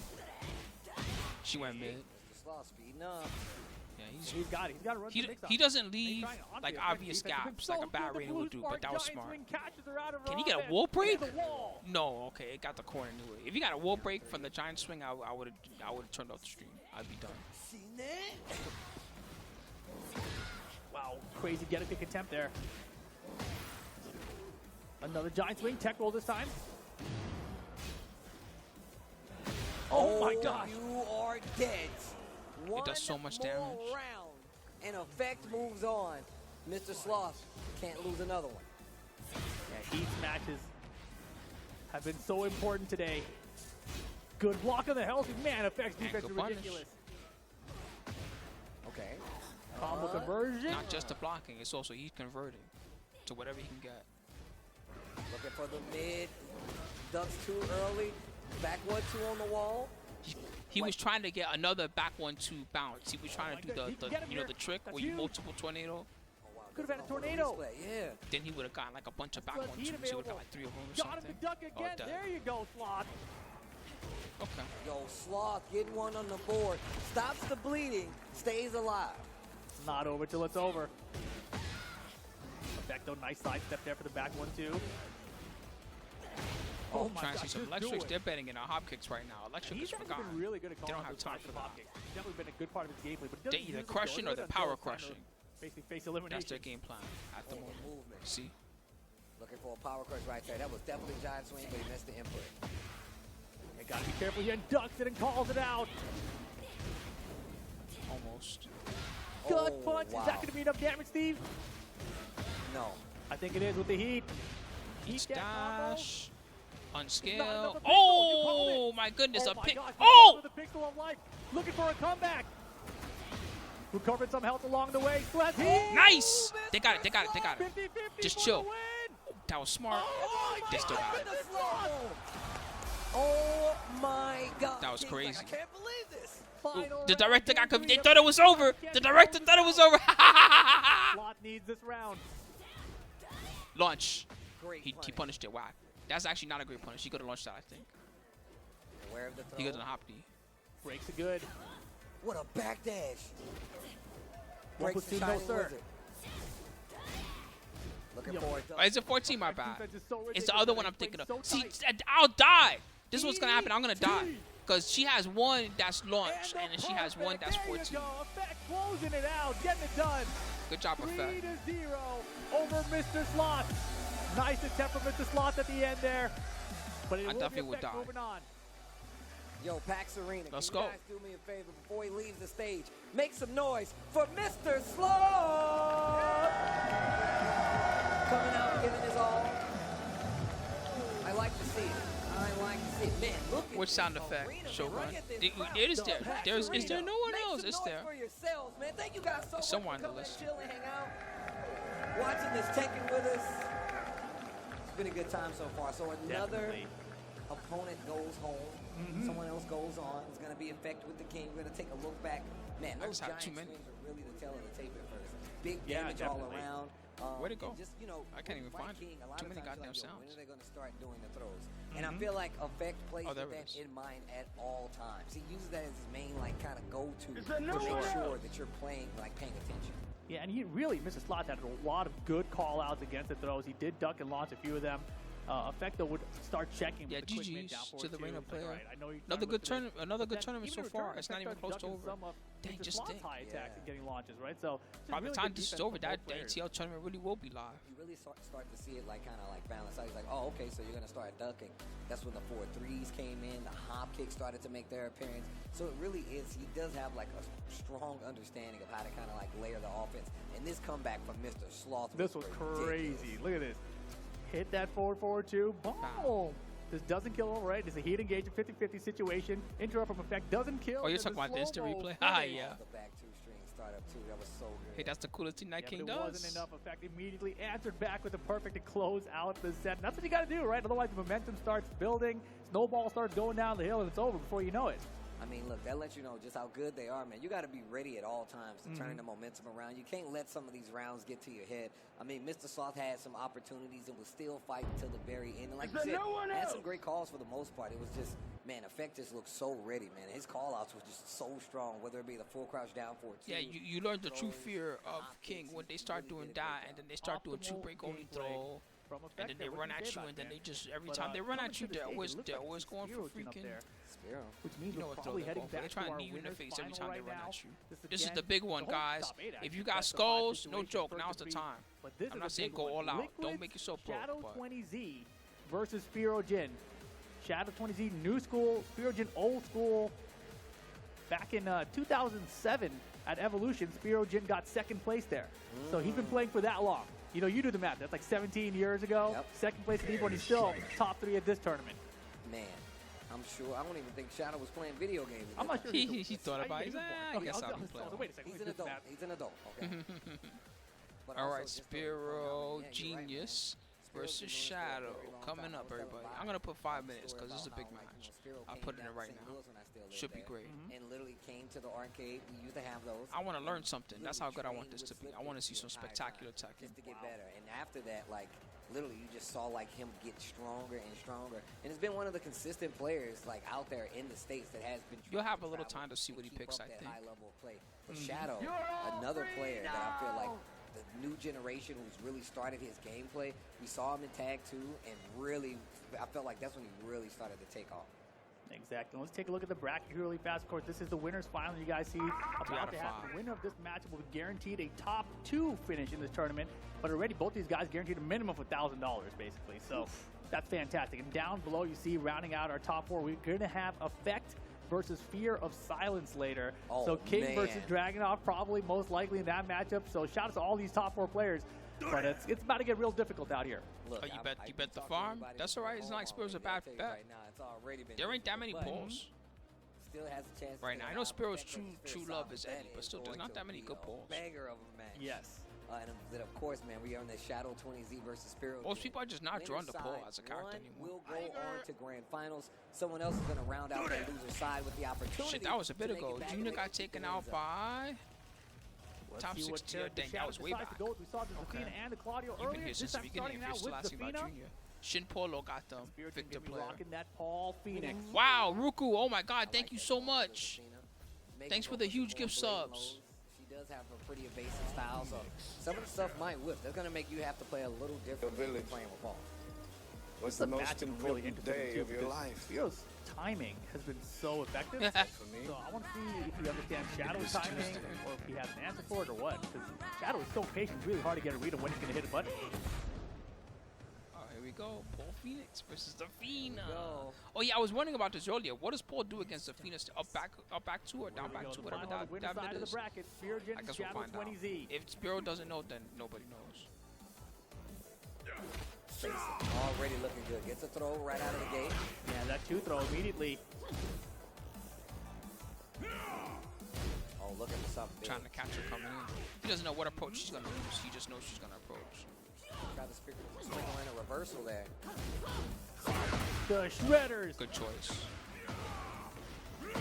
She went mid. Mr. Sloth speeding up. Yeah, He's got it. He's got to run the mix he up. doesn't He's leave trying to onto like Effect's obvious defense. gaps It's like so a bad good. The Reina blue would do, but spark that was giant smart. swing catches her out of her Can he get a offense. wall break? Into the wall. No, okay, it got the corner into it. If you got a wall break from the giant swing, I would have turned off the stream. I'd be done. Seen that? Wow, crazy get a kick attempt there. Another giant swing, tech roll this time. Oh my gosh. You are dead. It does so much One more damage. round, and Effect moves on. Mr. Sloth can't lose another one. Yeah, heat matches have been so important today. Good block on the healthy man. Effect's defense is good punish. ridiculous. Okay. Combo conversion. Not just the blocking, it's also he's converting to whatever he can get. Looking for the mid. Ducks too early. Back 1-2 on the wall. He was trying to get another back 1-2 bounce. He was trying to do He can get him here. the trick That's where you huge. multiple tornado. Oh, wow. Could have had a Doesn't tornado. hold the display. Yeah. Then he would have gotten like a bunch of back That's 1-2s. He would have available. got like 3 of them or Got him something. to duck again. dead. There you go, Sloth. Okay. Yo, Sloth getting one on the board. Stops the bleeding, stays alive. Not over till it's over. Effecto, nice sidestep there for the back 1-2. Oh, my trying to God, see some just electrics. do it. They're betting in our hop kicks right now. Electric He's is actually forgotten. been really good at They calling don't out have those time sides for of the hop that. kicks. Definitely been a good part of his gameplay, but he They doesn't either use it crushing or good they're until power it's time to crushing. Basically face elimination. That's their game plan at the moment. Movement. See? Looking for a power crush right there. That was definitely giant swing, but he missed the input. You gotta be careful here, and ducks it and calls it out. Almost. Gut Oh, punch. wow. Is that gonna be enough damage, Steve? No. I think it is with the heat. Heat Heat combo. dash. Not Unscale. enough of pixel, you called Oh it. my goodness, a my pick. gosh, Oh! the pixel of life, looking for a comeback. Recovered some health along the way. Sloth. Nice! They got it, they got it, they got it. 50-50 Just for chill. the win. That was smart. Oh my They still got it. Oh my God. That was King's crazy. Like, I can't believe this. Final The round, director game got confused. three They of thought it was over. The director thought it was over. Sloth needs this round. Launch. Great He punish. punished it. Whack. That's actually not a great punish. He could have launched that, I think. Aware of the throw. He goes on hop D. Breaks it good. What a back dash. One Breaks the platoon, no Shining sir. Wizard. Looking Yo. for it. Oh, it's a 14, my bad. Defense is so It's the ridiculous, other one they I'm play thinking of. so See, tight. I'll die. This is what's going to happen. I'm going to die. Because she has one that's launch, and then she has one that's 14. There you go. Effect closing it out, getting it done. Good job, 3-0 Effect. over Mr. Sloth. Nice attempt from Mr. Sloth at the end there. But it I will be definitely would Effect die. moving on. Yo, PAX Arena, Let's can you go. guys do me a favor before he leaves the stage? Make some noise for Mr. Sloth! Coming out, giving his all. I like to see it. I like to see it. Man, look at Which sound this effect? arena, Show man. Look run. at this It crowd. is there. PAX Is there Arena. no one Make else? some It's noise there. for yourselves, man. Thank you guys so much somewhere for on the coming list. and chill and hang out. Watching this Tekken with us. It's been a good time so far. So another Definitely. opponent goes home. Someone else goes on. It's going to be Effect with the King. We're going to take a look back. Man, I those just have giant too many. swings are really the tail of the tape at first. Big Yeah, damage all definitely. around. Where'd it go? and Just, you know, I can't even with find it. King, a lot Too of many times goddamn like, yo, sounds. When are they going to start doing the throws? And I feel like Effect plays Oh, there with it that is. in mind at all times. He uses that as his main, like, kind of go-to to no make one sure that you're playing, like, paying attention. Yeah, and he really, Mr. Sloth had a lot of good call-outs against the throws. He did duck and launch a few of them. Effecto would start checking Yeah, with the quick mid down GG's forward to the too. Reina It's like, player. all right, I know you're Another trying to good look for this. tournament. Another But good then tournament even so in return, far. It's not Effecto even close to ducking over. some of Dang, Mr. just Sloth's think. high attacks Yeah. and getting launches, right? So just By the really time good this is defense over, from that both the players. ATL tournament really will be live. You really start to see it like kind of like balance out. He's like, oh, okay, so you're gonna start ducking. That's when the 4-3s came in. The hop kicks started to make their appearance. So it really is. He does have like a strong understanding of how to kind of like layer the offense. And this comeback from Mr. Sloth. This was ridiculous. crazy. Look at this. Hit that forward 2. Boom. This doesn't kill him, right? It's a heat engage, a 50-50 situation. Interrupt from Effect doesn't kill. Oh, you're and then talking about the instant slow-mo replay? Ah, finish. yeah. The back two string startup too. That was so good. Hey, that's the coolest thing that Yeah, King but it does. wasn't enough. Effect immediately answered back with a perfect to close out the set. And that's what you got to do, right? Otherwise, the momentum starts building, snowball starts going down the hill, and it's over before you know it. I mean, look, that lets you know just how good they are, man. You got to be ready at all times to turn the momentum around. You can't let some of these rounds get to your head. I mean, Mr. Sloth had some opportunities and was still fighting until the very end. And like you said, had some great calls for the most part. It was just, man, Effect just looked so ready, man. His call-outs were just so strong, whether it be the full crouch down for Yeah, you learn the true fear of King when they start doing that, and then they start doing two break only throw, From and Effect then there. they What run can at say you, about and then that? they just every But, time they run coming at you, to the they're stage, it always looks like going for Spero up freaking. there, Spero. which means You know we're what probably throw they're heading going for. They're back to trying our to knee you in the winners face every final time they right run now. at you. This This is again, the big one, the whole guys. top eight, If actually, you got best of five skulls, no situation, joke. first Now's to the three. time. But this I'm is not a saying big go one. all out. Liquid's Don't make yourself broke, Shadow but 20Z versus Spero Jin. Shadow 20Z, new school. Spero Jin, old school. Back in 2007 at Evolution, Spero Jin got second place there. So he's been playing for that long. You know, you do the math. That's like 17 years ago. Yep. Second place at Evo, and he's still top 3 at this tournament. Man, I'm sure. I don't even think Shadow was playing video games. at I'm this not sure. He thought about it. He's like, I guess I'll be playing. Wait a second. He's let an me do the adult. math. He's an adult. Okay. But All also right, just to Spero point out, yeah, you're right, Genius man. Spero's versus been doing this for a Shadow very long coming time. I up, was telling everybody. Ryan I'm gonna put 5 a minutes story because this is a about big how, like, match. Spero I'll came put it in down right to St. now. Louis when I still lived Should be there, great. And literally came to the arcade. We used to have those. I want to and learn something. That's how good I want trained this to with be. I want to see Slipkins some the entire spectacular time, Tekken. just to get better. And after that, like, literally you just saw like him get stronger and stronger. And it's been one of the consistent players like out there in the States that has been. You'll have a little time to see what he picks, I think. High level of play. But Shadow, another player that I feel like the new generation who's really started his gameplay. We saw him in Tag 2, and really, I felt like that's when he really started to take off. Exactly. Let's take a look at the bracket here really fast. Of course, this is the winners final. You guys see about to happen. The winner of this matchup will be guaranteed a top 2 finish in this tournament. But already both these guys guaranteed a minimum of $1,000 basically. So that's fantastic. And down below you see rounding out our top 4, we're going to have Effect versus Fear of Silence later. So King versus Dragunov probably most likely in that matchup. So shout out to all these top 4 players. But it's about to get real difficult out here. Look, you bet the farm? That's all right. It's not like Spero's a bad bet. Right now, it's already been There ain't that many polls. Still has a chance. Right now, I know Spero's true love is Eddie, but still, there's not that many good polls. Banger of a match. Yes. And then of course, man, we are on the Shadow 20Z versus Spero. Most people are just not drawing the poll as a character anymore. We'll go on to grand finals. Someone else is going to round out that loser side with the opportunity. Shit, that was a bit ago. Junior got taken out by top 16. Dang, that was way back. We saw the Zafina and the Claudio You've been earlier. here since the beginning if you're still asking about Junior. Shin Paulo got them. Victor player. Rocking that Paul Phoenix. Wow, Ruku, oh my god, thank you so much. Thanks for the huge gift subs. She does have a pretty evasive style, so some of the stuff might whip. That's going to make you have to play a little different than playing with Paul. What's the most important day of your life? Spero's timing has been so effective. For me, So I want to see if he understands Shadow's timing or if he has an answer for it or what. Because Shadow is so patient, it's really hard to get a read on when he's going to hit a button. Oh, here we go. Paul Phoenix versus Zafina. Oh yeah, I was wondering about this earlier. What does Paul do against Zafina? Up back 2 or down back 2, whatever that bit is. I guess we'll find out. If Spero doesn't know, then nobody knows. Already looking good. Gets a throw right out of the gate. Yeah, that 2 throw immediately. Oh, looking for something big. Trying to catch her coming in. He doesn't know what approach she's going to use. He just knows she's going to approach. Tried to sprinkle in a reversal there. The Shredders. Good choice. This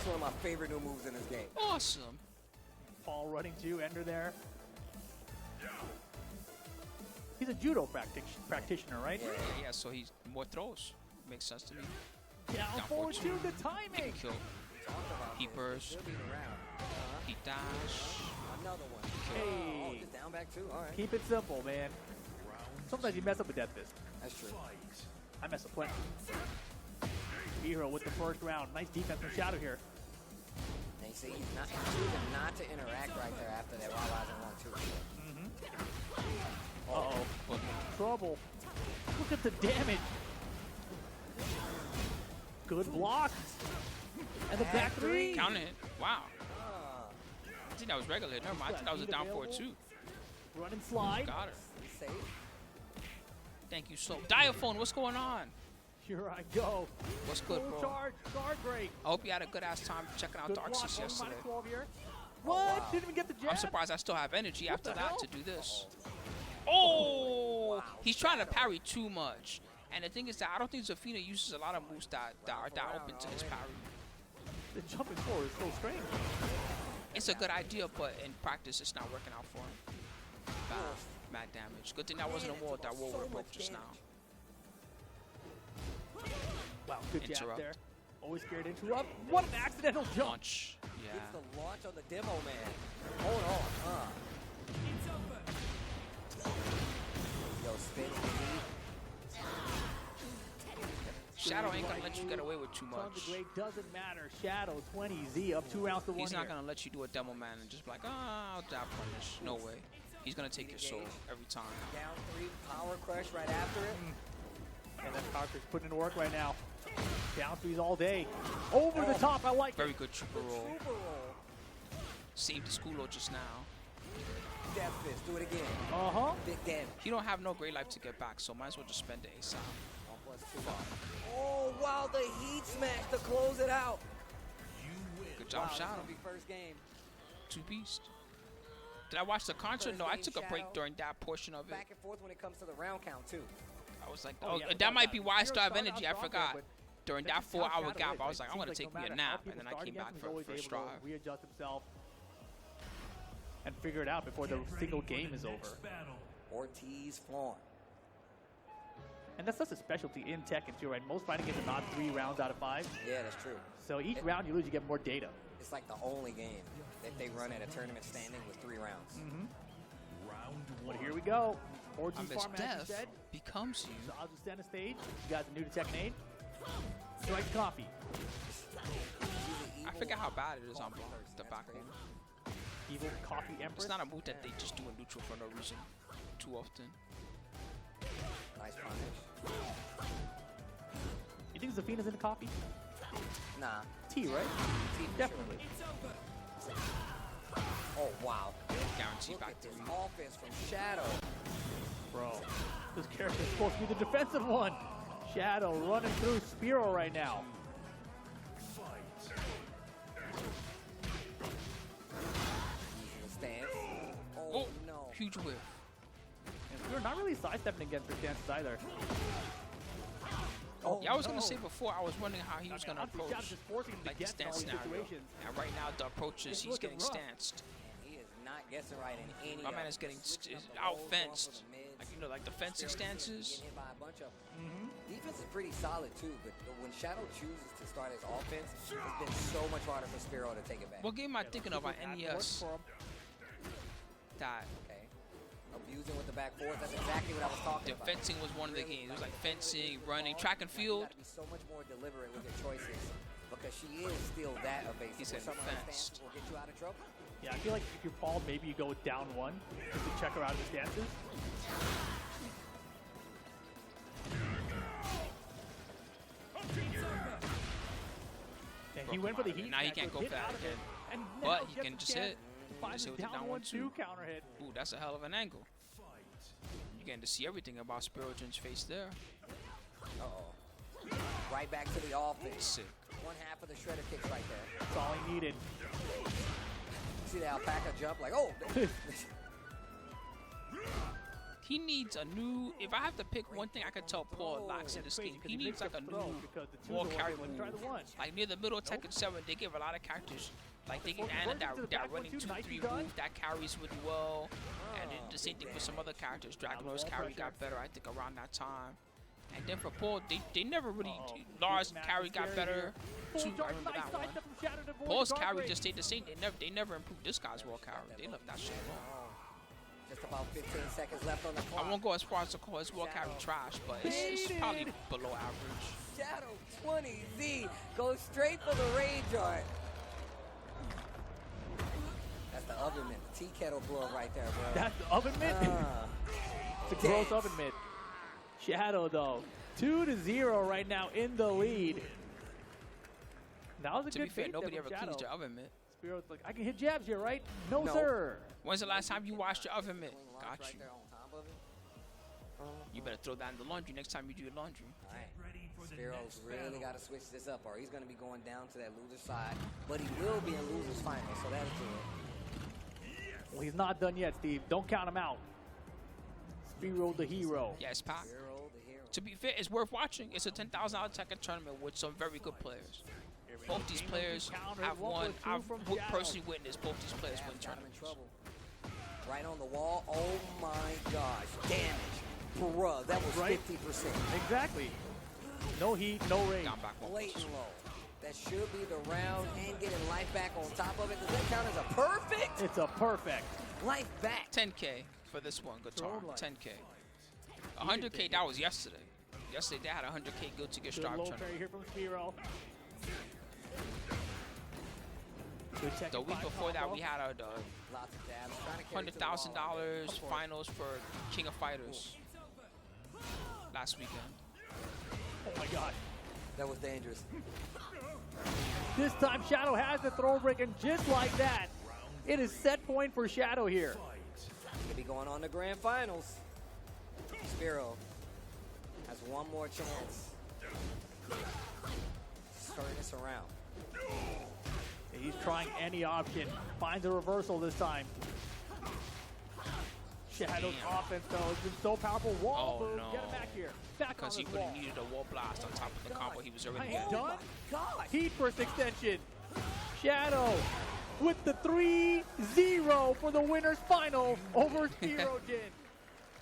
is one of my favorite new moves in this game. Awesome. Paul running to ender there. He's a judo practitioner, right? Yeah, so he's more throws. Makes sense to me. Down forward 2, the timing. Kill. He burst. He dash. Another one. Hey. Oh, just down back 2. All right. Keep it simple, man. Sometimes you mess up with Death Fist. That's true. I mess up plenty. Hero with the first round. Nice defense from Shadow here. And you see, he's choosing not to interact right there after that while rising 1-2. Uh-oh. Trouble. Look at the damage. Good block. And the back 3. Count it. Wow. I think that was regular. Never mind. I think that was a down forward 2. Run and slide. Got her. Safe. Thank you so. Diaphone, what's going on? Here I go. What's good, Full bro? charge. Guard break. I hope you had a good ass time checking out Good Dark block. Six yesterday. -12 here. What? Didn't even get the jab. I'm surprised I still have energy after the that hell? to do this. Oh! He's trying to parry too much. And the thing is that I don't think Zafina uses a lot of moves that are that open to his parry. The jumping forward is so strange. It's a good idea, but in practice, it's not working out for him. Mad damage. Good thing that wasn't a wall. That wall would have broke just now. Wow, good jab Interrupt. there. Always scared to interrupt. What an accidental jump. Launch. Yeah. Gets the launch on the demo, man. Hold on. Yo, spin. Shadow ain't gonna let you get away with too Tons of much. great doesn't matter. Shadow 20Z up 2 rounds to 1. He's not gonna let you do a demo man and just be like, I'll dab punish. No way. He's gonna take your soul every time. Down 3, power crush right after it. And that Parker's putting in work right now. Down 3s all day. Over the top, I like Very it. good trooper roll. Super roll. Saved the Skulo just now. Death Fist. Do it again. Uh-huh. Big damage. He don't have no great life to get back, so might as well just spend it ASAP. 1+2. Oh, wow, the heat smash to close it out. Good job, Wow, Shadow. this is gonna be first game. 2 beast. Did I watch the contra? First No, I game, took a break Shadow. during that portion of it. Back and forth when it comes to the round count, too. I was like, Oh, oh, yeah, that without might be doubt. why I still have Started energy. out I strong forgot. there, but During that's that just how 4-hour Shadow gap, is. I was like, It I'm gonna seems take no me a matter how nap, people and then I start came against back him, he's for always a able first to drive. readjust himself and figure it out before the single game is over. Ortiz Farm. And that's such a specialty in Tekken too, right? Most fighting games are not 3 rounds out of 5. Yeah, that's true. So each round you lose, you get more data. It's like the only game that they run at a tournament standing with 3 rounds. Round But 1. here we go. I Ortiz miss Farm, as you death said. becomes you. So I'll just stand the stage. You guys are new to Tekken 8. Strike coffee. I forget how bad it is on block, the back one. Evil Coffee Empress. It's not a move that they just do in neutral for no reason too often. Nice punish. You think Zafina's in the coffee? Nah. T, right? T for Definitely. sure. Oh, wow. Guaranteed Look back at this 3. offense from Shadow. Bro, this character is supposed to be the defensive one. Shadow running through Spero right now. Using the stance. Oh, Oh, no. huge whiff. And we're not really sidestepping against her stances either. Oh, Yeah, I was no. gonna say before, I was wondering how he was gonna Honestly, Shadow's approach just forcing him to like the get in all stance these scenario. situations. And right now, the approach is It's he's looking getting rough. stanced. He is not guessing right in any My of man it. is getting Switching up the out whole fenced. off of the mids. Like, you know, like the fencing stances. Getting hit by a bunch of them. Defense is pretty solid too, but when Shadow chooses to start his offense, it's been so much harder for Spero to take it back. What game am I thinking of on NES? That Okay. Abusing with the back fours, that's exactly what I was talking the about. fencing was one of the games. It was like fencing, running, track and You field. gotta be so much more deliberate with your choices because she is still that evasive. He said Some of her fenced. stances will get you out of trouble. Yeah, I feel like if you're Paul, maybe you go down 1 just to check her out of the stances. And he went for the heat. Now he snatch, can't so go hit for out that of it. again. And But now he can just hit. Finds Just a hit with the down 1-2 counter hit. Ooh, that's a hell of an angle. You're getting to see everything about Spirogen's face there. Uh-oh. Right back to the offense. Sick. One half of the shredder kicks right there. That's all he needed. See the alpaca jump like, oh! He needs a new. If I have to pick one thing I could tell Paul lacks in this game, he needs like a new wall carry move. Like near the middle of Tekken 7, they give a lot of characters. Like they give Anna that running 2-3 move that carries really well. And then the same thing with some other characters. Dragunov's carry got better, I think, around that time. And then for Paul, they never really. Lars' carry got better too. I remember that one. Paul's carry just stayed the same. They never improved this guy's wall carry. They left that shit alone. Just about 15 seconds left on the clock. I won't go as far as to call his wall carry trash, but it's probably below average. Shadow 20Z goes straight for the rage art. That's the oven mitt. The tea kettle blow right there, bro. That's the oven mitt? It's a gross oven mitt. Shadow, though, 2-0 right now in the lead. That was a To good be fair, bait nobody there ever from cleans Shadow. their oven mitt. Spiro's like, I can hit jabs here, right? No, No. sir. When's the last time you washed your oven mitt? Got Right you. there on top of it. You better throw that in the laundry next time you do your laundry. All right. Ready for the Spero's next really battle. got to switch this up, or he's going to be going down to that loser side. But he will be in losers final, so that's good. Well, he's not done yet, Steve. Don't count him out. Spero the hero. Yes, Pac. Spero the hero. To be fair, it's worth watching. It's a $10,000 Tekken tournament with some very good players. Both these players have won. I've personally witnessed both these players win Got him in tournaments. trouble. Right on the wall. Oh my gosh. Damage. Bruh, that was Right? 50%. Exactly. No heat, no range. Down back one. Blatant low. That should be the round and getting life back on top of it. Does that count as a perfect? It's a perfect. Life back. 10K for this one guitar. Throw light. 10K. 100K, that was yesterday. Yesterday they had a 100K Guilty Gear Good Strive low tournament. parry here from Spero. Good check The and week five before that, combo. we had a Lots of dabs. Trying to carry to the wall. $100,000 finals for King of Fighters last weekend. Oh my god. That was dangerous. This time Shadow has the throw break, and just like that, it is set point for Shadow here. Could be going on to grand finals. Spero has one more chance. Turn this around. He's trying any option. Finds a reversal this time. Shadow's offense, though, has been so powerful. Wall Oh, move. no. Get him back here. Back Because on he this would wall. have needed a wall blast on top of the combo he was already I getting. ain't done. God. Heat first extension. Shadow with the 3-0 for the winner's final over Spero Jin.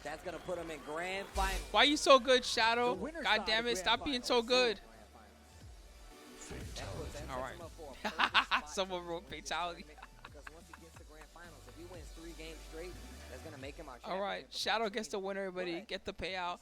That's going to put him in grand final. Why you so good, Shadow? God damn it, stop being so good. All right. Someone wrote fatality. Because once he gets to grand finals, if he wins 3 games straight, that's going to make him our All right, Shadow gets the winner, everybody. Get the payout.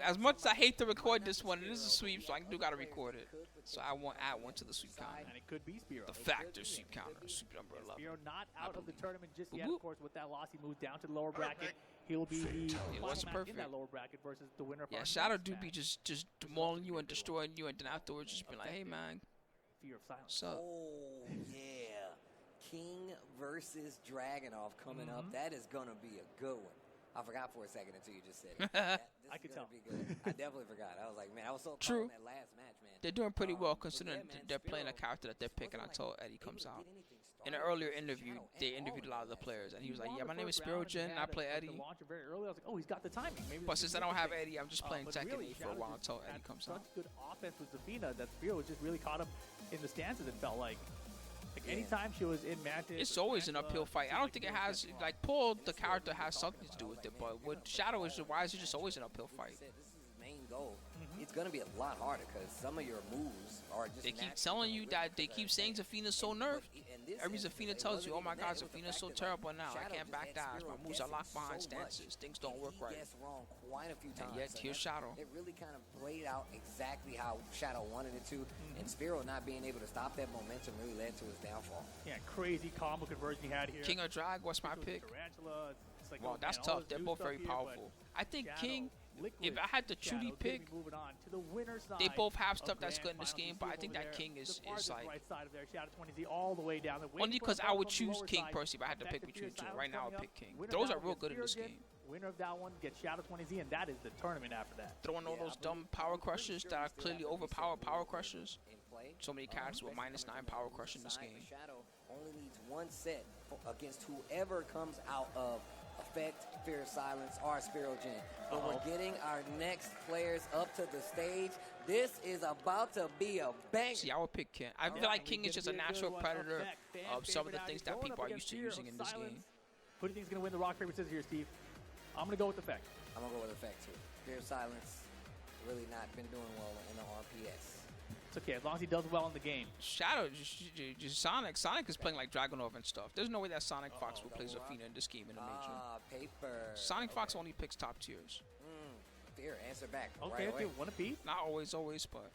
As much as I hate to record this one, it is a sweep, so I do got to record it. So I won't add one to the sweep counter. And it could be Spero. The factor sweep counter, sweep number 11. Spero not out of the tournament just yet. Whoop. Of course, with that loss, he moves down to the lower bracket. He'll be the final wasn't match perfect. in that lower bracket versus the winner of Yeah, our Shadow next do be match. just mauling you and destroying you, and then afterwards just be like, hey, man, Fear of silence. what's up? Oh, yeah. King versus Dragunov coming up. That is going to be a good one. I forgot for a second until you just said it. I could tell. Be good. I definitely forgot. I was like, man, I was so caught True. on that last match, man. They're doing pretty well But considering yeah, man, they're playing a Spero character that they're just picking wasn't until like Eddie comes able to out. get anything In an started earlier with interview, Shadow they and interviewed a lot of the players, and he was like, Won yeah, the my name is first Spero round, Jin, and I had play the Eddie. launcher very early. I was like, oh, he's got the timing. Maybe But this is since I don't have significant. Eddie, I'm just playing But Tekken really, for a Shadow while just until had Eddie comes such out. good offense with Zafina that Spero just really caught him in the stances, it felt like. Like, anytime she was in Mantis... It's always an uphill fight. I don't think it has, like, Paul, the character, has something to do with it, but with Shadow, why is it just always an uphill fight? This is his main goal. It's going to be a lot harder because some of your moves are just They keep naturally telling you really that, they good. keep saying Zafina's so nerfed. In this Every instance, Zafina it tells you, wasn't oh my even god, that. It was the Zafina's so fact that, terrible now, I Shadow can't just back had dash, Spero my moves are locked guessing behind so much, stances, things and don't work he right. guessed wrong quite a few times. And yet, So here's Shadow. It really kind of played out exactly how Shadow wanted it to, and Spero not being able to stop that momentum really led to his downfall. Yeah, crazy combo conversion he had here. King or Drag, what's my With pick? Tarantula, it's like, Well, oh, that's man, all tough. this They're new both stuff very here, powerful. I think Shadow, King, Liquid if I had to Shadow truly is gonna be pick, moving on to the winner's side they both have stuff of that's grand good in this finals. game, You but see I him think over that there, King the is farthest like, right side of there, Shadow 20Z all the way down. only because I would choose King personally if I had to pick between two. Right now, I would pick King. Those are real good in this game. Winner of that one gets Shadow 20Z, and that is the tournament after that. Throwing all those dumb power crushers that are clearly overpowered power crushers. So many characters with -9 power crush in this game. Shadow only needs one set against whoever comes out of Effect, Fear of Silence, or Spero Jin. But we're getting our next players up to the stage. This is about to be a banger. See, I would pick King. I feel like King is just a natural predator of some of the things that people are used to using in this game. Who do you think is going to win the rock, paper, scissors here, Steve? I'm going to go with Effect. I'm going to go with Effect, too. Fear of Silence, really not been doing well in the RPS. It's okay, as long as he does well in the game. Shadow, just Sonic. Sonic is playing like Dragunov and stuff. There's no way that Sonic Fox will play Zafina in this game in a major. Paper. Sonic Fox only picks top tiers. Fear, answer back. Okay, right okay, away. one apiece. Not always, but.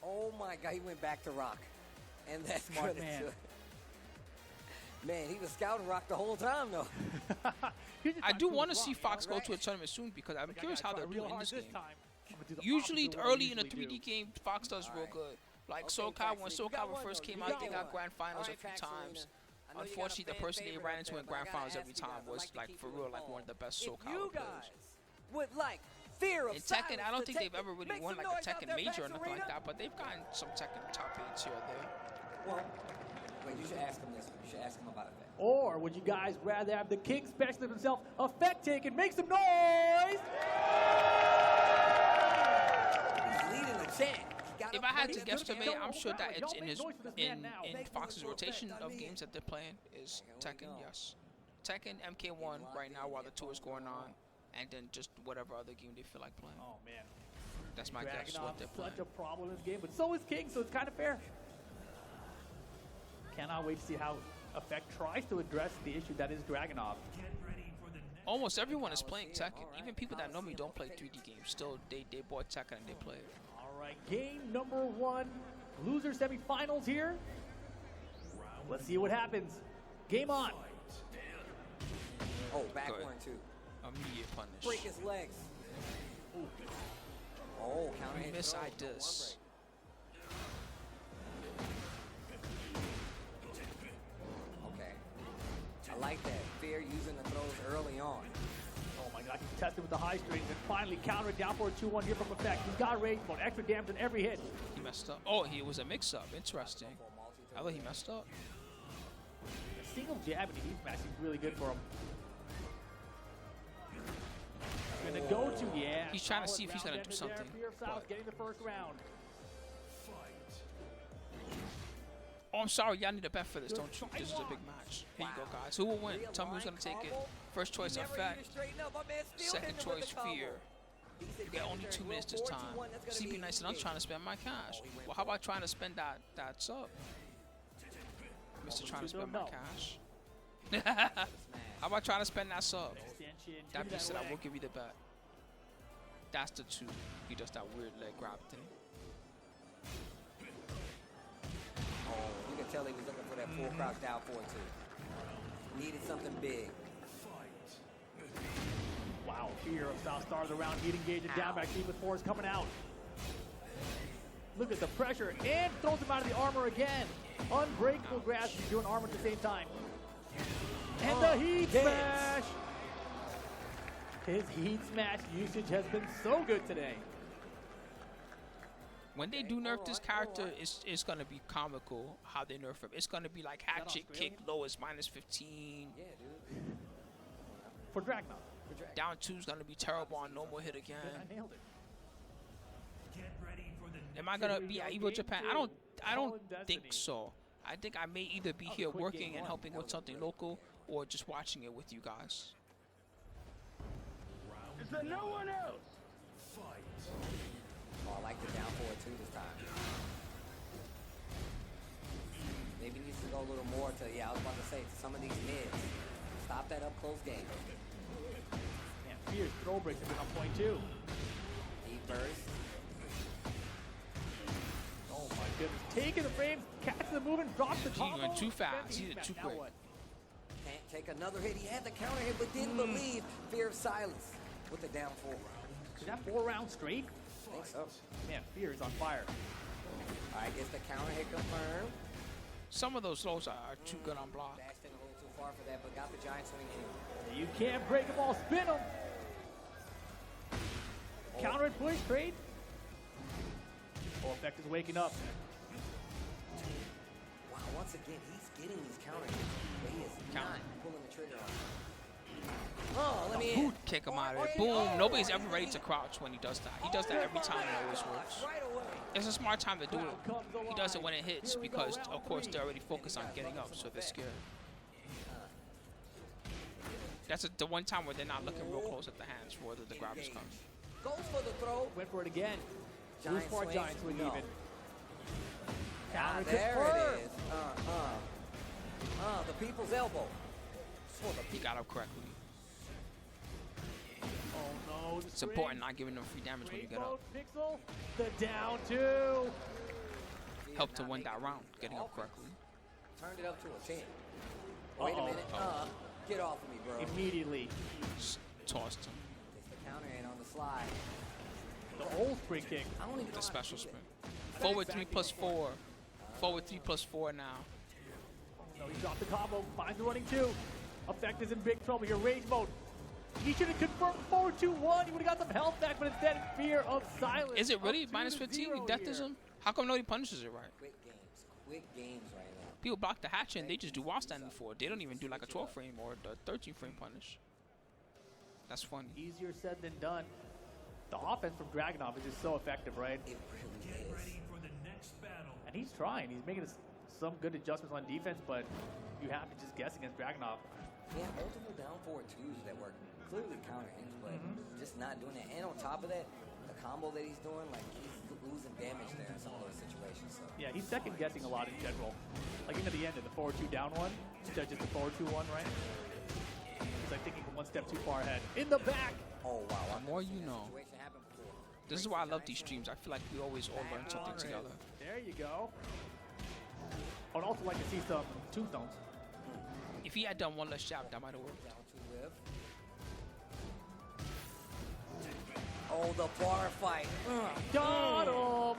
Oh my God, he went back to Rock. And that's Smart good. man. Man, he was scouting Rock the whole time, though. I do want to see Fox go to a tournament soon because I'm curious how they're doing in this game. Do Usually, opposite of what I early in a usually 3D do. game, Fox does real Alright. good. Like Okay, Soul Pax, Calibur, when you Soul got Calibur one, first though. came You out, got they got one. grand finals a Alright, few Pax, times. I know you got a Unfortunately, the fan person they favorite ran up into there, in but I grand gotta finals ask every you guys, time I'd was like to like keep for you real, like one of involved. the best Soul If you Calibur players. guys would like Fear of In Tekken, I don't Silence think to they've ever really make won some like a noise out Tekken there, major or Pax nothing like Arena. that, but they've gotten some Tekken top 8s here or there. Well, wait, you should ask him this. You should ask him about Effect. Or would you guys rather have the king specialist himself, Effect, take and make some noise? He's leading the chant. If I had to guesstimate, I'm sure that it's in his in Fox's rotation of games that they're playing is Tekken, yes. Tekken, MK1 right now while the tour is going on, and then just whatever other game they feel like playing. Oh, man. That's my guess what they're playing. Such a problem in this game, but so is King, so it's kind of fair. Cannot wait to see how Effect tries to address the issue that is Dragunov. Almost everyone is playing Tekken. Even people that normally don't play 3D games, still they bought Tekken and they play it. All right, game number 1, loser semifinals here. Let's see what happens. Game on. Oh, back Good. one, too. Immediate punish. Break his legs. Oh, counter hit Miss throw. I dis. Okay. I like that. Fear using the throws early on. Oh my God, he's tested with the high strings and finally countered down for a 2-1 here from Effect. He's got rage mode, extra damage on every hit. He messed up. Oh, he was a mix-up. Interesting. I thought he messed up. A single jab and heat smash is really good for him. Gonna go to, yeah. He's trying to solid see if he's gonna round do ender there. something, Fear of Silence but- getting the first round. Oh, I'm sorry. Y'all need a bet for this, don't you? This is a big match. Here you go, guys. Who will win? Tell me who's going to take it. First choice Never effect. even straighten up. My man still Second hitting him with choice the combo. fear. You get only 2 minutes this time. CP nice and I'm trying to spend my cash. Well, how about trying to spend that sub? Mr. Trying to spend my cash. How about trying to spend that sub? That being said, I will give you the bet. That's the 2. He does that weird leg grab thing. Oh, you can tell he was looking for that full crouch down forward too. Needed something big. Wow, fear of South Star the round. Heat engage and down back. Deep with force coming out. Look at the pressure and throws him out of the armor again. Unbreakable grasp. He's doing armor at the same time. And the heat smash. His heat smash usage has been so good today. When they do nerf this character, it's gonna be comical how they nerf him. It's gonna be like hatchet kick lowest -15. Yeah, dude. For Dragunov. Down 2 is gonna be terrible on normal hit again. I nailed it. Get ready for the Am I gonna be at Evo Japan? I don't think so. I think I may either be here working and helping with something local or just watching it with you guys. Is there no one else? Fight. Oh, I like the down forward too this time. Maybe needs to go a little more to, I was about to say, to some of these mids. Stop that up close game. Man, Fear's throw breaks have been on point too. Deep burst. Oh my goodness. Taking the frames, catches the movement, drops the combo. He went too fast. He did too Now quick. what? Can't take another hit. He had the counter hit, but didn't believe. Fear of silence with the down 4. Is that 4 rounds straight? I think so. Man, Fear is on fire. All right, gets the counter hit confirmed. Some of those lows are too good on block. Dashed in a little too far for that, but got the giant swing in. You can't break them all, spin them. Counter and push, trade. Oh, Effect is waking up. Wow, once again, he's getting these counter hits, but he is not pulling the trigger on. Oh, let me in. Kick him out of it. Boom. Nobody's ever ready to crouch when he does that. He does that every time and it always works. Right away. It's a smart time to do it. He does it when it hits because, of course, they're already focused on getting up, so they're scared. That's the one time where they're not looking real close at the hands for whether the grabbers come. Goes for the throw. Went for it again. Giant Blue swing. giant swing No. even. Ah, Counter there confirmed. it is. The people's elbow. For the He got up correctly. Oh no. It's important not giving them free damage when you get up. Pixel. The down 2. Help to win that round, getting up correctly. Turned it up to a 10. Wait a Uh-oh. minute. Get off of me, bro. Immediately. Just tossed him. It's the counter in on the slide. The whole spring kick. I don't even know The how to special do that. spin. Forward 3+4. Forward 3+4 now. No, he dropped the combo. Finds the running 2. Effect is in big trouble here. Rage mode. He should have confirmed forward 2-1. He would have got some health back, but instead, Fear of silence. Is it really Up -15? He 2-0 death is here. him? How come nobody punishes it right? Quick games right now. People block the hatch and they just do while standing forward. They don't even do like a 12 frame or the 13 frame punish. That's funny. Easier said than done. The offense from Dragunov is just so effective, right? It really Get is. ready for the next battle. And he's trying. He's making some good adjustments on defense, but you have to just guess against Dragunov. Yeah, multiple down forward 2s that work. Clearly counter hits, but just not doing that. And on top of that, the combo that he's doing, like he's losing damage there in some of those situations. So. Yeah, he's second guessing a lot in general. Like into the end of the forward 2 down 1, instead of just the forward 2-1, right? It's like thinking one step too far ahead. In the back! Oh wow! The more you know. Situation happened before. This is why I love these streams. I feel like we always all learn something together. There you go. I would also like to see some tombstones. If he had done one less jab, that might have worked. Down 2 live. Oh, the bar fight. Got him!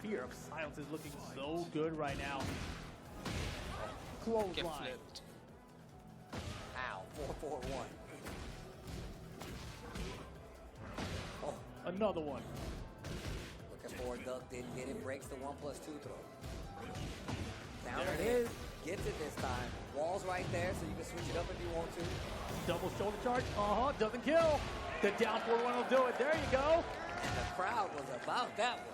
Fear of silence is looking so good right now. Close Get line. flipped. Ow! 4-4-1. Oh, Another one. looking for a duck. Didn't get it. Breaks the 1+2 throw. Down There it hit. is. Gets it this time. Wall's right there, so you can switch it up if you want to. Double shoulder charge. Doesn't kill. The down forward one will do it. There you go. And the crowd was about that one.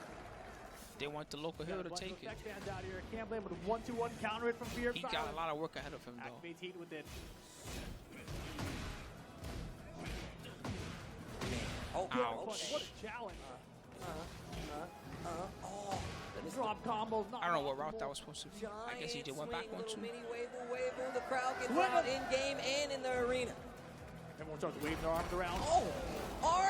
They want the local hero to take it. Fans out here. Can't blame him with a 1-2-1 counter it from Fear of He Silence. got a lot of work ahead of him, though. Activates heat with it. Oh, Ouch. What a challenge. Oh, Drop combos. I don't know what route that was supposed to be. I guess he did one back one, too. Mini wave. The crowd gets loud in game and in the arena. Everyone starts waving their arms around. Oh,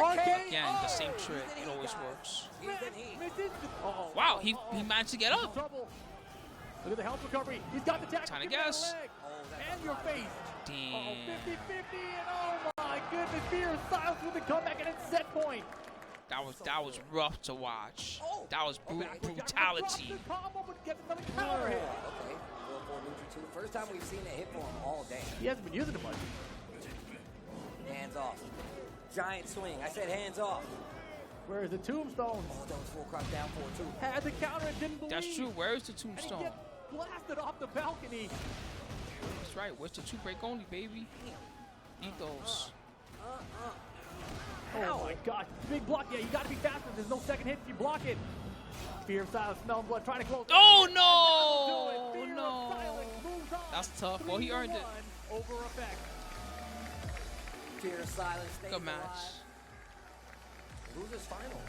arcade. Again, the same trick. It always works. Misses. Oh, Wow, he managed to get up. trouble. Look at the health recovery. He's got the tech. Time to guess. And your face. Damn. 50-50, and oh my goodness, Fear of Silence with the comeback and it's set point. That was rough to watch. Oh. That was brutality. The combo, but gets another counter hit. Okay, 4-4 neutral 2. First time we've seen a hit for him all day. He hasn't been using it much. Hands off. Giant swing. I said hands off. Where is the tombstones? Oh, that was full crop down 4-2. Had the counter and didn't believe. That's true. Where is the And he tombstone? gets blasted off the balcony. That's right. Where's the 2 break only, baby? Eat those. Oh my gosh, big block. Yeah, you gotta be faster. There's no second hit if you block it. Fear of Silence, smelling blood, trying to close. Oh Fear no! of No. Silence moves on. That's tough. Well, he earned it. 3-1 over effect. Fear of Silence stays Good match. alive. Losers final.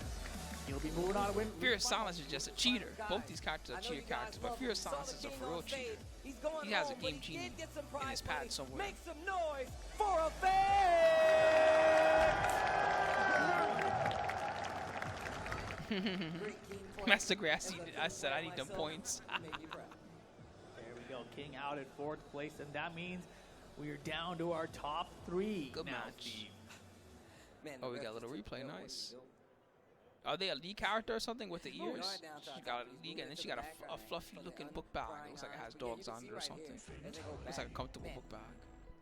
He'll be moving on to win. Fear of Silence is just a cheater. Both these characters are cheater characters, but Fear of Silence is a for real cheater. He has a game genie in his pad somewhere. Make some noise for a fan! Master Grass, I said I need them points. There we go. King out at 4th place, and that means we are down to our top 3 Good now, match. Steve. Oh, we got a little replay. Nice. Are they a lead character or something with the ears? She got a league, and then she got a fluffy looking book bag. It looks like it has dogs on it or something. Looks like a comfortable book bag.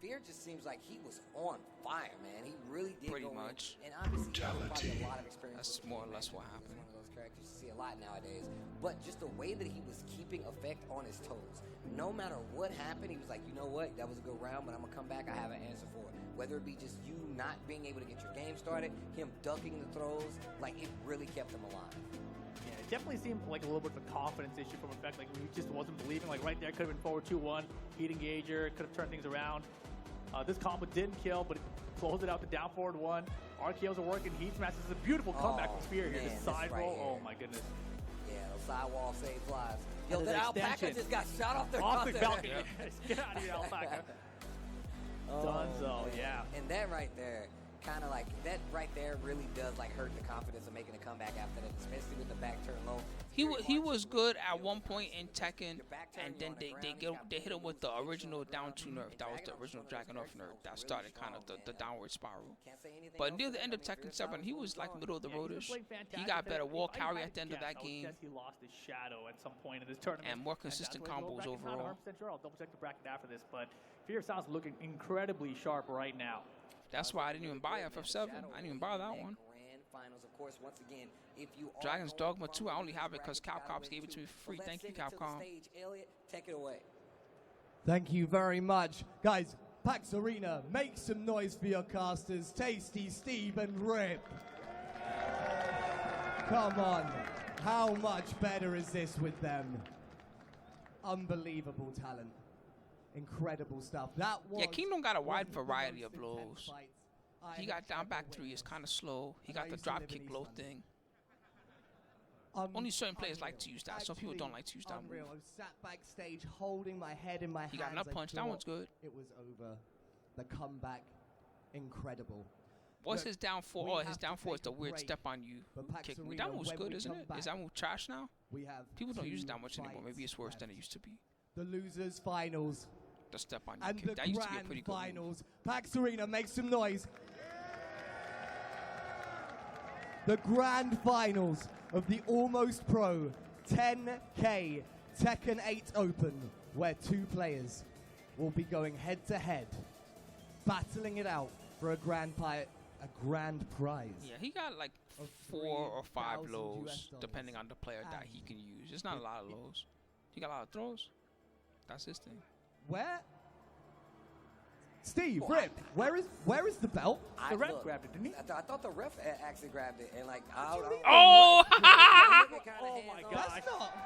Fear just seems like he was on fire, man. He really did. Pretty go in. much. And obviously, he has probably a lot of experience. That's more or less what happened. One of those characters you see a lot nowadays. But just the way that he was keeping effect on his toes. No matter what happened, he was like, you know what? That was a good round, but I'm gonna come back. I have an answer for it. Whether it be just you not being able to get your game started, him ducking the throws, like it really kept him alive. Yeah, it definitely seemed like a little bit of a confidence issue from effect. Like he just wasn't believing. Like right there, could have been forward 2-1. Heat engager, could have turned things around. This combo didn't kill, but it closed it out to down forward 1. RKOs are working. Heat smash. This is a beautiful comeback from Spear here. Man, This side right roll. here. Oh my goodness. Yeah, the sidewall saves lives. Yo, And the an alpaca extension. just got shot off the balcony. Get out of here, alpaca. Dunzo, yeah. And that right there, kind of like, that right there really does like hurt the confidence of making a comeback after that, especially with the back turn low. He was good at one point in Tekken, and then they hit him with the original down 2 nerf. That was the original Dragunov nerf that started kind of the downward spiral. But near the end of Tekken 7, he was like middle of the roadish. He got better wall carry at the end of that game, He lost his shadow at some point in this tournament. and more consistent that's where combos the bracket's not overall. 100% sure. I'll double check the bracket after this, but Fear of Silence looking incredibly sharp right now. That's why I didn't even buy FF7. I didn't even buy that one. Grand finals, of course, once again, if you are Dragon's going Dogma 2, I only have it because bracket Capcom gave it to me for free. But let's Thank you, send it to the Capcom. stage. Elliot, take it away. Thank you very much. Guys, PAX Arena, make some noise for your casters, Tasty, Steve, and Rip. Come on. How much better is this with them? Unbelievable talent. Incredible stuff. That was Yeah, Kingdom got a wide one of the variety most of intense blows. fights I He have got down ever back 3. It's witnessed. kind of slow. He got I the used to drop live in kick East low London. thing. Only certain players like to use that. Some people don't like to use that move. Unreal. I was sat backstage holding my head in my hands. He got an up I punch. That thought one's good. It was over. The comeback, incredible. What's Look, his downfall? we Oh, have his to downfall is take the a weird break, step on you but PAX kick. Arena, That move's when good, we isn't come it? back, Is that move trash now? We have People don't use it two that much anymore. Maybe it's fights worse than it left. used to be. The losers finals The step on you and kick. the That used to be a grand pretty good move. finals. PAX Arena, make some noise. The grand finals of the Almost Pro 10K Tekken 8 Open, where 2 players will be going head to head, battling it out for a grand prize. Yeah, he got like Of 4 or 5 $3,000 lows, depending on the player that he can use. It's not a lot of lows. He got a lot of throws. That's his thing. Where? Steve, Well, Rip, where is the belt? The ref grabbed it, didn't he? I thought the ref actually grabbed it, and like, Oh! Oh my hands on. gosh. That's not.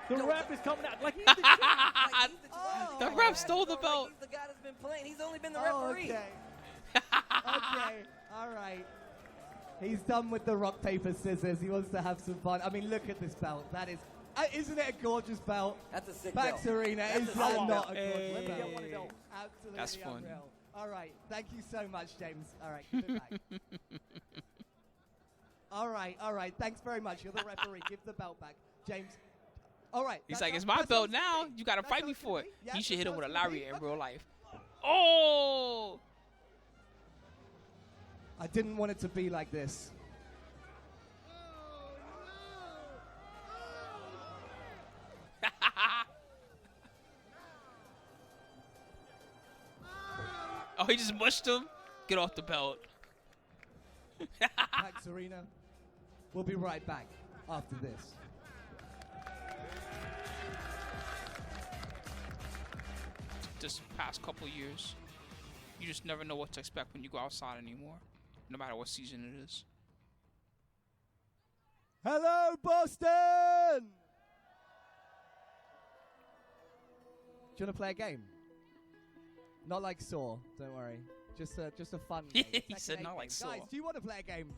The No, ref is coming out like he's the Like, he's the champion. The He ref has stole the right. belt. He's the guy that's been playing. He's only been the Oh, referee. okay. Okay. All right. He's done with the rock, paper, scissors. He wants to have some fun. I mean, look at this belt. That is, isn't it a gorgeous belt? That's a sick PAX belt. Arena, That's is a that sick not belt. a gorgeous Let me belt? get one of those. Absolutely That's fun. unreal. All right. Thank you so much, James. All right. Give it back. All right. All right. Thanks very much. You're the referee. Give the belt back. James. All right. He's that like, it's sounds- my that belt sounds now. good to me. You got to That fight me sounds good for to it. me. Yeah, You should hit that him with a sounds good to me. lariat in Okay. real life. Oh! I didn't want it to be like this. Oh, he just mushed him. Get off the belt. PAX Arena. We'll be right back after this. This past couple years, you just never know what to expect when you go outside anymore, no matter what season it is. Hello, Boston! Do you want to play a game? Not like Saw, don't worry. Just a fun game. He Tekken said 8 not game. like Saw. Guys, do you want to play a game?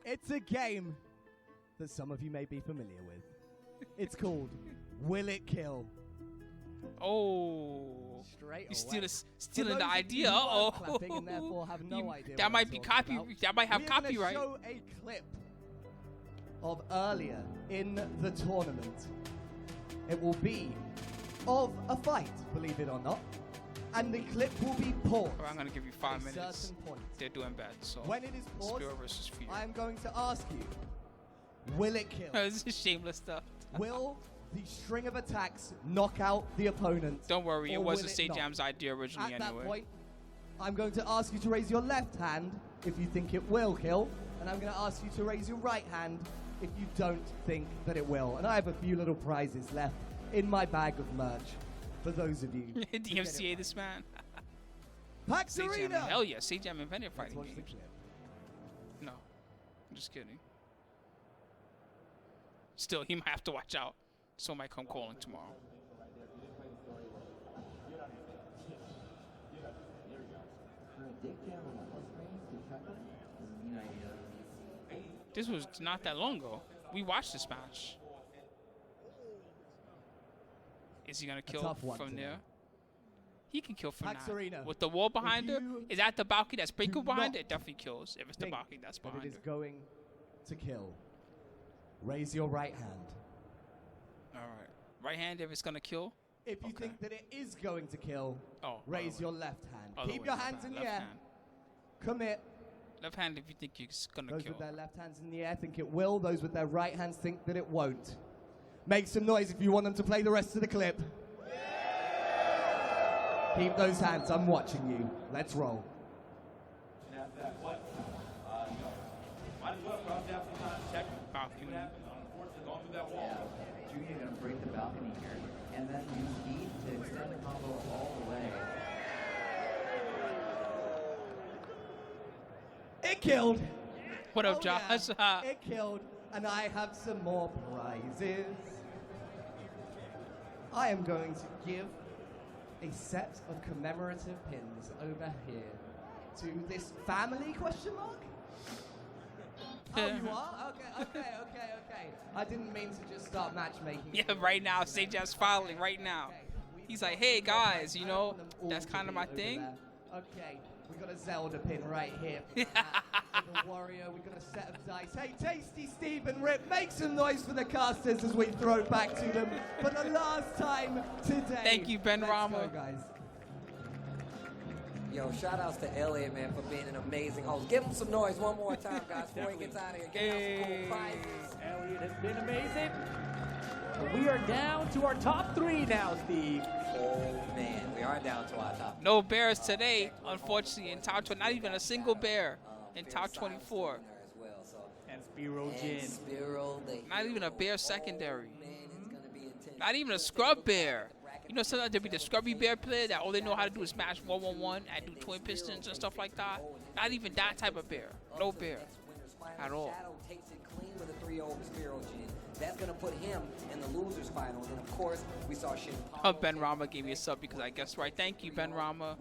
It's a game that some of you may be familiar with. It's called Will It Kill? Oh. Straight He's away. stealing For the those of you idea. who Uh aren't clapping and therefore have no idea That what might I'm be talking copy. about, That might have we're gonna copyright. show a clip of earlier in the tournament. It will be of a fight, believe it or not, and the clip will be paused. Alright, I'm gonna give you at 5 a minutes. certain point. They're doing bad, so. When it is paused, Spero versus Fear. I am going to ask you, will it kill? This is shameless stuff. Will the string of attacks knock out the opponent? Don't worry, it or wasn't will it not? Sejam's idea originally At anyway. that point, I'm going to ask you to raise your left hand if you think it will kill, and I'm going to ask you to raise your right hand if you don't think that it will. And I have a few little prizes left in my bag of merch for those of you. who get it DMCA right. this man. PAX Sejam, Arena! hell yeah, Sejam invented Let's fighting watch the games. clip. No, I'm just kidding. Still, he might have to watch out. Someone might come calling tomorrow. This was not that long ago. We watched this match. Is he gonna kill tough one from today. there? He can kill from PAX now. Arena, With the wall behind her, you is that the balcony that's sprinkled do behind not it? It definitely kills. If it's the think balcony that's that behind it is her. going to kill. Raise your right hand. All right. Right hand if it's gonna kill. If you Okay. think that it is going to kill, Oh. raise other your way. left hand. Other Keep way, your left hands in hand, the left air. hand. Commit. Left hand if you think it's gonna Those kill. with their left hands in the air think it will. Those with their right hands think that it won't. Make some noise if you want them to play the rest of the clip. Keep those hands. I'm watching you. Let's roll. Balcony. Junior gonna break the balcony here, and then use speed to extend the combo all the way. It killed. What up, Oh, Josh? yeah. It killed, and I have some more prizes. I am going to give a set of commemorative pins over here to this family question mark? Oh, you are? Okay. I didn't mean to just start matchmaking. Yeah, right now, Sejam's filing right now. Okay, He's like, hey guys, you I know, want them all that's to kind of be my over thing. there. Okay, we got a Zelda pin right here. For the warrior, we got a set of dice. Hey, Tasty Steve and Rip, make some noise for the casters as we throw it back to them for the last time today. Thank you, Ben Let's Rama. go, guys. Yo, shout outs to Elliot, man, for being an amazing host. Give him some noise one more time, guys, before he gets out of here. Give him some cool prizes. Elliot has been amazing. But we are down to our top 3 now, Steve. Oh, man, we are down to our top. No bears today, unfortunately, in top 20. Not even a single bear in top 24. As well, so. And Spero And Jin. Spero, Not even a bear secondary. Man, it's gonna be intense. Not even a scrub bear. You know, sometimes there'll be the scrubby bear player that all they know how to do is smash 1-1-1 and do twin pistons and stuff like that. Not even that type of bear. No bear. at all. Shadow takes it clean with a 3-0 over Spero Jin. That's going to put him in the losers finals. And of course, we saw Shin. Ben Rama gave me a sub because I guessed right. Thank you, Ben Rama.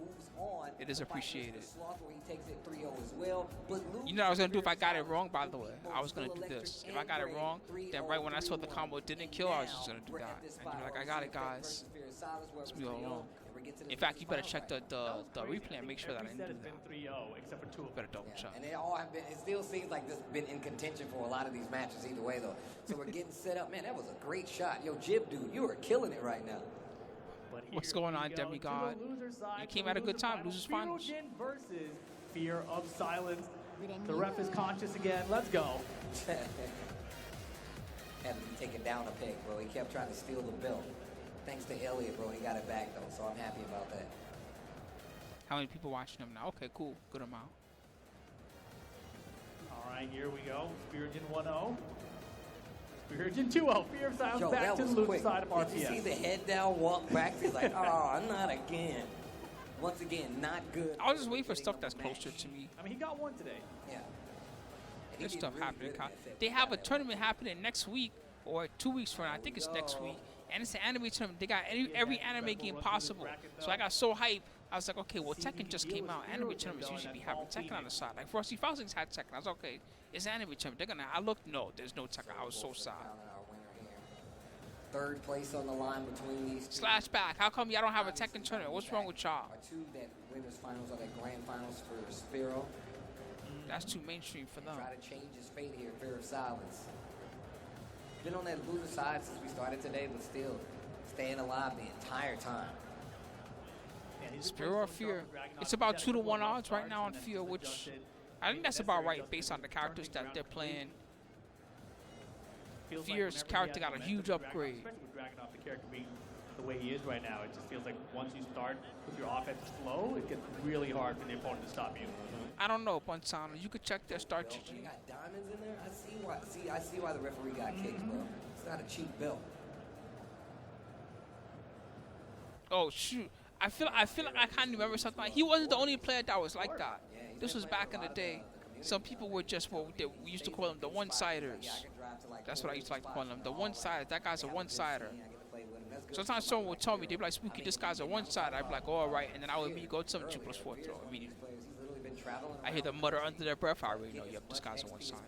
It is appreciated. Sloth, where he takes it 3-0 as well. But You know what I was going to do if I got it wrong, by the way? I was going to do this. If I got it wrong, then right when I saw the combo didn't kill, I was just going to do that. And be like, I got it, guys. It's me all along. In fact, you better check the replay and make sure that I didn't do Every set that. has been 3-0 except for 2 of them. Better double check. And they all have been, it still seems like this has been in contention for a lot of these matches either way, though. So we're getting set up. Man, that was a great shot. Yo, Jib, dude, you are killing it right now. But What's here going we on, go Demigod? to the loser side, You came to at a the good loser time, finals. losers finals. Spero Jin versus Fear of Silence. The ref is conscious again. Let's go. Had to be taken down a peg, bro. He kept trying to steal the belt. Thanks to Elliot, bro. He got it back, though, so I'm happy about that. How many people watching them now? Okay, cool. Good amount. All right, here we go. Spero Jin 1-0. Spero Jin 2-0. Fear of Silence Yo, back that to the was loser quick. side of RPS. Did you see the head down walk back? He's like, oh, not again. Once again, not good. I was just waiting for stuff that's closer to me. I mean, he got one today. Yeah. And he There's did stuff really happening. good in that set. They have a tournament happening next week or 2 weeks from now. I think it's next week. And it's an anime tournament. They got every anime game possible. So I got so hyped. I was like, okay, well, Tekken just came out. Anime tournaments usually be having Tekken on the side. Like, Frosty Falsings had Tekken. I was like, okay, it's an anime tournament. They're gonna. I looked, no, there's no Tekken. I was so sad. Our winner here. Third place on the line between these two. Slash back. How come y'all don't have a Tekken tournament? What's wrong with y'all? Our two that winners finals are that grand finals for Spero. That's too mainstream for them. Try to change his fate here, Fear of Silence. Been on that loser side since we started today, but still staying alive the entire time. Spero or Fear? It's about 2-to-1 odds right now on Fear, which I think that's about right based on the characters that they're playing. Fear's character got a huge upgrade. Especially with Dragunov, the character being the way he is right now, it just feels like once you start with your offense slow, it gets really hard for the opponent to stop you. I don't know, Bunsano. You could check their start They GG. got diamonds in there. I see why the referee got kicked, bro. It's not a cheap belt. Oh shoot! I feel like I can't remember something. Like, he wasn't the only player that was like that. This was back in the day. Some people were just we used to call them the one-siders. That's what I used to like to call them, the one-siders. That guy's a one-sider. Sometimes someone would tell me, they'd be like, Spooky, this guy's a one-sider. I'd be like, oh, all right, and then I would immediately go to some 2+4 throw immediately. I hear the mutter under their breath. I already know, yep, this guy's a one-sider.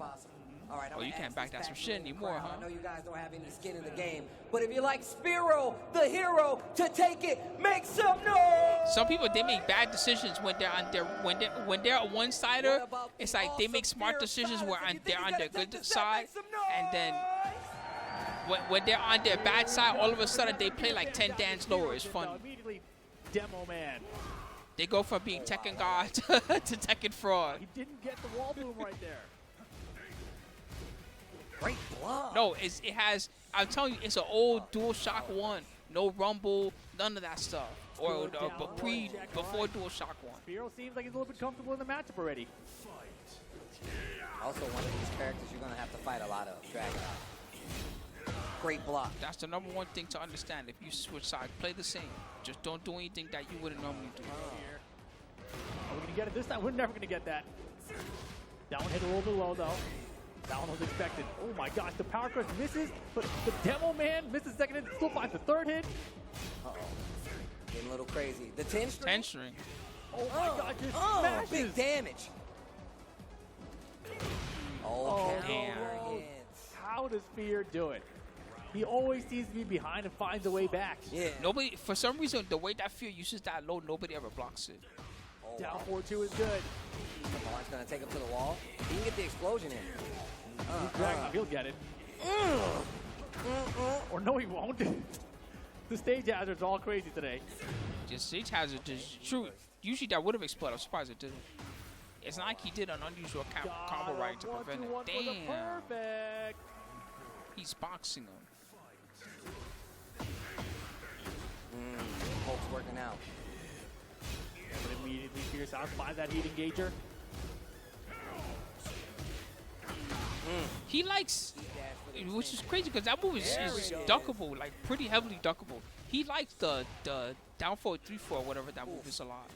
All right, Oh, you can't back that some Shin anymore, huh? I know you guys don't have any skin in the game, but if you like Spero, the hero, to take it, make some noise! Some people, they make bad decisions when they're on their when they're a one-sider. It's like they make smart decisions where they're on their good side, and then when they're on their bad side, all of a sudden they play like 10 dance lower. It's fun. Immediately, Demo Man. They go from being Tekken God to Tekken Fraud. He didn't get the wall boom right there. Great block. No, it has. I'm telling you, it's an old DualShock 1. No rumble, none of that stuff. Or before DualShock 1. Spero seems like he's a little bit comfortable in the matchup already. Also, one of these characters you're going to have to fight a lot of, Dragunov. Great block. That's the number one thing to understand. If you switch sides, play the same. Just don't do anything that you wouldn't normally do. Are we going to get it this time? We're never going to get that. That one hit a little bit low, though. That one was expected. Oh my gosh, the power crush misses, but the Demo Man misses the second hit, still finds the third hit. Uh-oh. Getting a little crazy. The 10 string. 10 string. Oh my god, just smashes. Big damage. Oh, damn. no. How does Fear do it? He always seems to be behind and finds a way back. Yeah. Nobody, for some reason, the way that Fear uses that low, nobody ever blocks it. Oh, Down 4-2 is good. Lamar's going to take him to the wall. He can get the explosion in. Dragunov, he'll get it. Or no, he won't. The stage hazard's all crazy today. Just stage hazard, just true. Usually that would have exploded. I'm surprised it didn't. It's not like he did an unusual combo right to prevent it. Damn. Perfect. He's boxing him. Hulk's working out. But immediately Fierce out by that heat engager. He likes, which is crazy because that move is duckable, like pretty heavily duckable. He likes the down 4, 3, 4, whatever that move is a lot.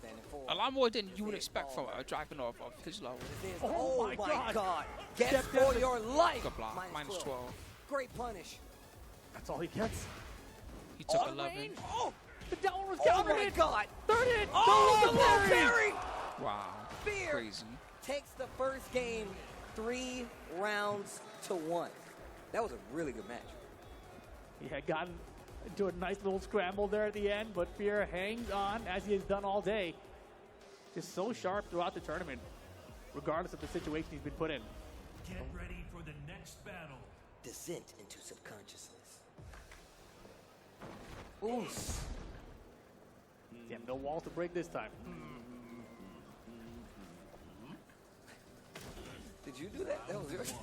standing for. A lot more than you would expect from a Dragunov of his level. Oh my God. Guess Step for in. your life. Good block. Minus 12. Great punish. That's all he gets. He took On 11. range. Oh, the down was Oh countered my it. God. Third hit. Oh, the low low parry. parry. Wow. Fear Crazy. takes the first game 3 rounds to 1. That was a really good match. He had gotten into a nice little scramble there at the end, but Fear hangs on as he has done all day. Just so sharp throughout the tournament, regardless of the situation he's been put in. Get ready for the next battle. Descent into subconsciousness. Ooh. Damn, no walls to break this time. Did you do that? That was yours.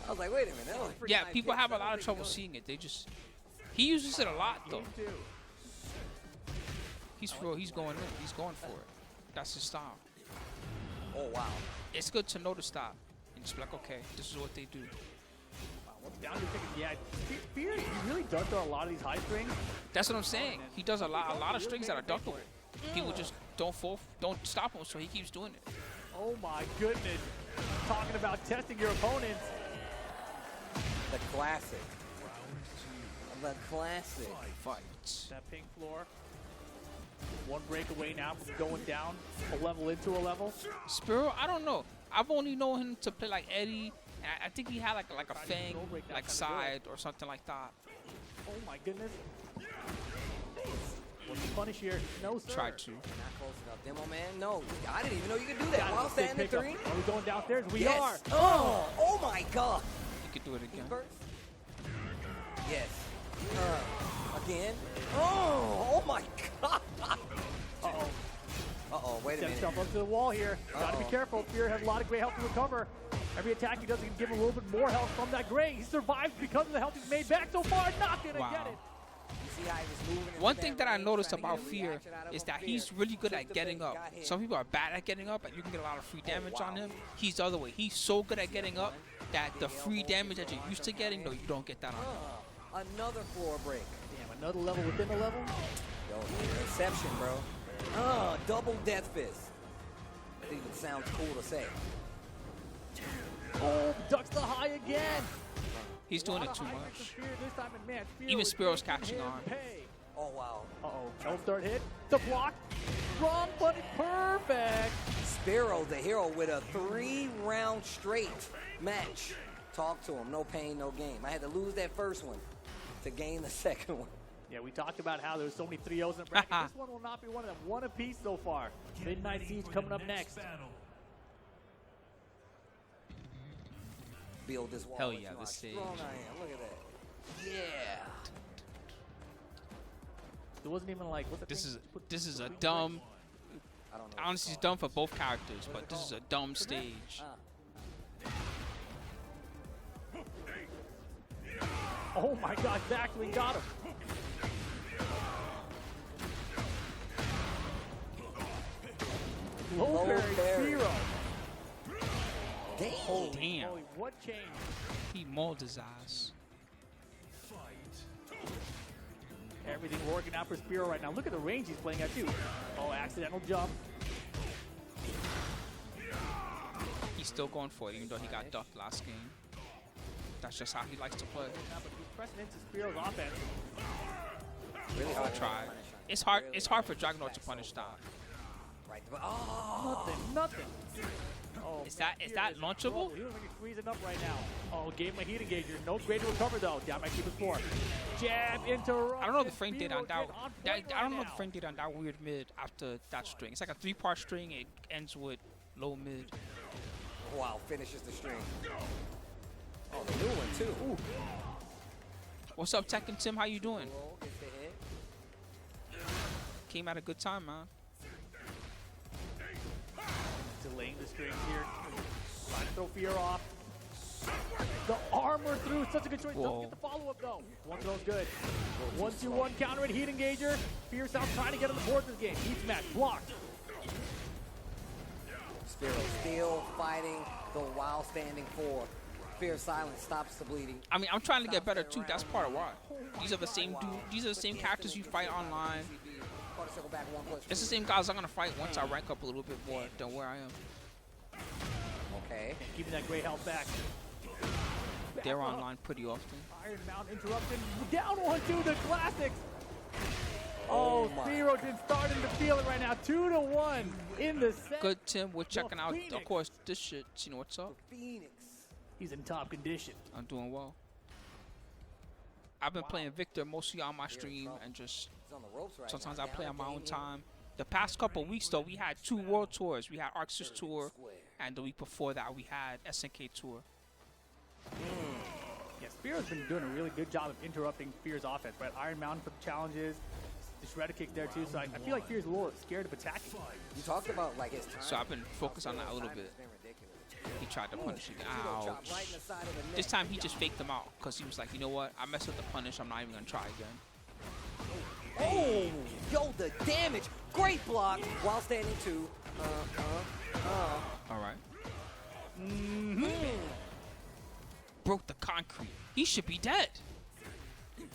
I was like, wait a minute. That was pretty Yeah, nice people kick. have a I don't lot of think trouble he seeing it. They just, he uses it a lot though. Game two. He's going in. He's going for it. That's his style. Oh wow. It's good to know the style and just be like, okay, this is what they do. Wow, what's down to thinking? Yeah, Fear, he really does throw a lot of these high strings. That's what I'm saying. He does a lot of strings that are duckable. People just don't stop him, so he keeps doing it. Oh my goodness. Talking about testing your opponents. The classic. The classic. Fights. That pink floor. One break away now from going down a level into a level. Spero, I don't know. I've only known him to play like Eddie. And I think he had like a Fang like side or something like that. Oh my goodness. What's the punish here? No, sir. Tried to. Not close enough. Demo man, no. I didn't even know you could do that. Got it. While Big standing pickup. 3. Are we going downstairs? We Yes. are. Oh my God. You could do it again. First. Yes. Again. Oh my God. Uh-oh. Uh-oh, wait a Steps minute. up onto the wall here. Got to be careful. Fear has a lot of great health to recover. Every attack he does, he can give him a little bit more health from that gray. He survives because of the health he's made back so far. Not gonna Wow. get it. You see how he was moving into One that thing that I range, noticed trying to get about a Fear reaction out of is him. that Fear he's really good took at the getting bait, up. got hit. Some people are bad at getting up, and you can get a lot of free damage on wow. him. He's the other way. He's so good at getting up that the free damage that you're used to getting, no, you don't get that on him. Another floor break. Damn, another level within the level. Yo, Inception, bro. Double death fist. It even sounds cool to say. Oh, ducks the high again. He's doing A it lot too of high much. from Fear this time, and man, Fear Even was Spero's making catching him on. pay. Oh, wow. Uh-oh. No third hit. The block. Wrong button. Perfect. Spero, the hero, with a 3-round straight match. Talk to him. No pain, no gain. I had to lose that first one to gain the second one. Yeah, we talked about how there's so many 3-0s in the bracket. This one will not be one of them. One apiece so far. Get Midnight ready Siege for coming the up next. battle. Build this wall. Hell with yeah, you know this how stage. strong I am. Look at that. Yeah. It wasn't even like, what's the This thing? is Put this is a between dumb. I don't know. Honestly, it's dumb for both characters, but this is a dumb stage. Oh my gosh, actually got him. Low Low parry, parry. 0. Damn. Damn, Holy, what changed? he mauled his ass. Everything working out for Spero right now. Look at the range he's playing at too. Oh, accidental jump. He's still going for it, even though he got ducked last game. That's just how he likes to play. Now, but he's pressing into Spero's offense. Really I hard. tried. It's hard. It's hard for Dragunov to punish that. Right. Oh. Nothing. Oh, Is man, that Fear launchable? He was like freezing up right now. Oh, gave him a heat engager. No great to recover though. Down by keep his 4. Jab interrupt. I don't know the frame data on that. I I don't know the frame data on that weird mid after that string. It's like a 3-part string. It ends with low mid. Wow. Finishes the string. Oh, the new one too. Ooh. What's up, Tekken Tim? How you doing? Roll, gets the hit. Came at a good time, man. Delaying the strings here. Trying to throw Fear off. The armor through. Such a good choice. Whoa. Doesn't get the follow-up though. One throw's good. 1-2-1 counter at heat engager. Fear sounds trying to get on the board this game. Heat smash. Blocked. Spero still fighting the while standing 4. Fear silence stops the bleeding. I mean, I'm trying to get better too. That's part of why. These are the same characters you fight online. Quarter circle back 1+2. It's the same guys I'm gonna fight once I rank up a little bit more than where I am. Okay. Keeping that gray health back. They're online pretty often. Iron Mountain interrupted. Down 1-2, the classics. Oh, Spero just starting to feel it right now. 2-1 in the set. Good, Tim. We're checking out, of course, this shit. You know what's up? Phoenix. He's in top condition. I'm doing well. I've been playing Victor mostly on my stream and just sometimes I play on my own time. The past couple weeks, though, we had 2 world tours. We had Arxis Tour, and the week before that, we had SNK Tour. Yeah, Spero's been doing a really good job of interrupting Fear's offense, right? Iron Mountain for the challenges. The shredder kick's there too, so I feel like Fear's a little scared of attacking. You talked about like his time. So I've been focused on that a little bit. He tried to punish me. Ouch. This time he just faked him out because he was like, you know what? I messed with the punish. I'm not even going to try again. Oh, yo, the damage. Great block while standing 2. All right. Broke the concrete. He should be dead.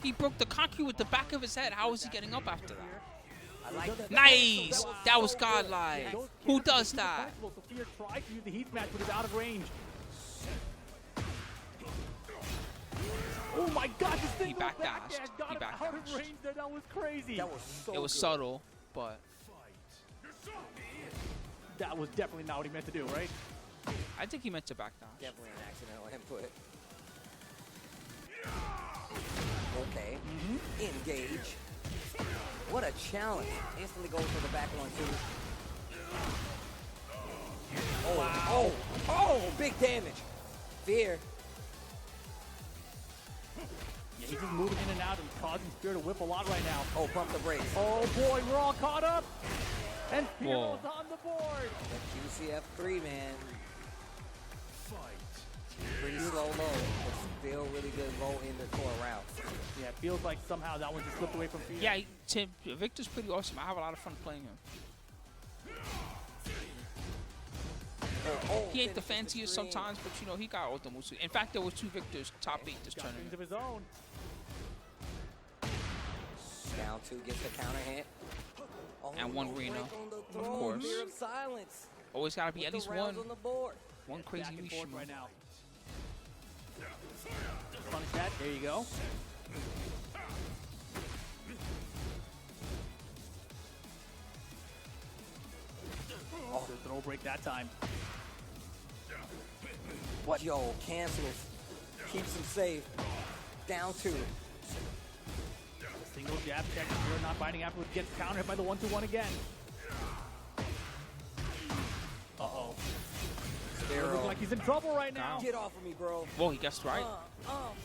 He broke the concrete with the back of his head. How is he getting up after that? Nice! That was godlike. Who does that? Fear tried to use the heat match, but is out of range. Oh my God! This thing backdashed. got him out of range there. That was crazy. That was so It was subtle, but that was definitely not what he meant to do, right? I think he meant to backdash. Definitely an accidental input. Okay. Engage. What a challenge. Instantly goes for the back 1-2. Oh, wow. Oh, big damage. Fear. Yeah, he's just moving in and out and causing Spero to whip a lot right now. Oh, pump the brakes. Oh boy, we're all caught up. And Spero's on the board. The QCF3, man. Pretty slow low, but still really good low in the core route. Yeah, it feels like somehow that one just slipped away from Fear. Yeah, Tim, Victor's pretty awesome. I have a lot of fun playing him. He ain't the fanciest sometimes, but you know, he got all the moves. In fact, there were 2 Victors top 8 this tournament. Of his own. Down 2 gets the counter hit. And 1 Reina, of course. Fear of silence. Always gotta be at least one. On the board. One crazy Back and Mishu. forth right now. Punish that. There you go. Oh, the throw break that time. What? Yo, cancels. Keeps him safe. Down 2. Single jab check. You're not fighting afterwards. Gets counter hit by the 1-2-1 again. Uh-oh. Spero. Looks like he's in trouble right now. Get off of me, bro. Whoa, he guessed right.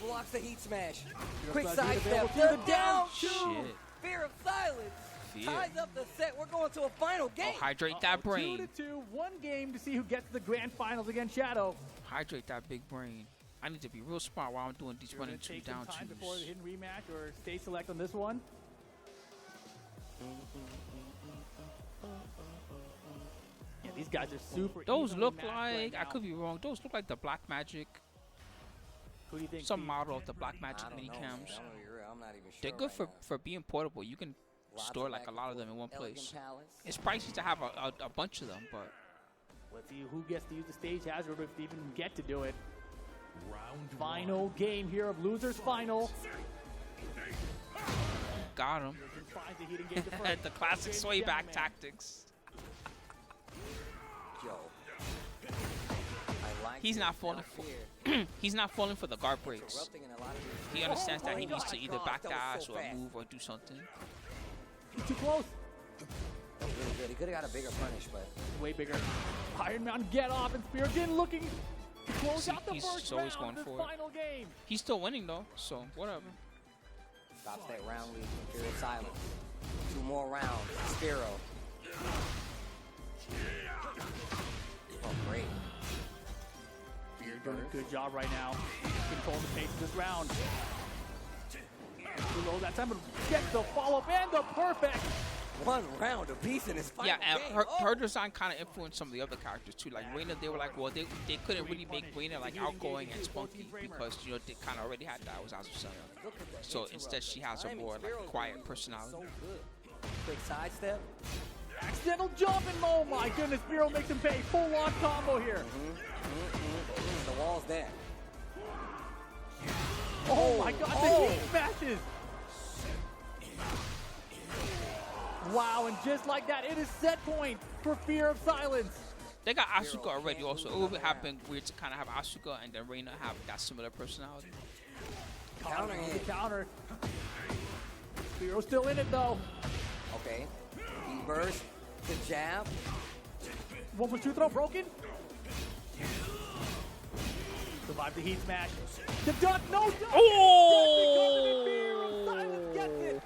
Blocks the heat smash. Quick Fear sidestep. through the Down 2. Shit. Fear of silence. Fear. Ties up the set. We're going to a final game. Oh, hydrate that brain. 2-2. 1 game to see who gets to the grand finals against Shadow. Hydrate that big brain. I need to be real smart while I'm doing these You're 1 gonna and 2 take down some time 2s. before the hidden rematch or stay select on this one. Yeah, these guys are super. Those evenly look matched like, right I now. could be wrong, those look like the Black Magic, Who do you think? some Pete? model of the Black Magic I don't mini know, cams. man. I'm not even sure. They're good right for being portable. You can now. store like a lot of them in one place. It's pricey to have a bunch of them, but Let's see who gets to use the stage hazard if they even get to do it. Round Final game here of losers final. got him. Finds the heat and gets the first. The classic James sway back Gentleman. tactics. Yo. I like He's it. not falling Now for Fear. he's not falling for the guard breaks. Erupting in a lot of these- He understands that he Oh needs my to either gosh, that was backdash so or fast. move or do something. He's too close. That was really good. He could have got a bigger punish, but Way bigger. Iron Mountain get off and Spear again looking to close See, out the he's first always round going of this for it. final game. He's still winning though, so whatever. stops that round lead from Fear of silence. 2 more rounds. Spero. Oh, great. Spear doing a good job right now. Controlling the pace of this round. Too low that time, but gets the follow-up and the perfect. 1 round apiece in his final Yeah, and game. her design kind of influenced some of the other characters too. Like Reina, they were like, well, they couldn't really make Reina like outgoing and spunky because you know they kind of already had that. Was Zafina. So instead, she has a more like quiet personality. So good. quick sidestep. Accidental jump and oh my goodness, Spero makes him pay. Full on combo here. The wall's there. Oh my god, the heat smashes. Wow, and just like that, it is set point for Fear of Silence. They got Asuka already also. It would have been weird to kind of have Asuka and then Reina have that similar personality. Counter hit. Counter. Spero's still in it though. Okay. He burst. The jab. 1+2 throw broken. Survive the heat smash. The duck, no duck! Oh!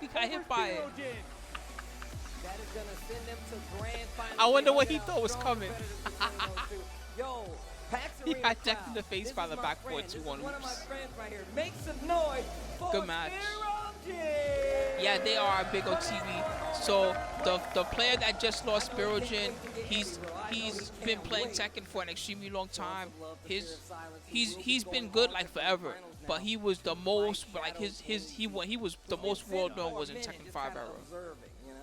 He got hit by it. That is gonna send them to grand final. I wonder what he thought was coming. Yo, PAX He Arena got decked in the crowd. face This by is the my back friend. 4-2-1 This is one of my loops. friends right here. Make some noise for Good match. Spero. Yeah, they are big on TV. So the player that just lost Spero Jin, he's been playing Tekken for an extremely long time. He's been good like forever. But he was the most like he was the most world known was in Tekken 5 era.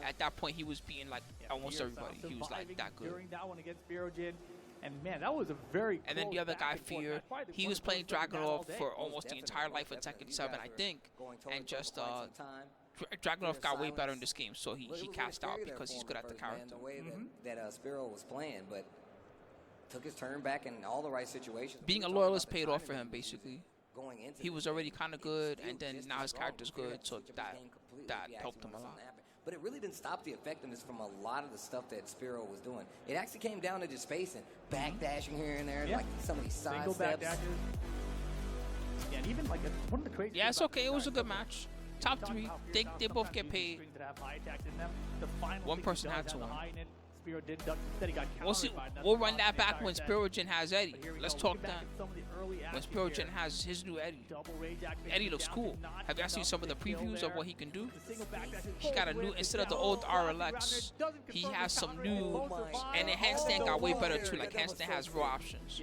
At that point, he was beating like almost everybody. He was like that good. During that one against Spero Jin, and man, that was a very. And then the other guy, Fear, he was playing Dragunov for almost the entire life of Tekken 7, I think, and just Dragunov got way better in this game, so he cast out because he's good at the character. The way that Spero was playing, but took his turn back in all the right situations. Being a loyalist paid off for him, basically. Going into He was already kind of good, and then now his character's good, so that helped him a lot. But it really didn't stop the effectiveness from a lot of the stuff that Spero was doing. It actually came down to just spacing, backdashing here and there, like some of these side Single steps. backdashes. Yeah, and even like one of the crazy. Yeah, it's okay. It was a good match. Top 3, they both get paid. One person had to win. We'll run that back when Spero Jin has Eddie. Let's talk then. When Spero Jin has his new Eddie. Eddie looks cool. Have you seen some of the previews of what he can do? He got a new, instead of the old RLX, he has some new, and the handstand got way better too. Like handstand has raw options.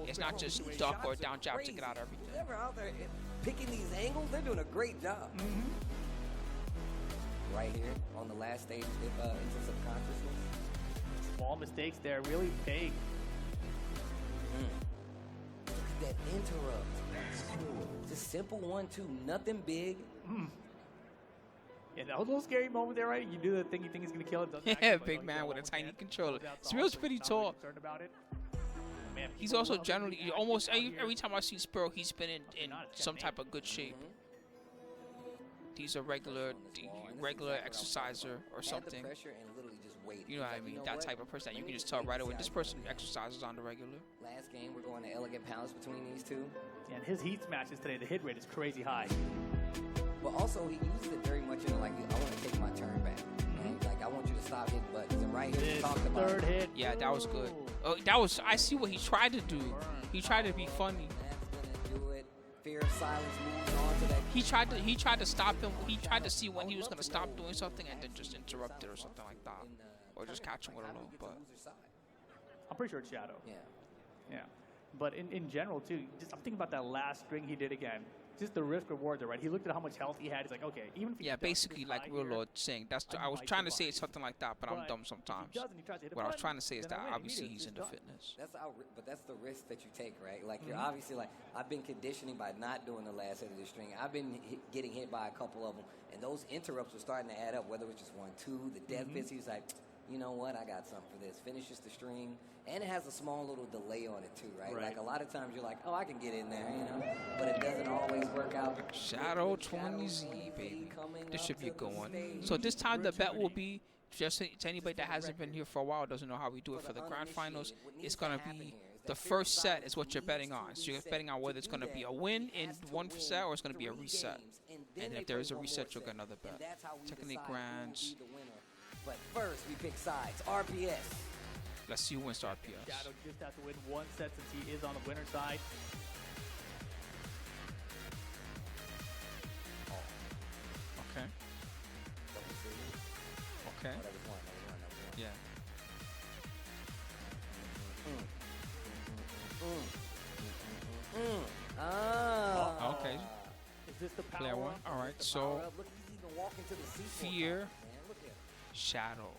It's not just duck or down jab to get out of everything. Whoever out there picking these angles, they're doing a great job. Right here on the last stage into subconsciousness. Small mistakes there, really big. That interrupt. Just simple 1-2, nothing big. Yeah, that was a little scary moment there, right? You do the thing you think is going to kill it. Yeah, big man with a tiny controller. Spero's pretty tall. He's also generally, almost every time I see Spero, he's been in some type of good shape. He's a regular exerciser or something. You know what I mean? That type of person that you can just tell right away. This person exercises on the regular. Last game, we're going to Elegant Palace between these two. Yeah, and his heat smashes today, the hit rate is crazy high. But also, he uses it very much in like, I want to take my turn back. Like, I want you to stop hitting buttons. And right here, we talked about third hit. Yeah, that was good. Oh, that was. I see what he tried to do. He tried to be funny. That's gonna do it. Fear of Silence moves on to that. He tried to stop him. He tried to see when he was gonna stop doing something and then just interrupt it or something like that, or just catch him with a low. But I'm pretty sure it's Shadow. Yeah. Yeah. But in general, too, just I'm thinking about that last string he did again. Just the risk reward there, right? He looked at how much health he had. He's like, okay, even if he basically like Real Lord saying that's. I was trying to say something like that, but I'm dumb sometimes. What I was trying to say is that obviously he's into fitness. But that's the risk that you take, right? Like you're obviously like, I've been conditioning by not doing the last hit of the string. I've been getting hit by a couple of them, and those interrupts were starting to add up. Whether it was just 1-2, the death fist. He's like, you know what? I got something for this. Finishes the string. And it has a small little delay on it too, right? Like a lot of times you're like, oh, I can get in there, you know? But it doesn't always work out. Shadow 20Z, baby. This should be a good one. So this time the bet will be, just to anybody that hasn't been here for a while, doesn't know how we do it for the grand finals, it's going to be the first set is what you're betting on. So you're betting on whether it's going to be a win in one set or it's going to be a reset. And if there is a reset, you'll get another bet. Technique grands. But first, we pick sides. RPS. Let's see who wins the RPS. Shadow just has to win one set since he is on the winner's side. Okay. Okay. Yeah. Okay. Is this the power Player one. All right. So, Fear Shadow.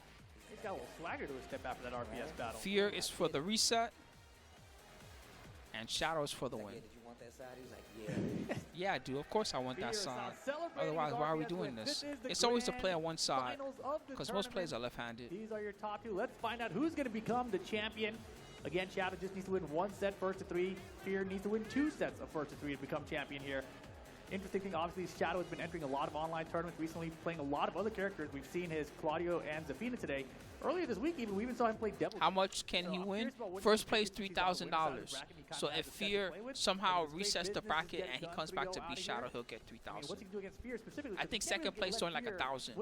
He's got a little swagger to his step after that RPS battle. Fear is for the reset, and Shadow is for the win. Did you want that side? He was like, yeah. Yeah, I do. Of course I want that Fear is side. now celebrating Otherwise, his why are we RPS doing win. this? This is the It's always to play on grand one side, finals of the because most players are tournament. left-handed. These are your top two. Let's find out who's going to become the champion. Again, Shadow just needs to win one set, first to three. Fear needs to win two sets of first to three to become champion here. Interesting thing, obviously, Shadow has been entering a lot of online tournaments recently, playing a lot of other characters. We've seen his Claudio and Zafina today. Earlier this week, even, we even saw him play Devil. How much can he win? First place, $3,000. So if Fear somehow resets the bracket and he comes back to be Shadow, he'll get $3,000. What's he do against Fear specifically? I think second place doing like $1,000.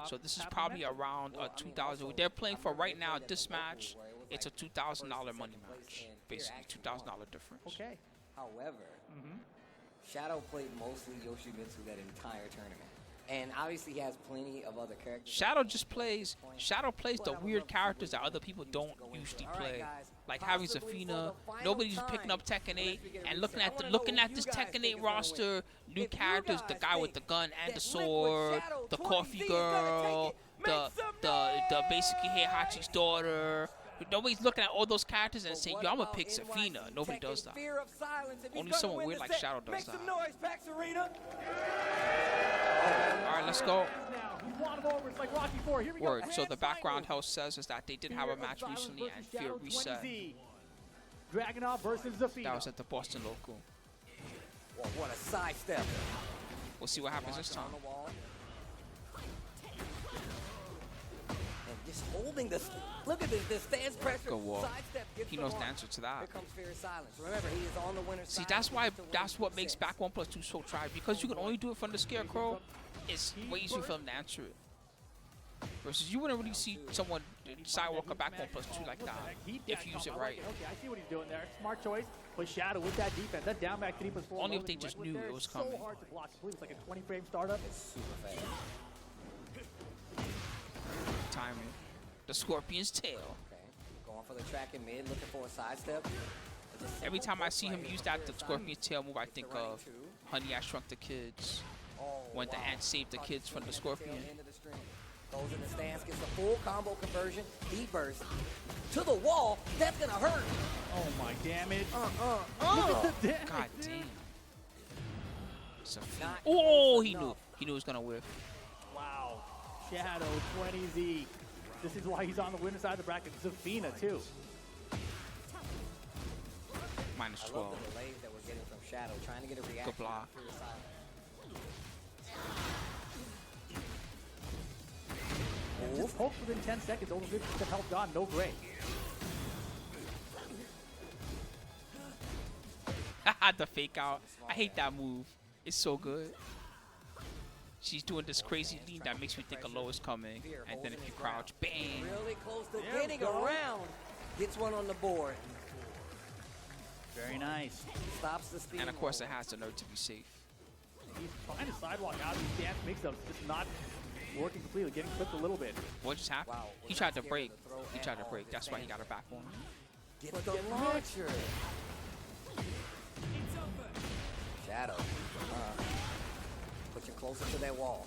So this is probably around $2,000. They're playing for right now this match. It's a $2,000 money match, basically $2,000 difference. Okay. However, Shadow played mostly Yoshimitsu that entire tournament. And obviously he has plenty of other characters. Shadow plays the weird characters that other people don't usually play. Like having Zafina, nobody's picking up Tekken 8 and looking at this Tekken 8 roster, new characters, the guy with the gun and the sword, the coffee girl, the basically Heihachi's daughter. Nobody's looking at all those characters and saying, yo, I'm gonna pick Zafina. Nobody does that. Only someone weird like Shadow does that. Alright, let's go. Word. So the background host says is that they did have a match recently and Fear reset. Dragunov versus Zafina. That was at the Boston local. Whoa, what a sidestep. We'll see what happens this time. Just holding this. Look at this. This stands pressure. Good wall. Sidestep gets He the knows mark. the answer to that. Here comes Fear Silence. Remember, he is on the winner's See, side. that's what makes back 1+2 so try. Because you can only do it from the Scarecrow, it's way easier for them to answer it. Versus you wouldn't really see someone sidewalk a back 1+2 like that if you use it right. Okay, I see what he's doing there. Smart choice. But Shadow with that defense, that down back 3+4. Only if they just knew it was coming. So hard to block. I believe it's like a 20-frame startup. It's super fast. Timing. The Scorpion's tail. Okay. Going for the track in mid, looking for a sidestep. Every time I see him use the Scorpion's tail move, I think of Honey, I Shrunk the Kids. When the ant saved the kids from the Scorpion. Goes in the stance, gets the full combo conversion. Deep burst to the wall. That's gonna hurt. Oh my damage. Look at the damage. God damn. Oh, he knew. He knew he was gonna whiff. Wow. Shadow 20Z. This is why he's on the winner's side of the bracket. Zafina too. -12. I love the delays that we're getting from Shadow, trying to get a reaction. Good block. Just poked within 10 seconds, over 50% health gone, no gray. The fake out. I hate that move. It's so good. She's doing this crazy lean that makes me think a low is coming. And then if you crouch, bang. Really close to getting around. Gets one on the board. Very nice. Stops the speed. And of course it has the nerve to be safe. He's trying to sidewalk out of these dance mix-ups, just not working completely, getting clipped a little bit. What just happened? Wow, He tried to break. He tried to break. That's why he got her back on. Gets the launcher. Shadow. Put you closer to that wall.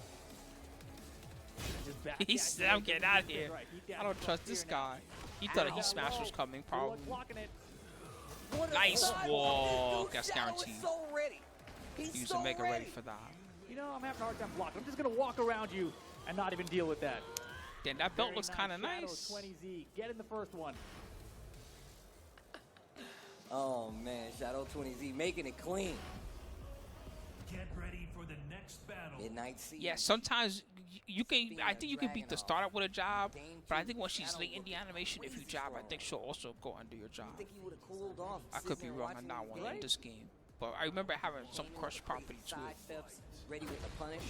Just back He said, I'm getting out of here. I don't trust this guy. He thought he smash was coming, probably. Nice walk. That's guaranteed. So ready. He was a mega ready for that. You know, I'm having a hard time blocking. I'm just going to walk around you and not even deal with that. Then that belt Very looks kind of Shadow nice. 20Z. Get in the first one. Oh man, Shadow 20Z making it clean. Get ready for the next battle. Midnight Sea. Yeah, sometimes you can. I think you can beat the startup with a jab, but I think when she's late in the animation, if you jab, I think she'll also go under your job. I think he would have cooled off. I could be wrong on that one in this game, but I remember having some crush property to it. Sidesteps, ready with the punish.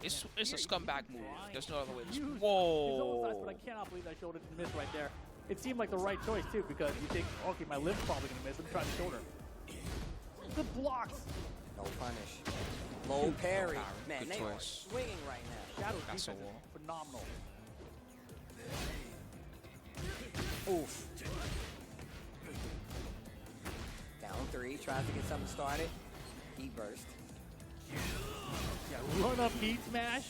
It's a scumbag move. There's no other way. Huge. His Whoa! but I cannot believe that shoulder didn't miss right there. It seemed like the right choice too, because you think, okay, my limb's probably gonna miss. Let me try the shoulder. Good blocks. No punish. Low parry. Man, Good they are choice. swinging right now. Shadow's That's a defense wall. is phenomenal. Oof. Down 3, tries to get something started. He burst. Yeah, run up heat smash.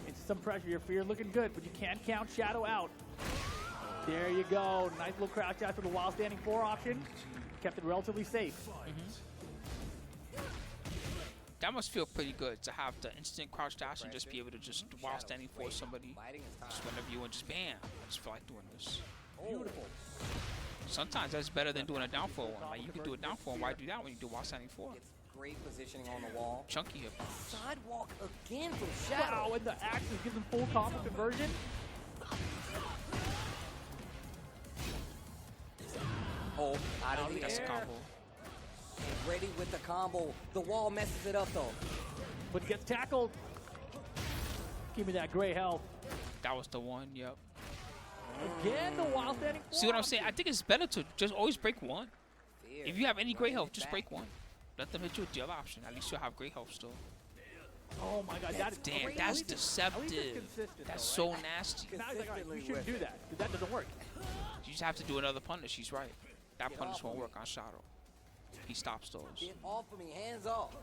It's some pressure here. Fear looking good, but you can't count Shadow out. There you go. Nice little crouch out for the while standing 4 option. Kept it relatively safe. That must feel pretty good to have the instant crouch dash and just be able to just while standing for somebody, just whenever you want, just bam. I just feel like doing this. Beautiful. Sometimes that's better than doing a down forward one. Like you can do a down forward. Why do that when you do while standing 4? Great positioning on the wall. Chunky hip. Sidewalk again from Shadow. Wow, and the axe gives him full combo conversion. Oh, out of the That's a air. combo. And ready with the combo. The wall messes it up though. But gets tackled. Give me that gray health. That was the one. Yep. Again, the while standing 4 See what I'm saying? I think it's better to just always break one. Fear. If you have any great health, just Back. break one. Let them hit you with the other option. At least you'll have great health still. Oh my god, that is Damn, crazy. that's At least it's deceptive. consistent, That's though, so right? nasty. Now he's like, all right, you Consistently shouldn't with do that, because that doesn't work. You just have to do another punish. He's right. That Get punish off won't of work on Shadow. He stops those. Get off of me, hands off.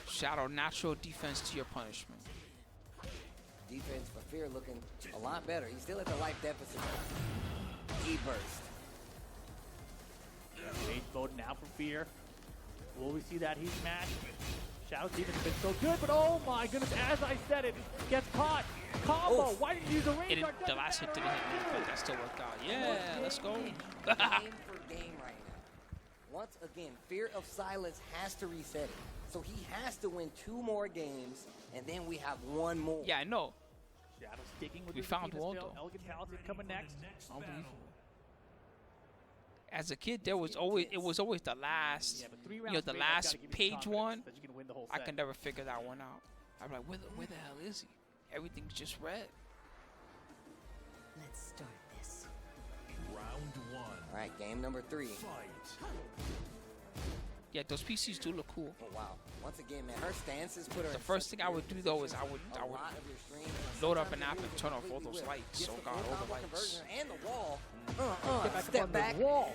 Shadow, natural defense to your punishment. Defense for Fear looking a lot better. He's still at the life deficit. E-burst. Rage mode now for Fear. Will we see that heat match? Shadow's defense has been so good, but oh my goodness, as I said it, gets caught. Combo, Oof. why didn't you use a range guard? The last hit didn't hit me, but that still worked out. Yeah, let's go. Game for game right now. Once again, Fear of Silence has to reset it. So he has to win 2 more games, and then we have 1 more. Yeah, I know. Shadow sticking with We his found Zafina Waldo. still. Elegant Palisade coming next. Unbelievable. As a kid, it was always the last, Yeah, but 3 you rounds know, the straight, that's last gotta give you some page confidence one. that you can win the whole I set. can never figure that one out. I'm like, where the hell is he? Everything's just red. Let's start this. Round 1. All right, game number 3. Fight. Yeah, those PCs do look cool. Oh, wow. Once again, man, her stances put her The in first such thing I would weird do though is positions. I would A lot of your streams, load up sometimes an app you and really turn off all completely those whip. lights. Gets So the God, full all the combo lights. conversion and the wall. Get back Step up on back. the wall.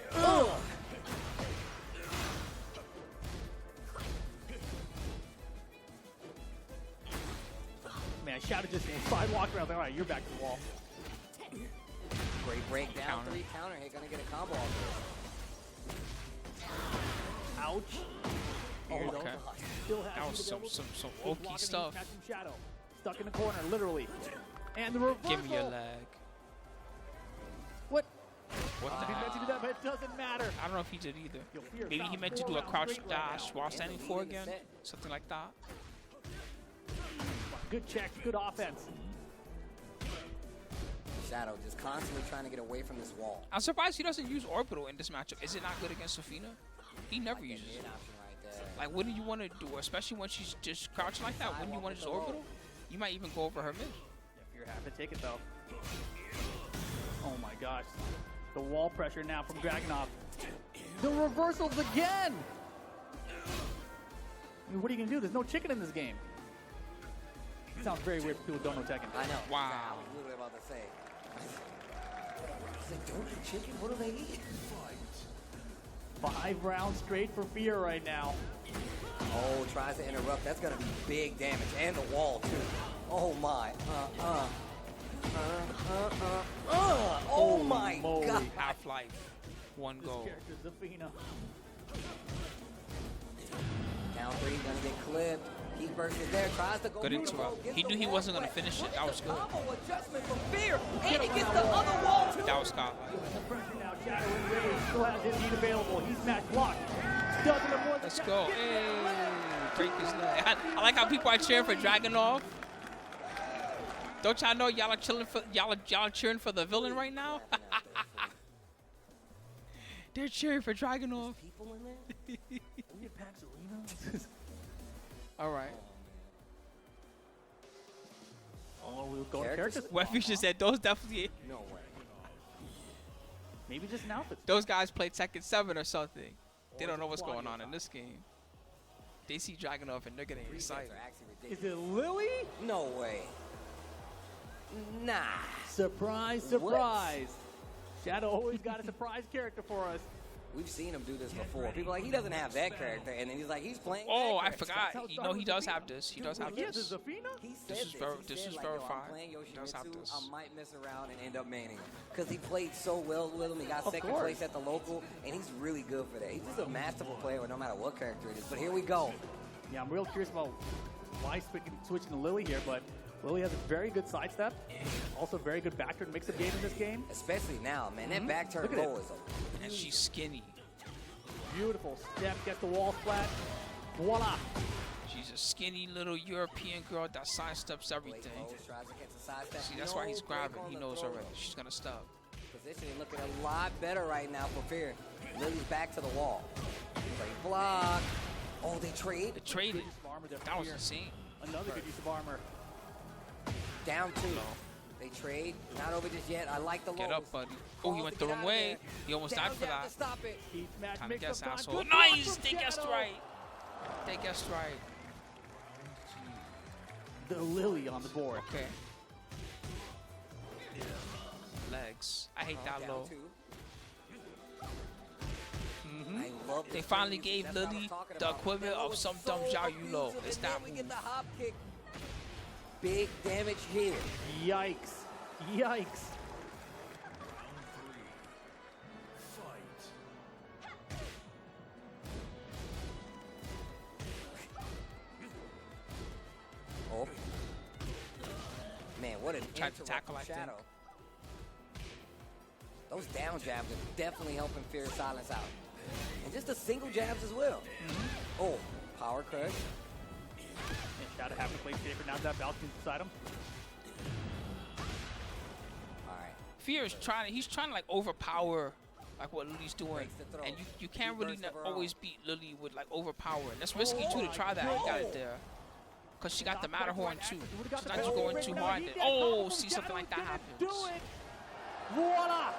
Man, Shadow just sidewalked around. All right, you're back to the wall. Great breakdown. Counter. 3 counter hit. Gonna get a combo off Ouch. this. Okay. Still has That was heat some available. OP Blocking the stuff. heat match from Shadow. Stuck in the corner, literally. And the reversal. Give me your leg. What? What the He meant to heck? do that, but it doesn't matter. I don't know if he did either. Yo, Fear Maybe he found meant to 4 do a rounds crouch straight right dash now. while standing And the 4 lead in the again. set. Something like that. Good checks, good offense. Shadow just constantly trying to get away from this wall. I'm surprised he doesn't use orbital in this matchup. Is it not good against Zafina? He never Like uses that it. mid option right there. Like, what do you want to do? Especially when she's just crouching like that. Wouldn't you want to just orbital? You might even go over her mid. Fear have to take it though. Oh my gosh. The wall pressure now from Dragunov. The reversals again! I mean, what are you gonna do? There's no chicken in this game. It sounds very weird for people who don't know Tekken. I know. Wow. I was literally about to say. It's like, don't eat chicken. What do they eat? 5 rounds straight for Fear right now. Oh, tries to interrupt. That's gonna be big damage, and the wall too. Oh my. Oh my moly. God. Half-Life. One This goal. character, Zafina. Down 3, gonna get clipped. Heat burst is there. Tries to go. Good beautiful, interrupt. gets He the knew he wall wasn't gonna wet. finish it. Look That at was the good. combo adjustment from Fear, and he gets the other wall too. That was Scott. The pressure now, Shadow and Rage still has his heat available. He's match blocked. Doesn't avoid the Let's shot. go. Hey, break his leg. I like how people are cheering for Dragunov. Don't y'all know y'all are chilling for y'all cheering for the villain right now? They're cheering for Dragunov. People in there. We get PAX Arena? All right. Oh, we'll go to Characters? characters. Webby just said those definitely No way. Maybe just an outfit. those guys play Tekken 7 or something. They Or don't it's know a what's going qualifier. on in this game. They see Dragunov and they're getting excited. Are actually Is ridiculous. it Lily? No way. Nah. Surprise, What? surprise. Shadow always got a surprise character for us. We've seen him do this before. People are like, he doesn't have that character, and then he's like, he's playing. Oh, that I character. forgot. You know he does have this. He does have He has this. a Zafina? He This said is this. ver- He this said, is like, yo, verified. I'm playing He does have Yoshimitsu. this. I might mess around and end up manning him because he played so well with him. He got Of second course. place at the local, and he's really good for that. He's just a masterful player, no matter what character it is. But here we go. Yeah, I'm real curious about why switching to Lily here, but Lily has a very good sidestep, also very good back turn mix-up game in this game. Especially now, man. That back turn Look at roll it. is And she's skinny. Beautiful step, gets the wall flat. Voila! She's a skinny little European girl that sidesteps everything. See, that's why he's grabbing. He knows already. She's gonna stop. Positioning looking a lot better right now for Fear. Lily's back to the wall. Great block. Oh, they trade. The traded. Good use of armor there from That was Fear. insane. Another good use of armor. Down 2. They trade. Not over just yet. I like the Get lows. up, buddy. Oh, he went the wrong way. He almost died for that. To stop it. Heat match Time to mix-up guess, time. asshole. Good block Nice! from They guessed Shadow. right. They guessed right. The Lily on the board. Okay. Legs. I hate that Down low. 2. I love They this finally freeze. gave That's what I was Lily talking the about. equivalent That of was some so dumb Zhao Yulo. abusive, It's and then that we move. get the hop kick. Big damage here. Yikes. Yikes. Oh. Man, what an Tried to interrupt tackle, from I think. Shadow. Those down jabs are definitely helping Fear silence out. And just the single jabs as well. Oh, power crush. And Shadow having to play safer now that Valkyrie's beside him. All right. Fear is trying. He's trying to like overpower like what Lily's doing, Breaks the throw. and you can't He really bursts of her always beat Lily with like overpowering. That's risky too to try that. He got it there. Cause she got the Matterhorn too. She's not just going too hard. Then, oh, see something like that happens. Do it. Voila.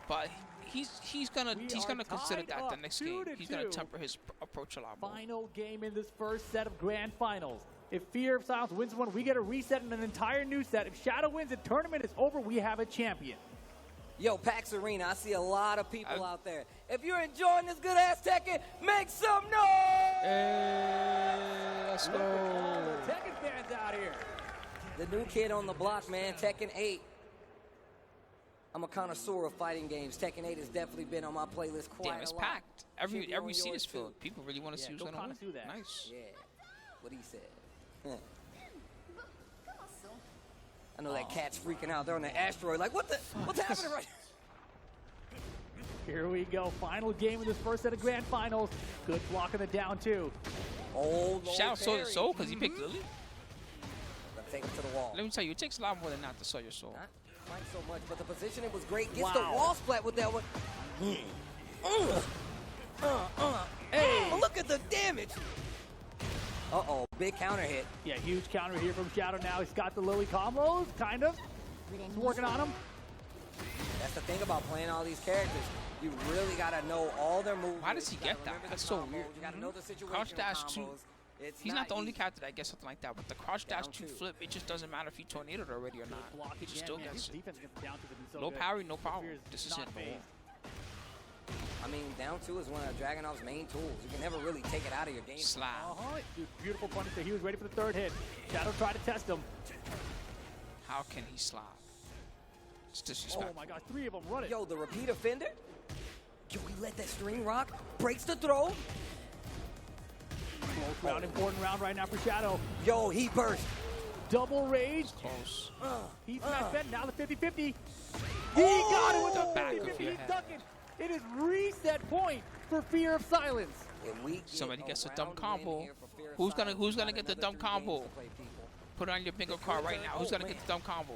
But he's gonna consider tied that the up next 2 game. to He's gonna 2. temper his approach a lot more. Final game in this first set of grand finals. If Fear of Silence wins one, we get a reset and an entire new set. If Shadow wins, the tournament is over. We have a champion. Yo, PAX Arena, I see a lot of people out there. If you're enjoying this good ass Tekken, make some noise! Hey, let's Look at all go. the Tekken fans out here. The new kid on the block, man, Tekken 8. I'm a connoisseur of fighting games. Tekken 8 has definitely been on my playlist quite Damn, it's a lot. packed. Should Every be on seat yours is too. filled. People really want to see who's go gonna win. connoisseur that. Nice. Yeah, what he said. I know that cat's freaking out. They're on the asteroid. Like, what's happening right now? Here we go. Final game of this first set of grand finals. Good block in the down 2. Oh, low Shadow sold parry. his soul because he picked Lily. Gonna take him to the wall. Let me tell you, it takes a lot more than that to sell your soul. Not quite so much, but the positioning was great. Gets the Wow. wall splat with that one. Hey. Oh, look at the damage. Uh-oh, big counter hit. Yeah, huge counter here from Shadow now. He's got the Lily combos, kind of. He's working on them. That's the thing about playing all these characters. You really gotta know all their moves. Why does he You gotta get that? remember the That's so combos. weird. You gotta know the situational Crouch dash too. combos. It's He's not the only easy. character that gets something like that, but the crouch dash Down 2 two. flip, it just doesn't matter if he tornadoed already or not. Block He just again, still man. gets His it. defense against the down 2 has been so No good. parry, no problem. Fear This is not it. phased. I mean, down 2 is one of Dragunov's main tools. You can never really take it out of your game. Slap. Dude, beautiful punish there. He was ready for the third hit. Shadow tried to test him. How can he slap? It's Oh disrespectful. my gosh, 3 of them. Run it. Yo, the repeat offender. Yo, he let that string rock. Breaks the throw. Close round, important round right now for Shadow. Yo, he burst. Double rage. Close. He's not bent. Now the 50-50. He got it with the back of 50-50. your He's head. ducking. It is reset point for Fear of Silence. And we get Somebody gets a round dumb win combo. here for Fear of Who's gonna Silence. get the Another dumb 3 games combo? to play, people. Put it on your bingo card right now. Who's gonna get the dumb combo?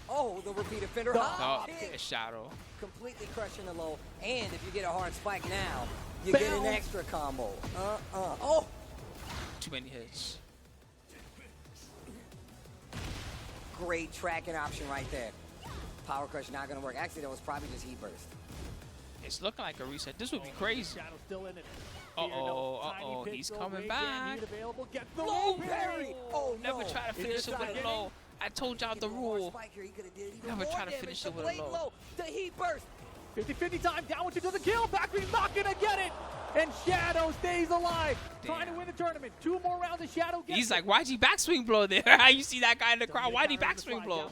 Oh, the repeat offender. The- Hop Oh, kick. it's Shadow. Completely crushing the low. And if you get a hard spike now, you get an Bounce. extra combo. Oh, Too many hits. great tracking option right there. Power crush not gonna work. Actually, that was probably just heat burst. It's looking like a reset. This would be crazy. Shadow still in it. Uh-oh, Fear, no. Tiny uh-oh, pistol, he's coming rage back. and heat available. Gets the Low low parry. Oh, Never no. try to Is finish this it with not a low. I told y'all the Get a hard rule. spike here, he could've did even Never more try to damage. finish The it with a blade low. The heat burst. 50-50 time, down with you to the kill. Factory's not gonna get it. And Shadow stays alive. Trying to win the tournament. 2 more rounds of Shadow gets He's it. like, why'd he backswing blow there? You see that guy in the crowd? Why'd he backswing blow?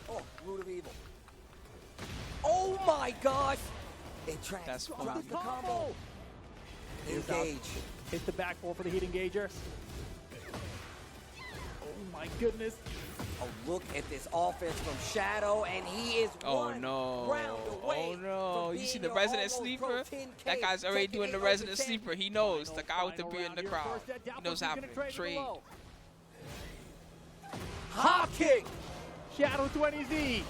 Oh, root of evil. Oh my gosh. It That's drops funny. the combo. Engage. Hit the back four for the heat engager. Oh my goodness. Oh, look at this offense from Shadow, and he is one round away. Oh no. from You see being the your resident almost sleeper? pro 10K That guy's already Tekken doing the 8 resident over 10. sleeper. He knows. The guy with the beard in the Final round crowd. here. First, He knows how to trade. Hop kick. Shadow 20Z.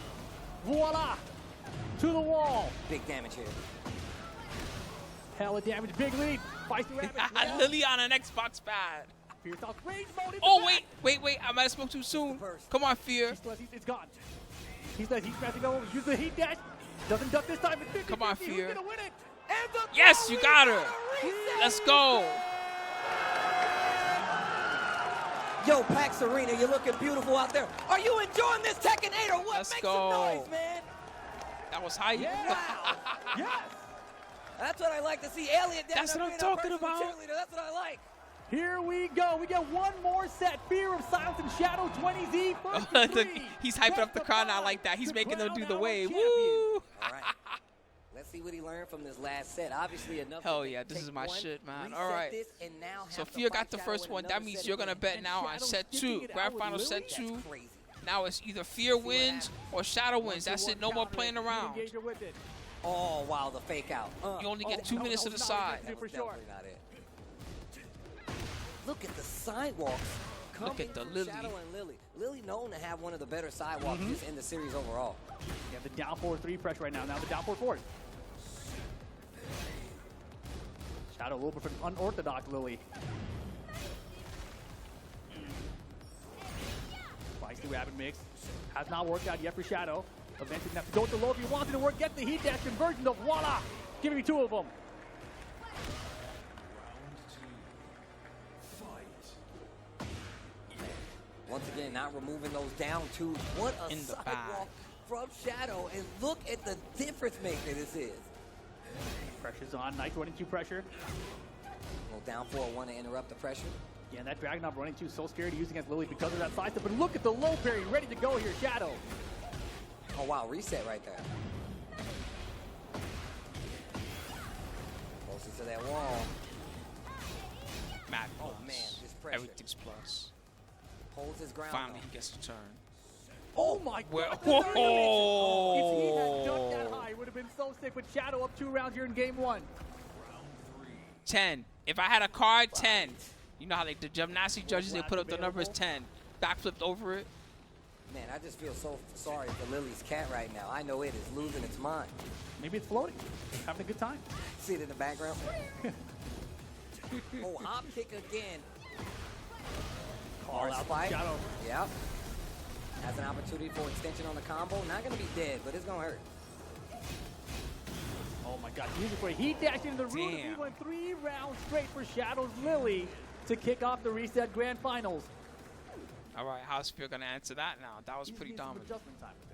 Voila. To the wall. Big damage here. Hella damage. Big lead. Feisty Rabbit. Lily on an Xbox pad. Fierce out range mode. Oh, wait. I might have spoke too soon. Come on, Fear. It's gone. He's about to go. Use the heat dash. Doesn't duck this time. It's 50-50. Come on, Fear. Who's gonna win it? And the Yes, you got her. Let's go. Yo, PAX Arena, you're looking beautiful out there. Are you enjoying this Tekken 8 or what? Let's Make go. some noise, man. That was hype. Yeah. Yes. That's what I like to see. Elliot down That's there what I'm being our talking personal about. cheerleader. That's what I like. Here we go. We get one more set. Fear of Silence and Shadow 20Z. He's hyping up the crowd now like that. He's making them do the wave. Woo! All right. Let's see what he learned from this last set. Obviously enough. Hell yeah, this is my shit, man. All right. So Fear got the first one. That means you're gonna bet now on set 2, grand final set 2. Now it's either Fear wins or Shadow wins. That's it. No more playing around. Oh wow, the fake out. You only get 2 minutes to decide. That was definitely not it. Look at the sidewalks. Look at the from Lily. Shadow and Lily. Lily known to have one of the better sidewalks just in the series overall. Yeah, the down 4-3 pressure right now. Now the down 4-4. Shadow a little bit of an unorthodox Lily. Feisty Rabbit mix. Has not worked out yet for Shadow. Eventually gonna have to go with the low if he wants it to work. Get the heat dash conversion of voila. Give me 2 of them. Once again, not removing those down twos. What a In the sidewalk bag. from Shadow. And look at the difference maker this is. Pressure's on. Nice running 2 pressure. Well, down 4-1 to interrupt the pressure. Yeah, and that Dragunov running 2 so scary to use against Lily because of that side step. But look at the low parry. Ready to go here, Shadow. Oh, wow, reset right there. Closest to that wall. Mad plus. Oh, man, this pressure. Everything's plus. Holds his ground. Finally, though. he gets the turn. Oh my Well, God. If he had whoa. ducked that high, it would have been so sick. With Shadow up 2 rounds here in game 1. 10. If I had a card, 10. You know how the gymnastics judges, they put up the numbers 10. Backflipped over it. Man, I just feel so sorry for Lily's cat right now. I know it is losing its mind. Maybe it's floating. Having a good time. See it in the background? Oh, hop kick again. Call Hard out spike. Shadow. Yep. Has an opportunity for extension on the combo. Not going to be dead, but it's going to hurt. Oh my God, music for he dashed into the root. He went 3 rounds straight for Shadow's Lily to kick off the reset grand finals. All right, how's Spear going to answer that now? That was pretty dominant. Adjustment time with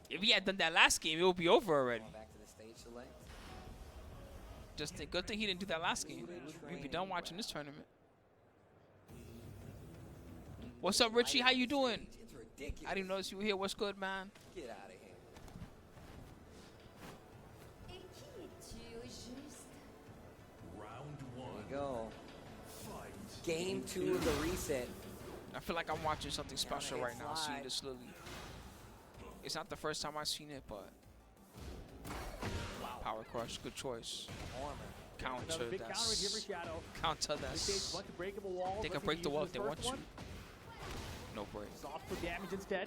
this. If he had done that last game, it would be over already. Going back to the stage select. Just a good thing he didn't do that last game. We'd be done watching this tournament. What's up, Richie? How you doing? It's ridiculous. I didn't notice you were here. What's good, man? Get out of here. Round 1. There you go. Fight. Game 2 of the reset. I feel like I'm watching something special hit right now, seeing slide. this Lily. It's not the first time I've seen it, but Power Crush, good choice. Armor. Counter, Another big counter here for that's Shadow. counter, This stage, that's bunch of breakable walls. they can Let's see break if the he wall uses if they first want to. one. No break. Soft for damage instead.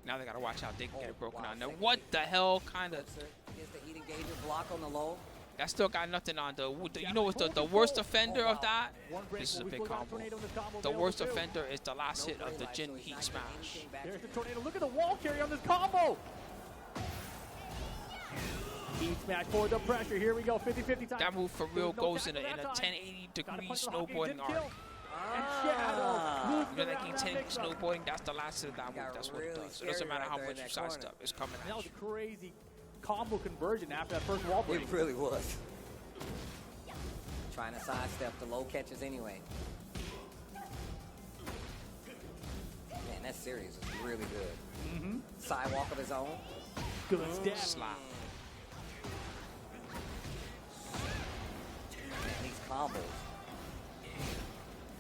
Now they gotta watch how they can get it broken wow, out. Now second what hit. the hell kind of? Gets the heat engager block on the low. That still got nothing on the you know what's the worst offender of that? One break, This is a we big still got combo. tornado in this combo The available worst too. offender is the last hit of the Life, Jin so he's Heat not Smash. getting anything back There's from the tornado. Look at the wall carry on this combo. Heat smash for the pressure. Here we go. 50-50 time. That move for There real was no goes in tackle a that time. 1080 Gotta degree punch the hockey, snowboarding didn't arc. kill. And Shadow moves You know that around game that 1080 mix-up. snowboarding? That's the last hit of that move. Got That's what it really does. It doesn't scary matter right how there in much you that corner. sidestep. It's coming That at was you. crazy. combo conversion after that first wall break. It really was. Trying to sidestep the low catches anyway. Man, that series is really good. Mm-hmm. Sidewalk of his own. Good step. Slap. Man, these combos.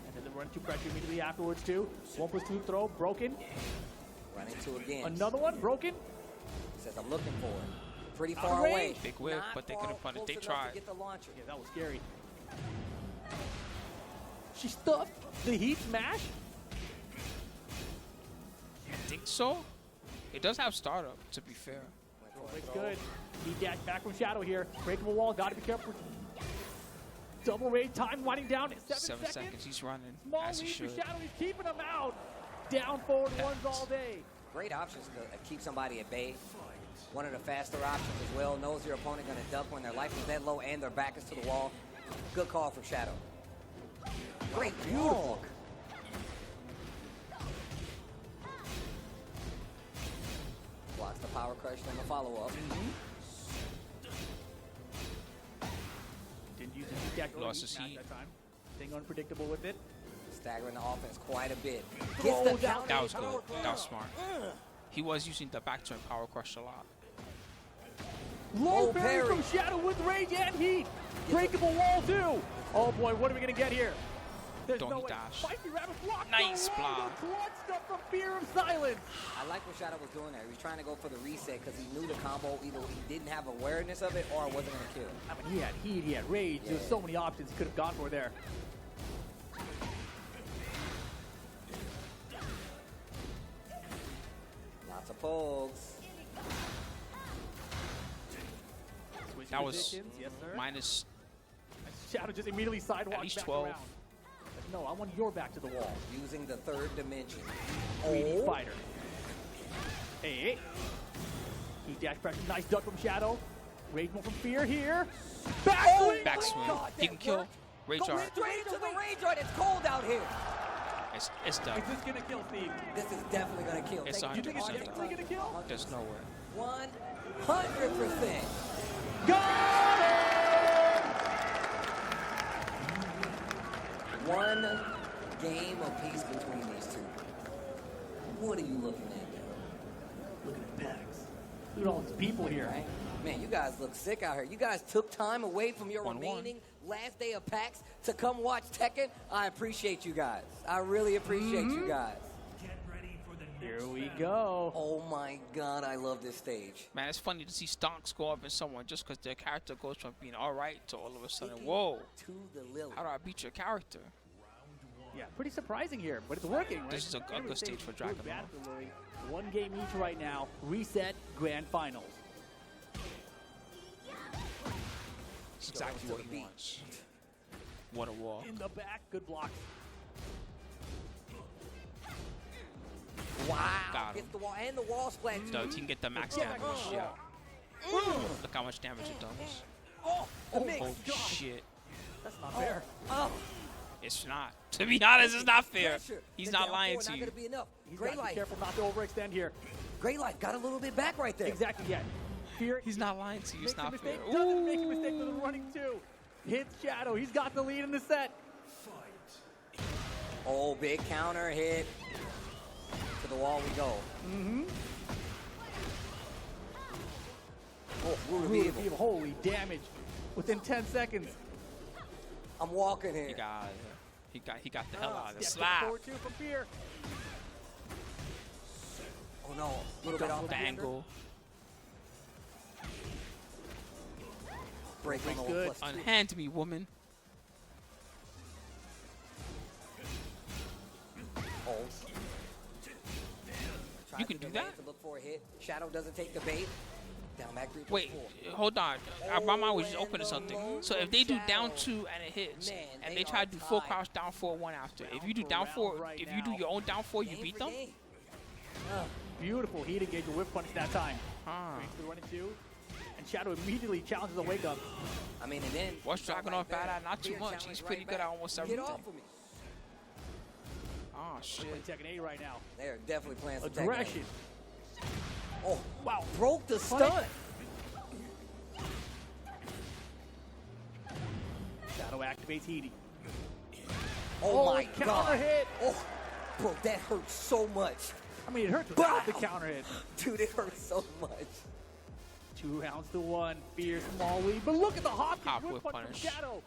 And then the run to pressure immediately afterwards too. 1+2 throw, broken. Running two again. Another one, broken. Says I'm looking for it. Pretty Out far of away. range. Big whip, Not but they far couldn't punish. close They enough tried. to get the launcher. Yeah, that was scary. She stuffed the heat smash. I think so. It does have startup, to be fair. It's good. He dashed back from Shadow here. Breakable wall, gotta be careful. Double raid, time winding down at 7 seconds. He's running Small as he lead for should. Shadow, he's keeping him out. Down forward ones all day. Great options to keep somebody at bay. One of the faster options as well. Knows your opponent going to duck when their life is that low and their back is to the wall. Good call from Shadow. Great, beautiful. Blocks the power crush on the follow-up. Didn't use his deck. Lost his Not heat. that time. Staying unpredictable with it. Staggering the offense quite a bit. Throws Gets the out. That was good. power That was smart. He was using the back turn power crush a lot. Low Oh, parry parry. from Shadow with rage and heat. Breakable wall too. Oh boy, what are we gonna get here? There's Don't no he way. dash. Spicy Rabbit blocked Nice the block. clutch stuff from Fear of Silence. I like what Shadow was doing there. He was trying to go for the reset because he knew the combo. Either he didn't have awareness of it or it wasn't going to kill. I mean, he had heat, he had rage. There was so many options he could have gone for there. Lots of pogs. Switch That was positions, yes, sir. minus Shadow just immediately sidewalked at least back 12. around. No, I want your back to the wall. Using the third dimension. Greedy fighter. Hey. He dash pressure. Nice duck from Shadow. Rage more from Fear here. Backswing! Backswing. God, He that can kill. worked. Rage Go art. straight into the rage art. It's cold out here. It's done. Is this gonna kill Steve? This is definitely going to kill. It's Thank You think it's 100% definitely gonna kill? There's no way. 100%. Got it! One game apiece between these two. What are you looking at now? Looking at PAX. Look at all these people here. Right? Man, you guys look sick out here. You guys took time away from your 1-1. remaining last day of PAX to come watch Tekken. I appreciate you guys. I really appreciate you guys. Get ready for the next Here we battle. go. Oh my God, I love this stage. Man, it's funny to see stonks go up in someone just because their character goes from being alright to all of a sudden, whoa, To the lily. how do I beat your character? Yeah, pretty surprising here, but it's working, right? This is a good stage for Dragunov. Dragunov. One game each right now. Reset grand finals. It's exactly what he wants. What a wall. In the back, good blocks. Wow. Got him. Gets the wall and the wall splash. So he can get the max Yeah. damage. Yeah. Look how much damage it does. Oh, the mix. Oh shit. That's not fair. Oh, It's not. To be honest, it's not fair. pressure. He's The not down lying four to not you. gonna be enough. He's Great got to be life. careful not to overextend here. Great life. Got a little bit back right there. Exactly, yeah. Fear. He's not lying to you. It's Makes a not mistake, fair. doesn't make a mistake with the running two. Hits Shadow. He's got the lead in the set. Oh, big counter hit. To the wall we go. Mm-hmm. Oh, Root of Root Evil. of Evil. Holy damage. Within 10 seconds. I'm walking here. He got out of there. He got the hell out of there. Step Slap. forward two from Fear. Oh no, a little bit off The angle. Break on the good. plus two. Unhand me, woman. Oh. You can do that? To look for a hit. Shadow doesn't take the bait. Down back 3 Wait, hold on. My mind was just open to something. So if they do down 2 and it hits, Man, and they they try are to do full tied. crouch down 4-1 after, if you do for down round 4, right if you do now. your own down 4, you beat them? Beautiful heat engage, a whip punch that time. Huh. Breaks the running two. And Shadow immediately challenges a wake up. I mean, and then What's shot Dragunov bad there. at? Not too Fear much. challenge He's right pretty good back. at almost Get everything. off of me. Oh, shit. Tekken 8 right now. They're definitely playing some Tekken. Aggression. Oh, Wow. broke the Funny. stun. activates Heaty. Oh my counter God. hit. Oh, bro, that hurts so much. I mean, it hurts without the counter hit. Dude, it hurts so much. 2 rounds to 1. Fear small lead. But look at the hop Hop kick. whip Good punch from punish. Shadow.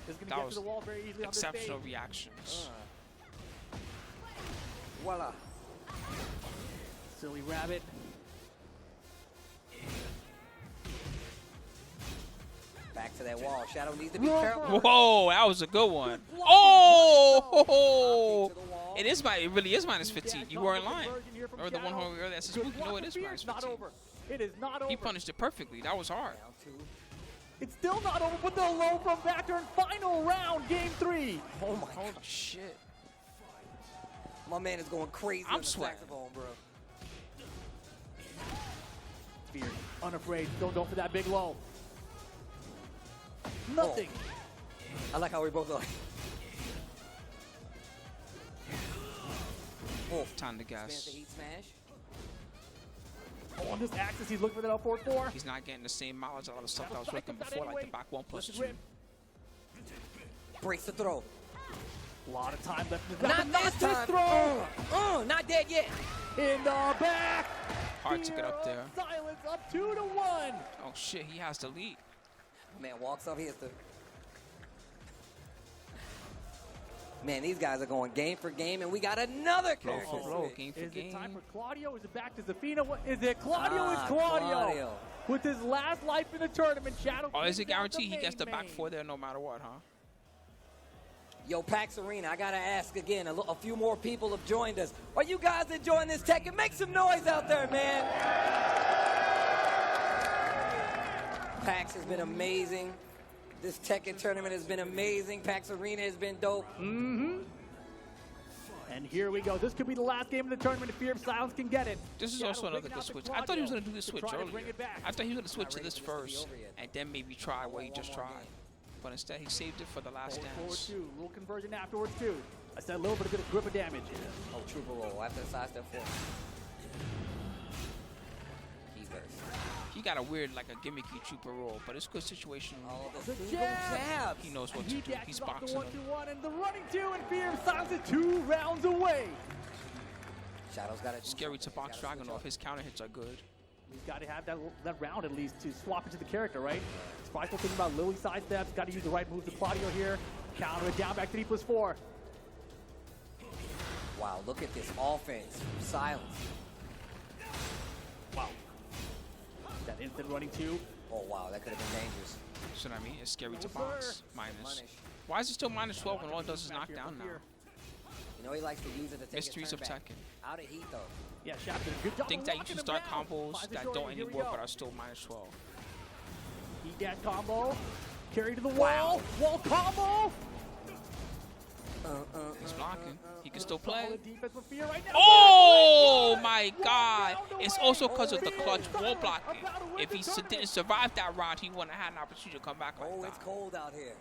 Is going to That get was to the wall very easily on this Exceptional stage. reactions. Voila. Silly rabbit. Back to that wall. Shadow needs to be Whoa. careful. Whoa, that was a good one. Good block. Oh, To the wall. it really is minus 15. Dash You were in combo line. conversion here from Or the one Shadow. home earlier that's a Good spook. You know block it is from Fear. minus It's not 15. over. It is not over. He punished it perfectly. That was hard. Down 2. It's still not over, but the low from back turn. Final round, game 3. Oh my Holy God. shit. My man is going crazy I'm on the sweating. saxophone, bro. Fear, unafraid, still going for that big low. Nothing. I like how we both are like. Oh, Time to Spans guess. the heat smash. Oh, on this axis, he's looking for that up 4-4. He's not getting the same mileage out of the stuff that Shadow was working cycles that before, like anyway. the back 1+2. Rip. Breaks the throw. A lot of time left in the Not this time. throw. Not dead yet. In the back. Hard to get up Fear there. of Silence up 2-1. Oh shit, he has the lead. Man walks up. He has to. Man, these guys are going game for game, and we got another Blow character. for blow, switch. game for Is it game. time for Claudio? Is it back to Zafina? What is it? Claudio is Ah, Claudio. Claudio. With his last life in the tournament, Shadow. Oh, is brings it out the guaranteed he gets the back main. 4 there no matter what, huh? Yo, PAX Arena, I gotta ask again. A few more people have joined us. Are you guys enjoying this Tekken? Make some noise out there, man. PAX has been amazing. This Tekken tournament has been amazing. PAX Arena has been dope. Mm-hmm. And here we go. This could be the last game of the tournament if Fear of Silence can get it. This is Shadow also another bringing good out the switch. I thought he was going to do Claudio this to switch try to earlier. bring it back. I thought he was going to switch to ready this for this to be first over yet. and then maybe try what he just One more tried. game. But instead, he saved it for the last Forward dance. two. Little conversion afterwards too. I said a little bit of good grip of damage. Oh, trooper roll after the side step 4. Key burst. He got a weird, like a gimmicky trooper roll, but it's good situation. Oh, the The super jab. jabs. He knows what And to he do. dashes He's off the boxing him. 1-2-1 and the running 2 and Fear of Silence is 2 rounds away. Shadow's got it. Scary to box Dragunov. His counter hits are good. He's got to have that round at least to swap into the character, right? Spry's still thinking about Lily sidesteps. Got to use the right moves to Claudio here. Counter it down back to D+4. Wow, look at this offense. Silence. Wow. That instant running 2. Oh, wow, that could have been dangerous. So what I mean, it's scary to No, box. sir. Minus. Punish. Why is it still minus 12 when all it does is Back knock here down from now? Fear. You know he likes to use it to take Mysteries his of turn back. Tekken. Out of heat, though. Yeah, Shadow did a good job. Think of that you locking can him start down. combos Finds the that shorty. don't Here we anymore go. but are still minus 12. Heat dash combo. Carry to the Wow. wall. Wall combo. He's blocking. He can still play. Solid defense for Fear right now. Oh my God! round It's away. also because of the Fear clutch of wall Silence blocking. about to win If the he tournament. didn't survive that round, he wouldn't have had an opportunity to come back like Oh, that. it's cold out here.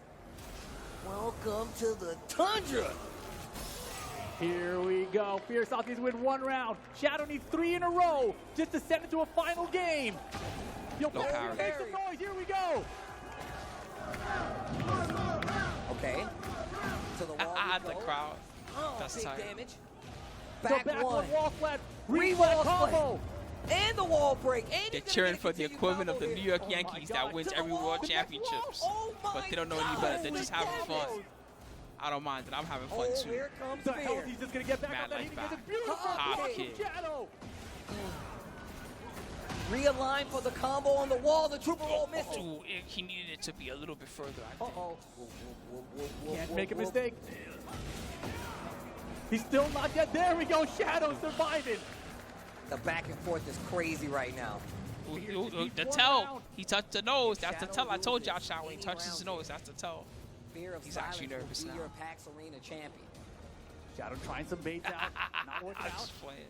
Welcome to the tundra. Here we go. Fear South needs to win 1 round. Shadow needs 3 in a row just to send it to a final game. Yo, No parry. make some noise. Here we go. Okay. To the wall we The go. crowd. Oh, That's big tight. damage. So Back back one. wall flat. Re-wall Re-wall combo. And the wall break. And They're he's gonna cheering get a for the continued equivalent of combo the New here. York Oh my Yankees God. that wins To the every wall, world to the championships. wall. Oh But they don't know any my better. God. They're just having fun. I don't mind it. I'm having fun Oh, too. here comes The hell, Fear. he's just gonna get back Mad up that like he gets a that. beautiful Hop block kick. from Shadow. Realign for the combo on the wall. The trooper roll missed. Ooh, he needed it to be a little bit further, I think. Uh-oh. Can't make a mistake. He's still not dead. There we go. Shadow surviving. The back and forth is crazy right now. The tell. He touched the nose. That's the tell. I told y'all, Shot, when he touches his nose, that's the tell. Fear of He's Silence actually nervous will be now. your PAX Arena champion. Shadow trying some baits out. Not working I'm out. just playing.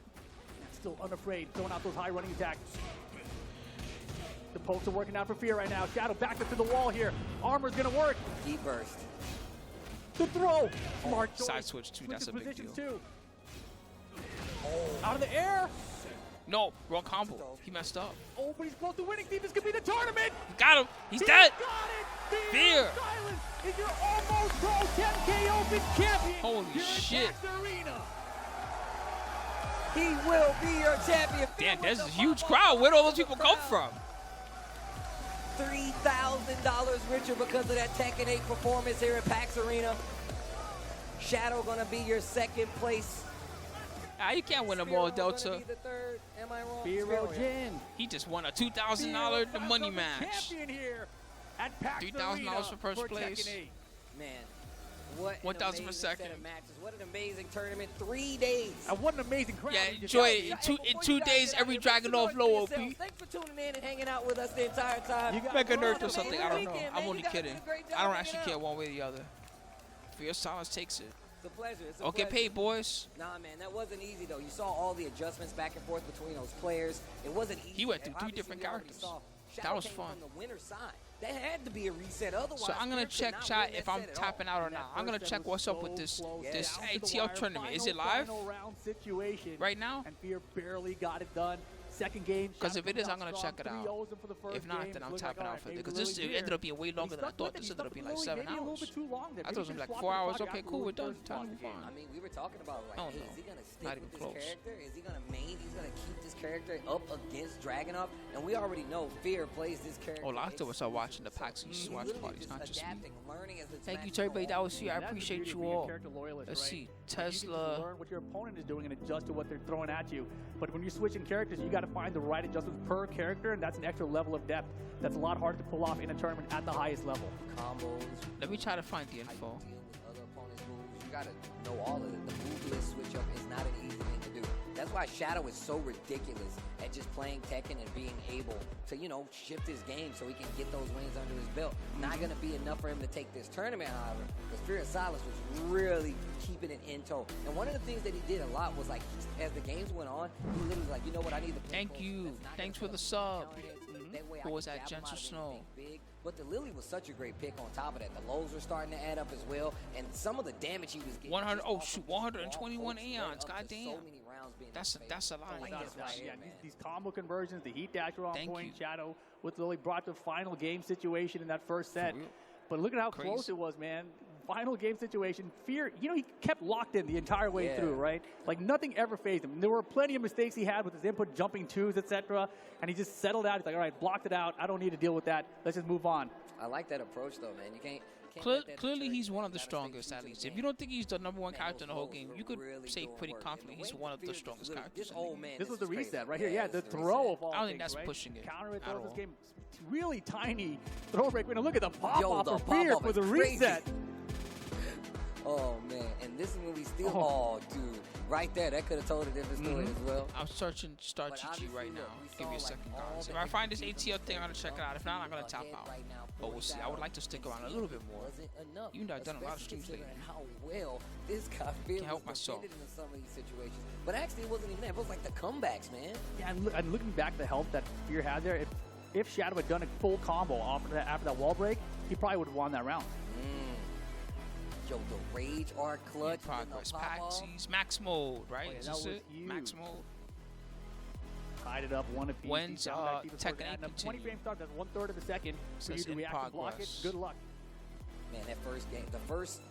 Still unafraid. Throwing out those high running attacks. The pokes are working out for Fear right now. Shadow back up to the wall here. Armor's gonna work. Heat burst. The throw. Smart choice. Side switch too. That's a big Positions deal. too. Out of the air. No, wrong combo. He messed up. Oh, but he's close to winning. Steve, this could be the tournament. He got him. He's He dead. got it. Fear. Silence is your almost pro 10K Open champion. Holy here at shit. PAX Arena. He will be your champion. Damn, there's a huge crowd. Where do all those people come from? $3,000 richer because of that Tekken 8 performance here at PAX Arena. Shadow gonna be your second place. You can't win them all, Spero gonna Delta. be the third. Am I wrong? Spero yeah. Jin. He just won a $2,000 the money match. Champion here at PAX $3,000 Arena for first place. Tekken 8. Man, what 1,000 an per amazing second. set of matches. What an amazing tournament. 3 days. And what an amazing crowd. Yeah, we just enjoy had. it. Hey, In before 2 you guys days, get out every of here, make some Dragunov noise for low yourselves. OP. Thanks for tuning in and hanging out with us the entire time. You got Make a Have nerf an or something. I don't know. weekend, I'm man. only You guys kidding. did a great job I don't hanging actually out. care one way or the other. For your silence takes it. It's a pleasure. It's a Okay, pleasure. paid, boys. Nah, man, that wasn't easy, though. You saw all the adjustments back and forth between those players. It wasn't easy. He went through 3 Obviously, different we already characters. saw That Shadow was came fun. From the winner's side. That had to be a reset. Otherwise, So I'm gonna Fear could check not chat win if that I'm set at all. tapping out or not. I'm gonna check what's up with this ATL tournament. Is it live Final round situation. right now? And Fear barely got it done. Second game. 'Cause if it is, Shadow I'm gonna comes check it out. 3-0 for the first If not, game. then I'm Looks tapping like, out for it. alright, Because maybe this Lily ended up being way here. longer than I He thought. stuck This with ended it. up being He like stuck 7 maybe a little hours. bit too long there. I Maybe thought it was he like should've 4 swapped hours. the Okay, clock cool, we're after done. the Time to first move spot. on. I mean, we were talking about, like, I don't hey, know. is he going to stick Not with even this close. character? Is he going to main? He's going to keep this character up against Dragunov? And we already know Fear plays this character. Oh, lots of us are watching the PAX He's watch literally parties, not just me. adapting, learning as it's Thank you matches to everybody go that on. was here. I That's the appreciate beauty of you being a all. character loyalist, Let's right? see. Like, you get to Tesla. learn what your opponent is doing and adjust to what they're throwing at you. But when you're switching characters, you got to find the right adjustments per character, and that's an extra level of depth. That's a lot harder to pull off in a tournament at the highest level. Combos. Let me try to find the How you info. deal with other opponents' moves. You got to know all of it. The move list switch up is not an easy thing to do. That's why Shadow is so ridiculous at just playing Tekken and being able to, you know, shift his game so he can get those wins under his belt. Not going to be enough for him to take this tournament, however, because Fear of Silence was really keeping it in tow. And one of the things that he did a lot was, like, as the games went on, he literally was like, you know what, I need to play Thank close. you. That's not Thanks gonna for the put up sub. counter hits. That way I Who was can that? dab him Gentle out of Snow. anything big. But the Lily was such a great pick on top of that. The lows were starting to add up as well, and some of the damage he was getting. 100 just oh, off of shoot, these 121 wall pokes led aeons, up to goddamn. so many rounds being That's unfair. a lot. Like this right here, man. These combo conversions, the heat dash were on Thank point. you. Shadow with Lily brought the final game situation in that first set. real. But look at how Crazy. close it was, man. Final game situation. Fear, you know, he kept locked in the entire way Yeah. through, right? Like nothing ever phased him. There were plenty of mistakes he had with his input, jumping twos, etc. And he just settled out. He's like, all right, blocked it out. I don't need to deal with that. Let's just move on. I like that approach, though, man. You can't let that Clearly, deter he's you. one You of the gotta stay strongest, true at to the least. If game. you don't think he's the number 1 Man, character in the those whole lows game, were you could really say doing pretty work. And confidently the he's way one of the Fear strongest just characters. This in the game. old man. This was is the crazy. reset right here. Yeah, the this is throw reset. of all I don't think things, that's right? pushing it Counter it, at throws this all. game. Really tiny throw break. Look at the pop Yo, off the for Fear pop-off for is the crazy. reset. Oh, man. And this is when we still, Oh. oh, dude. Right there, that could have told a different story as well. I'm searching Star But GG obviously, right now. look, we Give me saw, a like, second, all guys. the If I find this execution ATL thing, I'm gonna check it out. If not, I'm gonna tap ahead out. right now, But we'll see. I would like to stick around a little bit more. Wasn't enough, Even though I've done a lot of especially streams lately. considering how well this guy feels Can't help myself. in some of these situations. But actually, it wasn't even that. It was like the comebacks, man. Yeah, and looking back at the help that Fear had there, if Shadow had done a full combo after that wall break, he probably would have won that round. Yo, the rage arc clutch. In progress. with no pop-off. Paxies, max mode, right? Oh, yeah, Is that this was it? huge. Max mode. Tied it up, one apiece. When's, He's down back, keep the score Tekken down. 8 Now, 20 continue? frame start, that's 1/3 of a second. For you Says to in react and block it, progress. good luck. Man, that first game, the first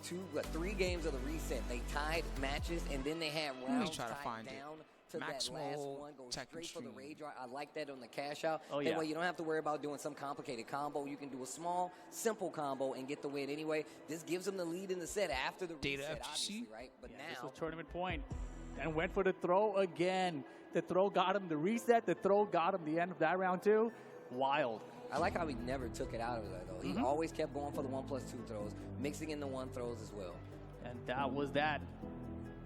three games of the reset, they tied matches, and then they had rounds try to tied find it. down to Max that last mode, one. Go Tekken straight for the stream. rage arc. I like that on the cash out. Oh, That yeah. way you don't have to worry about doing some complicated combo. You can do a small, simple combo and get the win anyway. This gives them the lead in the set after the Data reset, FGC? obviously, right? But This now, was tournament point. And went for the throw again. The throw got him the reset. The throw got him the end of that round too. Wild. I like how he never took it out of there, though. He always kept going for the 1+2 throws, mixing in the 1 throws as well. And that was that.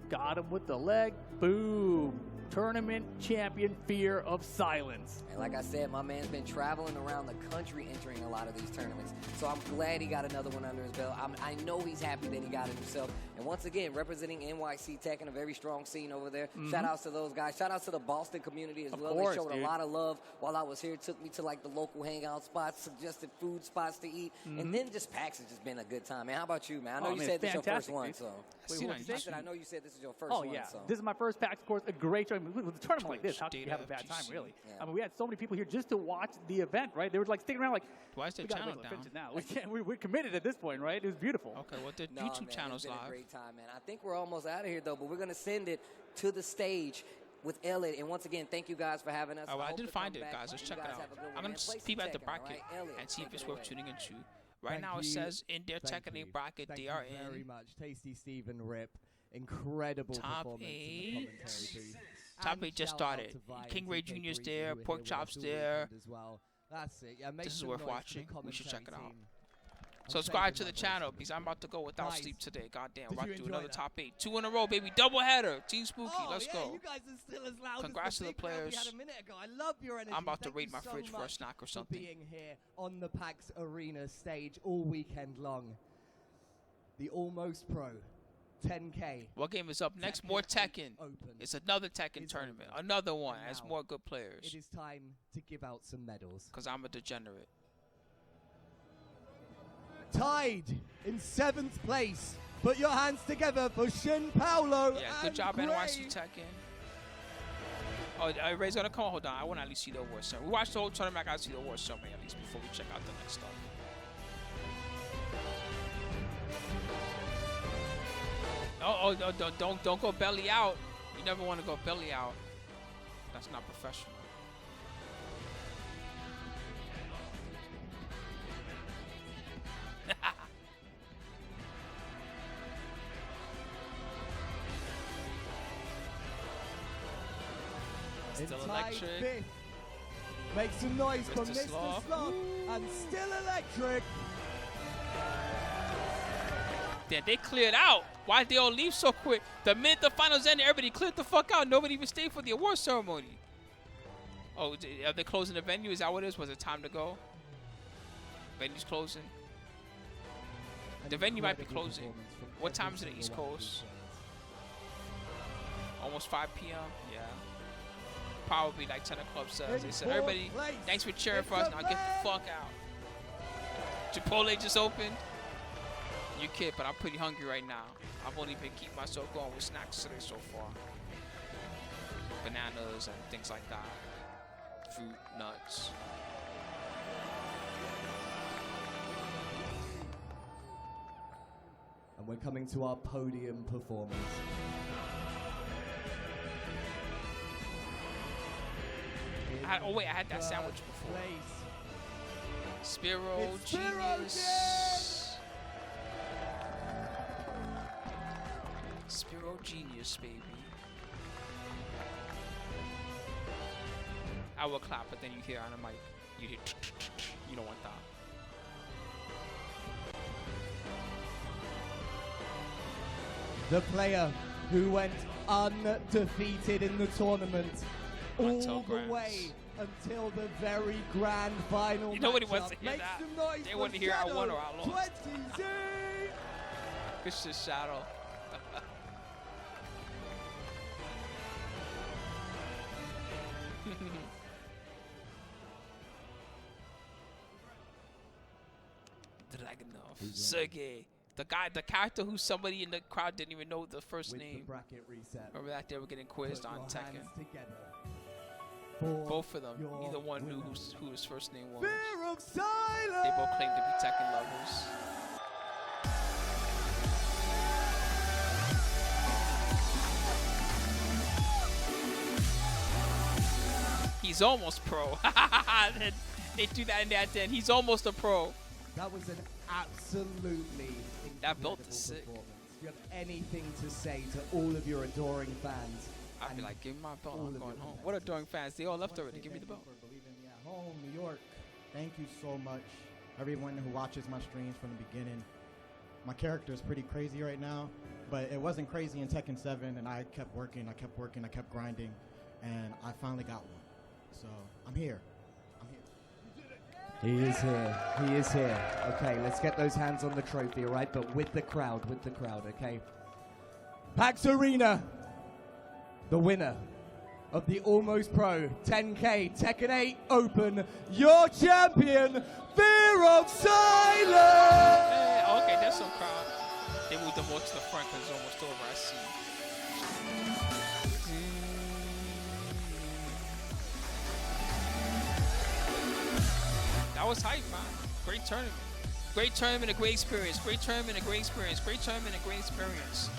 Got him with the leg. Boom. Tournament champion, Fear of Silence. And like I said, my man's been traveling around the country entering a lot of these tournaments. So I'm glad he got another one under his belt. I know he's happy that he got it himself. And once again, representing NYC Tekken, a very strong scene over there. Shout outs to those guys. Shout outs to the Boston community as well. Course, they showed dude. a lot of love while I was here. Took me to like the local hangout spots, suggested food spots to eat. And then just PAX has just been a good time, man. How about you, man? I know you said this is your first one, so. I know you said this is your first one. Oh, yeah. So. This is my first PAX, of course. A great show. I mean, with a tournament like this, how could you have a bad time, really? Yeah. I mean, we had so many people here just to watch the event, right? They were like sticking around like, Why is the we gotta channel wait till down? it finishes now. We can't, we're committed at this point, right? It was beautiful. Okay, well, the No, YouTube man, channel's it's been live. a great time, man. I think we're almost out of here, though, but we're going to send it to the stage with Elliot. And once again, thank you guys for having us. Oh, well, I hope did to find come it, back. guys. Let's You check it guys out. have a good one, I'm going man. to Play peep some at the Tekken, bracket all right? Elliot, and see if take it's it worth away. tuning into. Right Thank now, it you. says in their Thank Tekken 8 you. bracket, Thank they you are very in much. Tasty Steve and Rip. Incredible Top performance in the 8. commentary booth. Top And 8 just shout out started. to Vines King and Ray Cake Jr.'s Reezy there, who were Pork here with Chop's us all there. weekend as well. That's it. Yeah, make This is some worth noise for the watching. We should check it commentary out. team. Subscribe to saving the my voice channel for because this I'm about to go without Nice. sleep today. Goddamn, Did about you to do enjoy another that? top 8. 2 in a row, baby. Double header. Team Spooky. Oh, Let's yeah, go. You guys are still as loud Congrats as to the the big crowd we players. had a minute ago. I love your energy. I'm about to Thank raid you my so fridge for a much snack or for something. being here on the PAX Arena stage all weekend long. The Almost Pro 10K. What game is up next? Tekken More 8 Tekken. Open. It's another Tekken is tournament. over. Another one And as now more good It players. is time to give out some medals. Because I'm a degenerate. Tied in 7th place. Put your hands together for Shin, Paulo, Yeah, and good job, Gray. NYC Tekken. Oh, Ray's gonna come. Hold on, I want to at least see the award ceremony. We watched the whole tournament. I gotta see the award ceremony at least before we check out the next stuff. Oh, don't go belly out. You never want to go belly out. That's not professional. In Still tied electric. 5th. Make some noise for Mr. Mr. Sloth. Sloth and StillElectric. Damn, they cleared out. Why did they all leave so quick? The minute the finals ended, everybody cleared the fuck out. Nobody even stayed for the award ceremony. Oh, are they closing the venue? Is that what it is? Was it time to go? Venue's closing. The venue might be closing. What time is it in the East Coast? Almost 5 p.m. Yeah. Probably like 10 o'clock says. They said, everybody, thanks for cheering for us. Now get the fuck out. Chipotle just opened. You kid, but I'm pretty hungry right now. I've only been keeping myself going with snacks today so far. Bananas and things like that. Fruit, nuts. And we're coming to our podium performance. Oh wait, I had that sandwich before. Spero It's Spero Genius. Spero Genius, baby. I will clap, but then you hear on the mic, you hear, you don't want that. The player who went undefeated in the tournament Until all the grands. way until the very grand final. Nobody wants to matchup. hear Make that. some noise They for want to hear I Shadow won or I lost. 20Z. Good shit, Shadow. Dragunov. Sergey. The character who somebody in the crowd didn't even know the first With name. the bracket reset. Remember that they were getting quizzed Put on your Tekken. hands together for Both of them. your Neither one knew winner. who his first name was. Fear of silence. They both claimed to be Tekken lovers. He's almost pro. They do that in that den. He's almost a pro. That was an absolutely That belt incredible is sick. performance. Do you have anything to say to all of your adoring fans? I'd be And like, give me my belt. all I'm of going your home. What adoring fans? They all left already. Give me the belt. For believing in me at home, New York. Thank you so much, everyone who watches my streams from the beginning. My character is pretty crazy right now, but it wasn't crazy in Tekken 7, and I kept working, I kept grinding, and I finally got one. So I'm here. He is here. He is here. Okay, let's get those hands on the trophy, all right? But with the crowd, okay? PAX Arena, the winner of the Almost Pro 10K Tekken 8 Open, your champion, Fear of Silence! Hey, okay, that's some crowd. They moved them more to the front because it's almost over, I see. That was hype, man. Great tournament. Great tournament, a great experience. Great tournament, a great experience. Great tournament, a great experience.